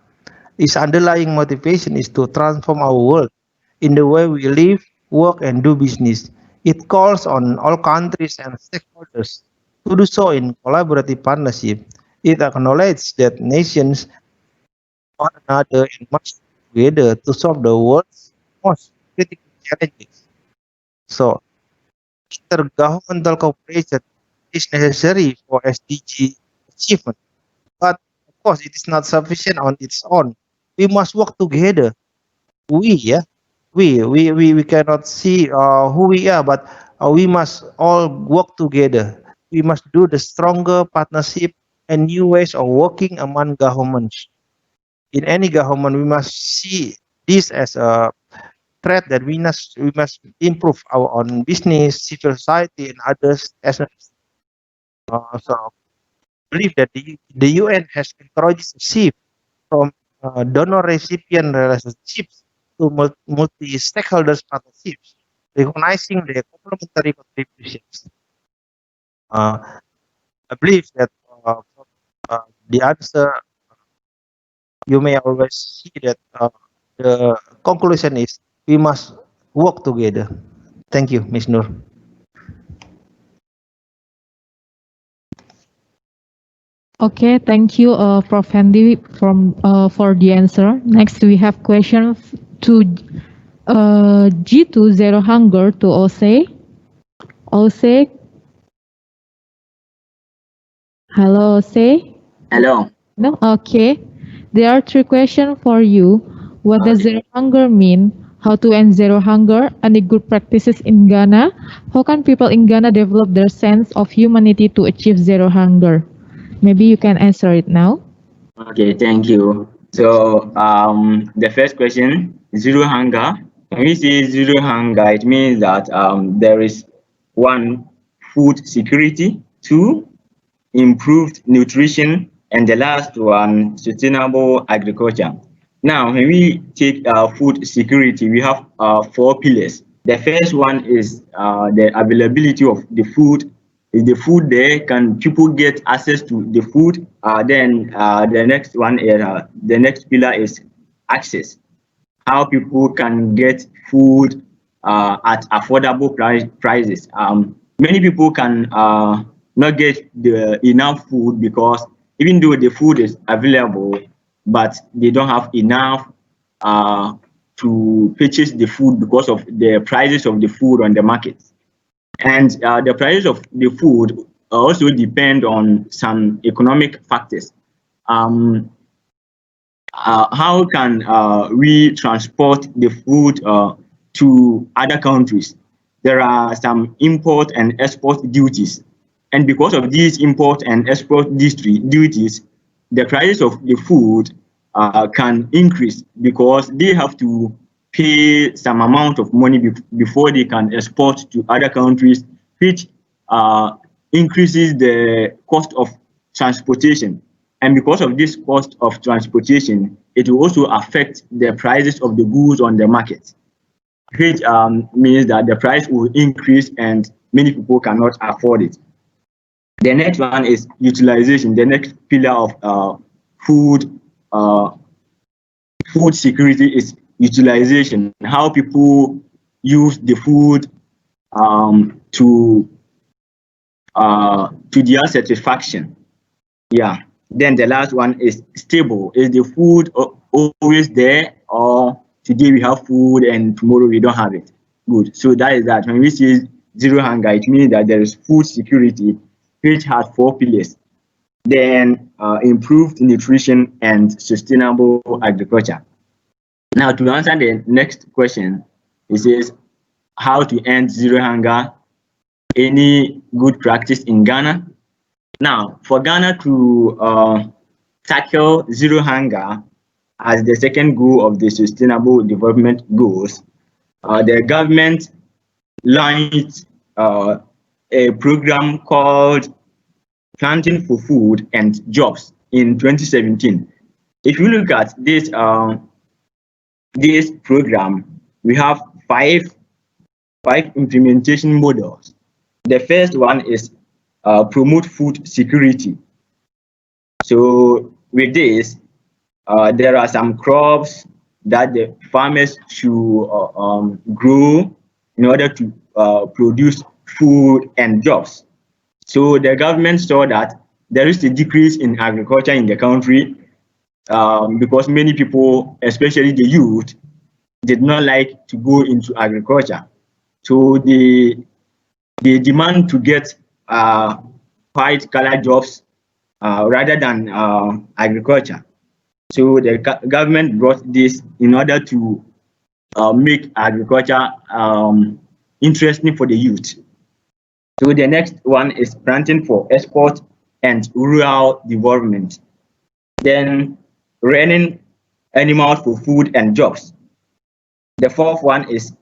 Its underlying motivation is to transform our world in the way we live, work, and do business. It calls on all countries and stakeholders to do so in collaborative partnership. It acknowledges that nations one another and must work together to solve the world's most critical challenges. So, intergovernmental cooperation is necessary for SDG achievement, but of course, it is not sufficient on its own. We must work together. Yeah, we cannot see who we are, but we must all work together. We must do the stronger partnership and new ways of working among governments. In any government, we must see this as a threat that we must improve our own business, civil society, and others. So, I believe that the UN has encouraged a shift from donor recipient relationships to multi stakeholders partnerships, recognizing their complementary contributions. Uh, I believe that the answer you may always see that the conclusion is we must work together. Thank you, Ms. Nur. Okay, thank you, Prof. Hendi, for the answer. Next, we have question to G2 Zero Hunger to Osei. Osei. Hello, Osei. Hello. No, okay. There are three questions for you. What does zero hunger mean? How to end zero hunger? Any good practices in Ghana? How can people in Ghana develop their sense of humanity to achieve zero hunger? Maybe you can answer it now. Okay, thank you. So the first question, zero hunger. When we say zero hunger, it means that there is one, food security, two, improved nutrition, and the last one, sustainable agriculture. Now, when we take food security, we have 4 pillars. The first one is the availability of the food. Is the food there? Can people get access to the food? Then the next one is the next pillar is access. How people can get food at affordable prices. Many people can not get enough food because even though the food is available, but they don't have enough to purchase the food because of the prices of the food on the market. And the prices of the food also depend on some economic factors. How can we transport the food to other countries? There are some import and export duties. And because of these import and export duties, the prices of the food can increase because they have to pay some amount of money before they can export to other countries, which increases the cost of transportation. And because of this cost of transportation, it will also affect the prices of the goods on the market, which means that the price will increase and many people cannot afford it. The next one is utilization. The next pillar of food security is utilization. How people use the food to their satisfaction. Yeah. Then the last one is stable. Is the food always there, or today we have food and tomorrow we don't have it? Good. So that is that. When we say zero hunger, it means that there is food security, which has 4 pillars. Then improved nutrition and sustainable agriculture. Now, to answer the next question, it says how to end zero hunger. Any good practice in Ghana? Now, for Ghana to tackle zero hunger as the second goal of the Sustainable Development Goals, the government launched a program called Planting for Food and Jobs in 2017. If you look at this program, we have five implementation models. The first one is promote food security. So with this, there are some crops that the farmers should grow in order to produce food and jobs. So the government saw that there is a decrease in agriculture in the country because many people, especially the youth, did not like to go into agriculture. So they demand to get white collar jobs rather than agriculture. So the government brought this in order to make agriculture interesting for the youth. So the next one is planting for export and rural development. Then rearing animals for food and jobs. The fourth one is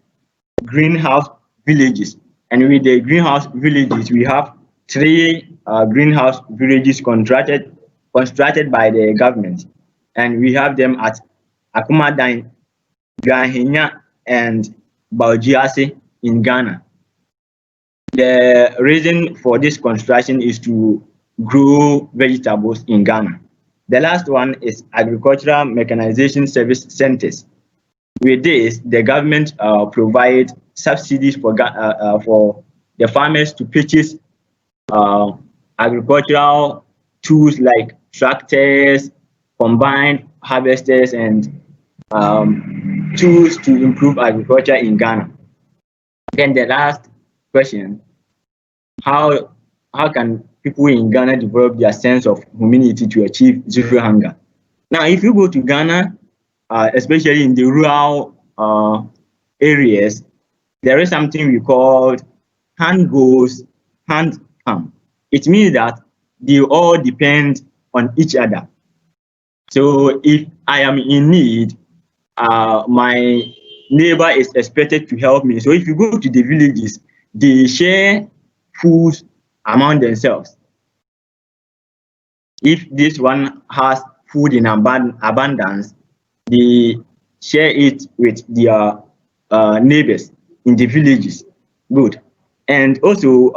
greenhouse villages. And with the greenhouse villages, we have 3 greenhouse villages constructed by the government. And we have them at Akumadine, Gahenya, and Baujiase in Ghana. The reason for this construction is to grow vegetables in Ghana. The last one is agricultural mechanization service centers. With this, the government provides subsidies for the farmers to purchase agricultural tools like tractors, combined harvesters, and tools to improve agriculture in Ghana. Then the last question, how can people in Ghana develop their sense of humanity to achieve zero hunger? Now, if you go to Ghana, especially in the rural areas, there is something we call hand goes, hand come. It means that they all depend on each other. So if I am in need, my neighbor is expected to help me. So if you go to the villages, they share food among themselves. If this one has food in abundance, they share it with their neighbors in the villages. Good. And also,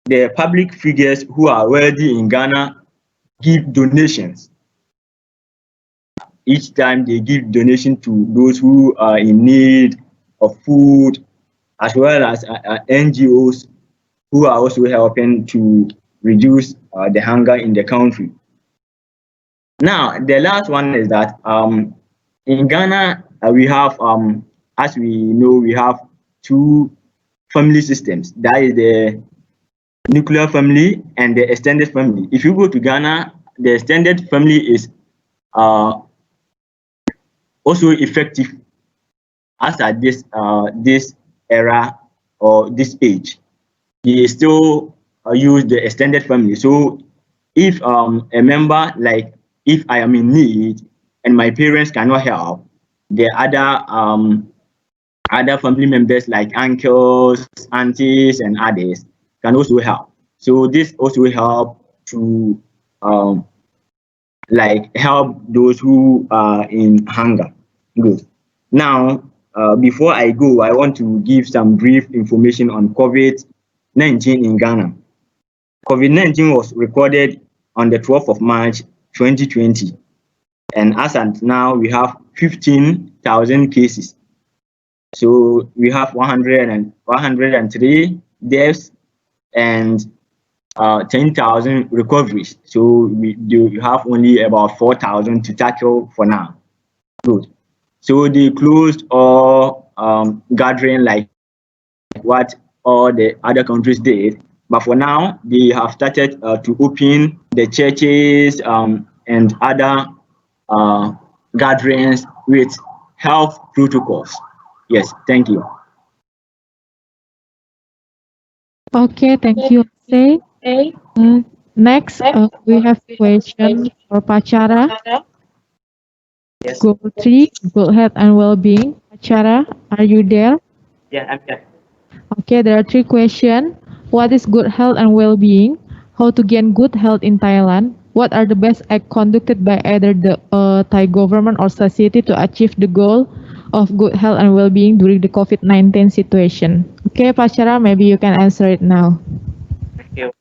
the public figures who are wealthy in Ghana give donations. Each time they give donation to those who are in need of food, as well as NGOs who are also helping to reduce the hunger in the country. Now, the last one is that in Ghana, we have, as we know, we have two family systems. That is the nuclear family and the extended family. If you go to Ghana, the extended family is also effective as at this era or this age. They still use the extended family. So if a member, like if I am in need and my parents cannot help, the other family members like uncles, aunties, and others can also help. So this also help to like help those who are in hunger. Good. Now, before I go, I want to give some brief information on COVID-19 in Ghana. COVID-19 was recorded on the 12th of March 2020, and as at now, we have 15,000 cases. So we have 103 deaths and 10,000 recoveries. So we do have only about 4,000 to tackle for now. Good. So they closed all gathering like what all the other countries did. But for now, they have started to open the churches and other gatherings with health protocols. Yes, thank you. Okay, thank you, Osei. Next, we have question for Paschara. Yes. Goal 3, good health and well-being. Paschara, are you there? Yeah, I'm here. Okay, there are 3 questions. What is good health and well-being? How to gain good health in Thailand? What are the best acts conducted by either the Thai government or society to achieve the goal of good health and well-being during the COVID-19 situation? Okay, Paschara, maybe you can answer it now. Thank you.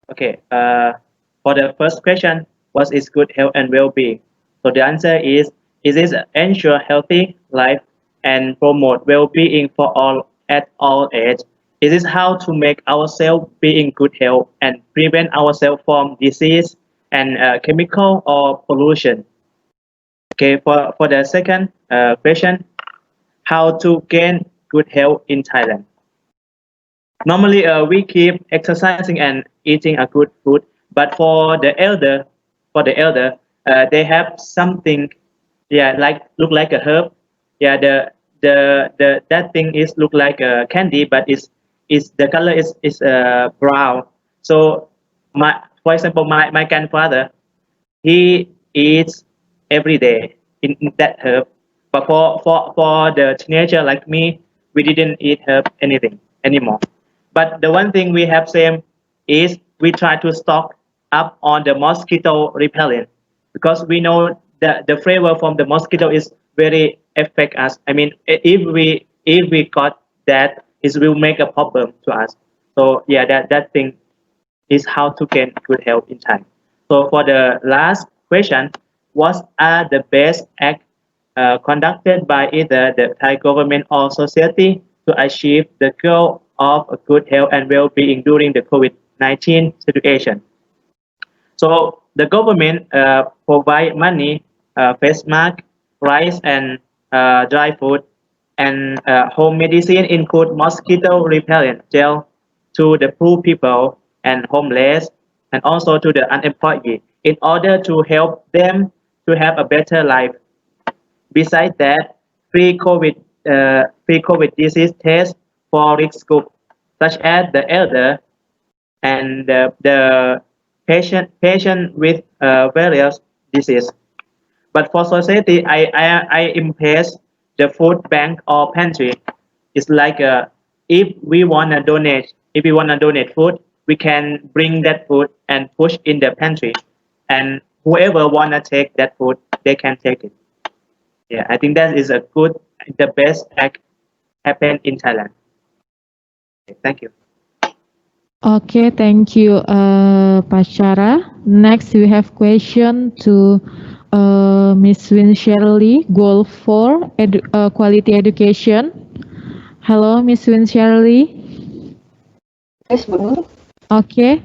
Okay. For the first question, what is good health and well-being? So the answer is it is ensure healthy life and promote well-being for all at all age. It is how to make ourselves be in good health and prevent ourselves from disease and chemical or pollution. Okay. For the second question, how to gain good health in Thailand. Normally, we keep exercising and eating a good food, but they have something, yeah, like look like a herb. Yeah, the that thing is look like a candy, but is the color is brown. So for example, my grandfather, he eats every day in that herb, but for the teenager like me, we didn't eat herb anything anymore. But the one thing we have same is we try to stock up on the mosquito repellent because we know that the flavor from the mosquito is very affect us. I mean, if we got that, it will make a problem to us. So yeah, that thing is how to gain good health in time. So for the last question, what are the best acts conducted by either the Thai government or society to achieve the goal of a good health and well-being during the COVID-19 situation? So the government provide money, face mask, rice, and dry food, and home medicine include mosquito repellent gel to the poor people and homeless, and also to the unemployed, in order to help them to have a better life. Besides that, pre-COVID disease tests for risk group, such as the elder and the patient with various disease. But for society, I impress the food bank or pantry. It's like if we wanna donate food, we can bring that food and push in the pantry, and whoever wanna take that food, they can take it. Yeah, I think that is a good, the best act happened in Thailand. Okay, thank you. Okay, thank you, Paschara. Next, we have question to Miss Winsherly, Goal 4, Quality Education. Hello, Miss Winsherly. Yes, Bu Nur. Okay,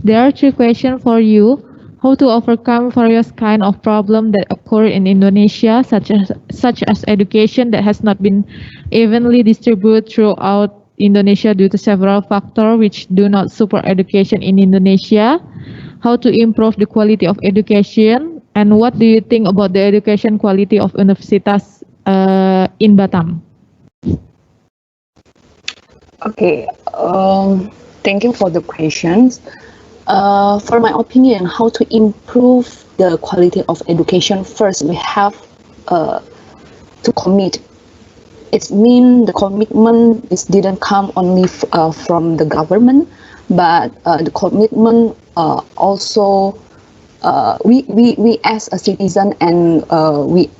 there are three questions for you. How to overcome various kind of problem that occur in Indonesia, such as education that has not been evenly distributed throughout Indonesia due to several factors which do not support education in Indonesia. How to improve the quality of education, and what do you think about the education quality of universitas in Batam? Okay, thank you for the questions. For my opinion, how to improve the quality of education, first we have to commit. It means the commitment didn't come only from the government, but the commitment also we as a citizen, and we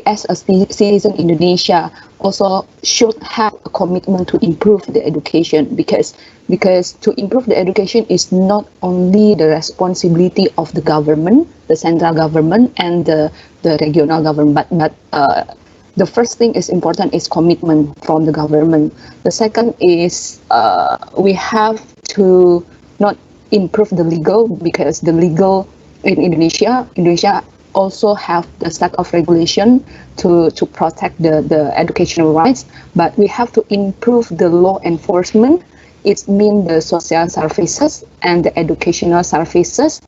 as a citizen Indonesia also should have a commitment to improve the education, because to improve the education is not only the responsibility of the government, the central government and the regional government, but the first thing is important is commitment from the government. The second is we have to not improve the legal, because the legal in Indonesia also have the set of regulation to protect the educational rights, but we have to improve the law enforcement. It means the social services and the educational services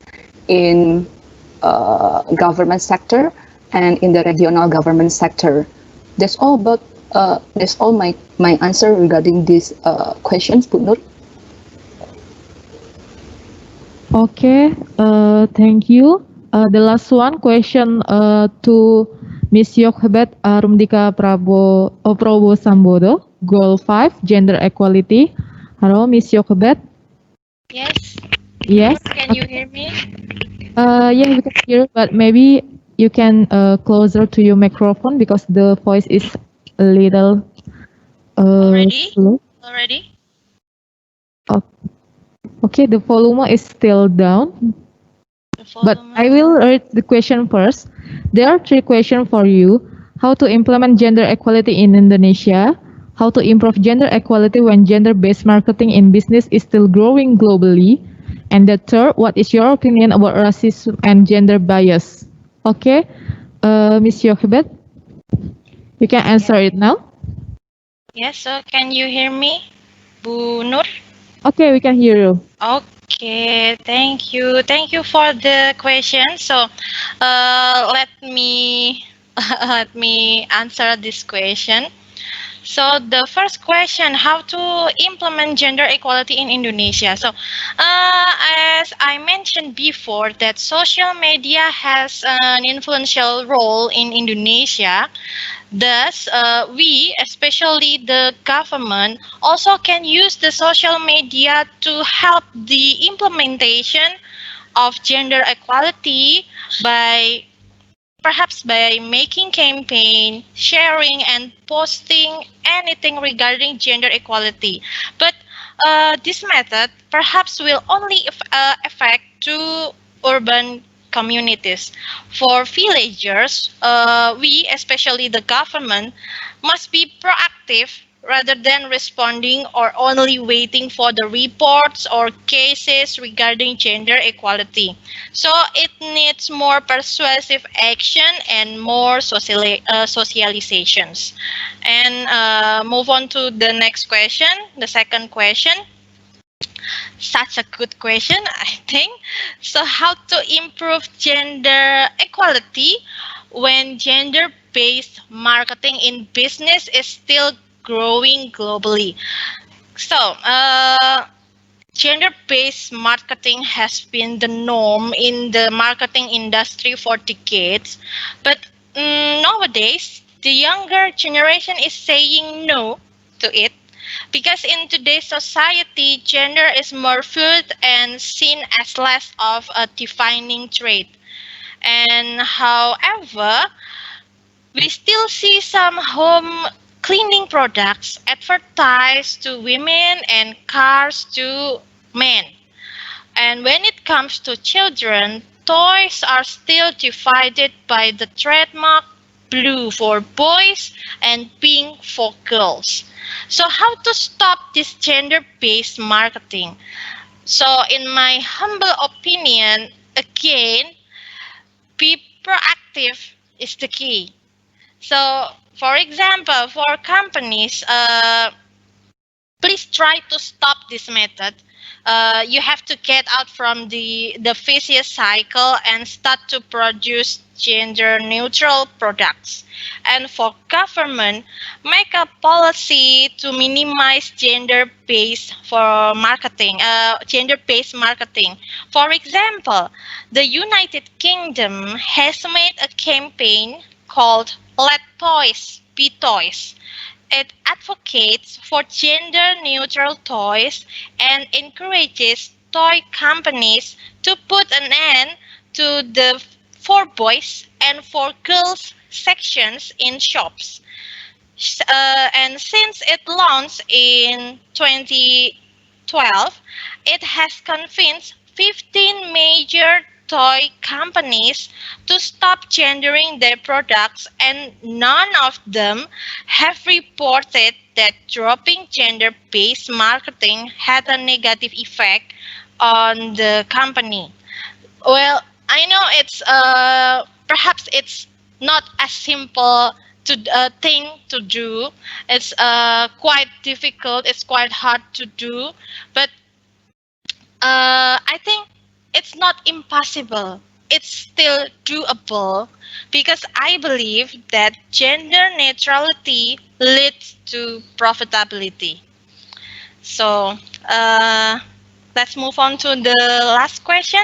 in government sector and in the regional government sector. That's all about that's all my answer regarding these questions, Bu Nur. Okay, thank you. The last one question to Miss Yokhebed Arumdika Probo Sambodo, Goal 5, Gender Equality. Hello, Miss Yokhebed. Yes. Yes. Can you hear me? Yeah, we can hear, but maybe you can closer to your microphone because the voice is a little slow. Already? Okay, the volume is still down. But I will read the question first. There are three questions for you. How to implement gender equality in Indonesia? How to improve gender equality when gender-based marketing in business is still growing globally? And the third, what is your opinion about racism and gender bias? Okay, Ms. Yokhebed, you can answer it now. Yes, so can you hear me, Bu Nur? Okay, we can hear you. Okay, thank you. Thank you for the question. So, let me let me answer this question. So the first question, how to implement gender equality in Indonesia? So as I mentioned before, that social media has an influential role in Indonesia. Thus, we, especially the government, also can use the social media to help the implementation of gender equality by perhaps by making campaign, sharing and posting anything regarding gender equality. But this method perhaps will only affect to urban communities. For villagers, we, especially the government, must be proactive rather than responding or only waiting for the reports or cases regarding gender equality. So it needs more persuasive action and more socializations. And move on to the next question, the second question. Such a good question, I think. So how to improve gender equality when gender-based marketing in business is still growing globally? So, gender-based marketing has been the norm in the marketing industry for decades, but nowadays the younger generation is saying no to it because in today's society, gender is more fluid and seen as less of a defining trait. And however, we still see some home cleaning products advertised to women and cars to men. And when it comes to children, toys are still divided by the trademark blue for boys and pink for girls. So how to stop this gender-based marketing? So in my humble opinion, again, be proactive is the key. So for example, for companies, please try to stop this method. You have to get out from the vicious cycle and start to produce gender neutral products. And for government, make a policy to minimize gender based marketing. For example, the United Kingdom has made a campaign called Let Toys Be Toys. It advocates for gender-neutral toys and encourages toy companies to put an end to the for boys and for girls sections in shops. And since it launched in 2012, it has convinced 15 major toy companies to stop gendering their products, and none of them have reported that dropping gender-based marketing had a negative effect on the company. Well, I know it's perhaps it's not as simple thing to do. It's quite difficult. It's quite hard to do, but I think it's not impossible. It's still doable because I believe that gender neutrality leads to profitability. So let's move on to the last question.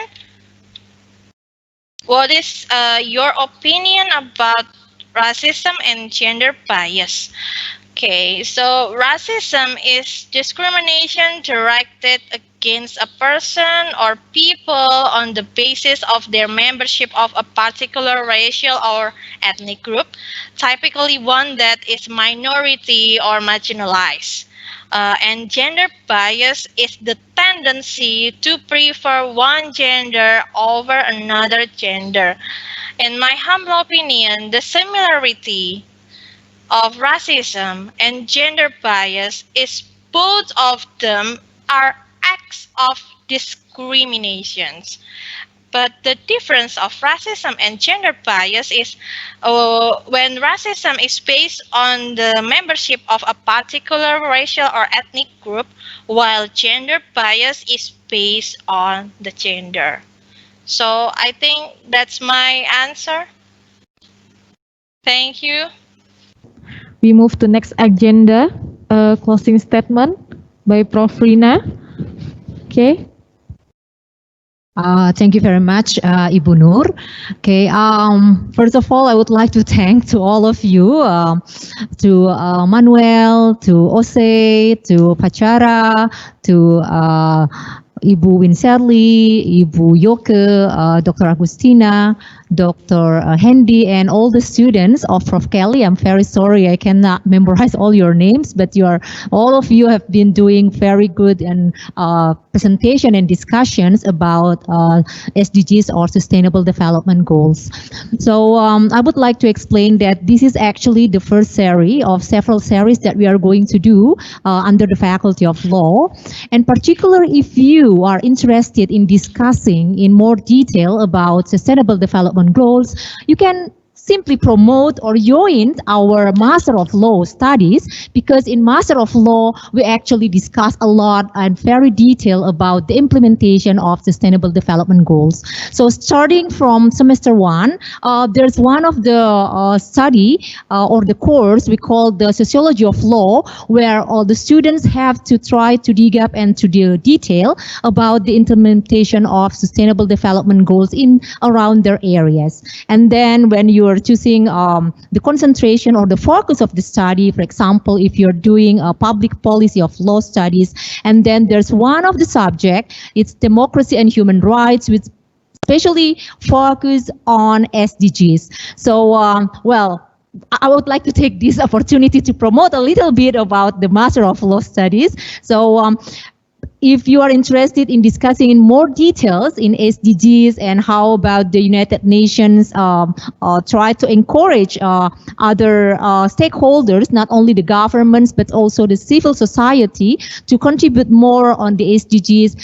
What is your opinion about racism and gender bias? Okay, so racism is discrimination directed against a person or people on the basis of their membership of a particular racial or ethnic group, typically one that is minority or marginalized. And gender bias is the tendency to prefer one gender over another gender. In my humble opinion, the similarity of racism and gender bias is both of them are acts of discriminations. But the difference of racism and gender bias is when racism is based on the membership of a particular racial or ethnic group, while gender bias is based on the gender. So I think that's my answer. Thank you. We move to next agenda, closing statement by Prof. Rina. Okay. Thank you very much, Ibu Nur. Okay, first of all, I would like to thank to all of you, to Manuel, to Osei, to Paschara, to Ibu Winsherly, Ibu Yoke, Dr. Agustina, Dr.Hendi, and all the students of Prof. Kelly. I'm very sorry I cannot memorize all your names, but all of you have been doing very good and presentation and discussions about SDGs or Sustainable Development Goals. So I would like to explain that this is actually the first series of several series that we are going to do under the Faculty of Law. And particularly if you are interested in discussing in more detail about Sustainable Development Goals, you can simply promote or join our Master of Law studies, because in Master of Law, we actually discuss a lot and very detailed about the implementation of Sustainable Development Goals. So starting from semester 1, there's one of the study or the course we call the Sociology of Law, where all the students have to try to dig up and to detail about the implementation of Sustainable Development Goals in around their areas. And then when you are choosing the concentration or the focus of the study, for example, if you're doing a public policy of law studies, and then there's one of the subject, it's democracy and human rights, with especially focus on SDGs. So, well, I would like to take this opportunity to promote a little bit about the Master of Law Studies. So if you are interested in discussing in more details in SDGs and how about the United Nations try to encourage other stakeholders, not only the governments, but also the civil society to contribute more on the SDGs,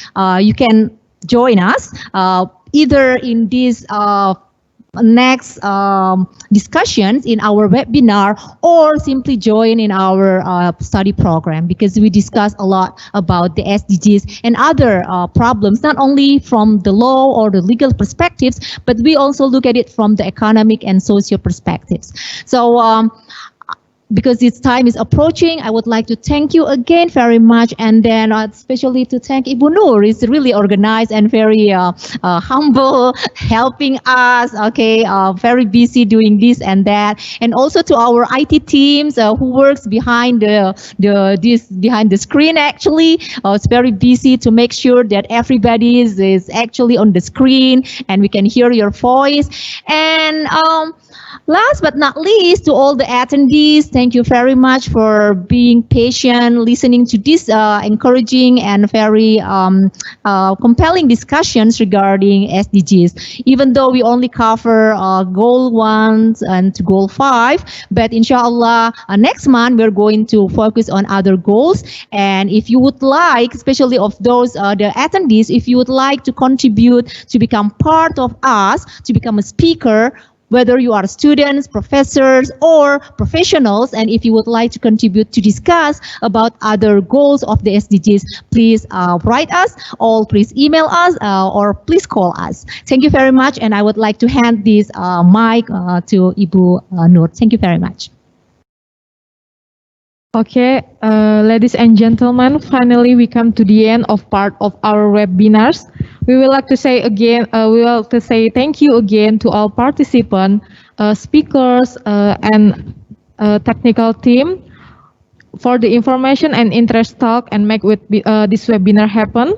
you can join us either in this next discussions in our webinar or simply join in our study program, because we discuss a lot about the SDGs and other problems, not only from the law or the legal perspectives, but we also look at it from the economic and social perspectives. So because its time is approaching, I would like to thank you again very much, and then especially to thank Ibu Nur. It's really organized and very humble, helping us. Okay, very busy doing this and that, and also to our IT teams who works behind behind the screen. Actually, it's very busy to make sure that everybody is actually on the screen and we can hear your voice. And last but not least, to all the attendees, thank you very much for being patient, listening to this encouraging and very compelling discussions regarding SDGs. Even though we only cover goal 1 and goal 5, but inshallah, next month we're going to focus on other goals. And if you would like, especially of those the attendees, if you would like to contribute to become part of us, to become a speaker, whether you are students, professors, or professionals, and if you would like to contribute to discuss about other goals of the SDGs, please write us, or please email us, or please call us. Thank you very much, and I would like to hand this mic to Ibu Nur. Thank you very much. Okay, ladies and gentlemen, finally we come to the end of part of our webinars. We would like to say again, thank you again to all participants, speakers, and technical team for the information and interest talk and make this webinar happen.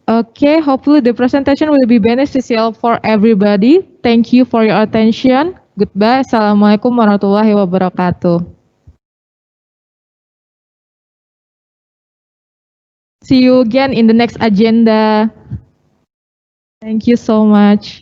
Okay, hopefully the presentation will be beneficial for everybody. Thank you for your attention. Goodbye. Assalamualaikum warahmatullahi wabarakatuh. See you again in the next agenda. Thank you so much.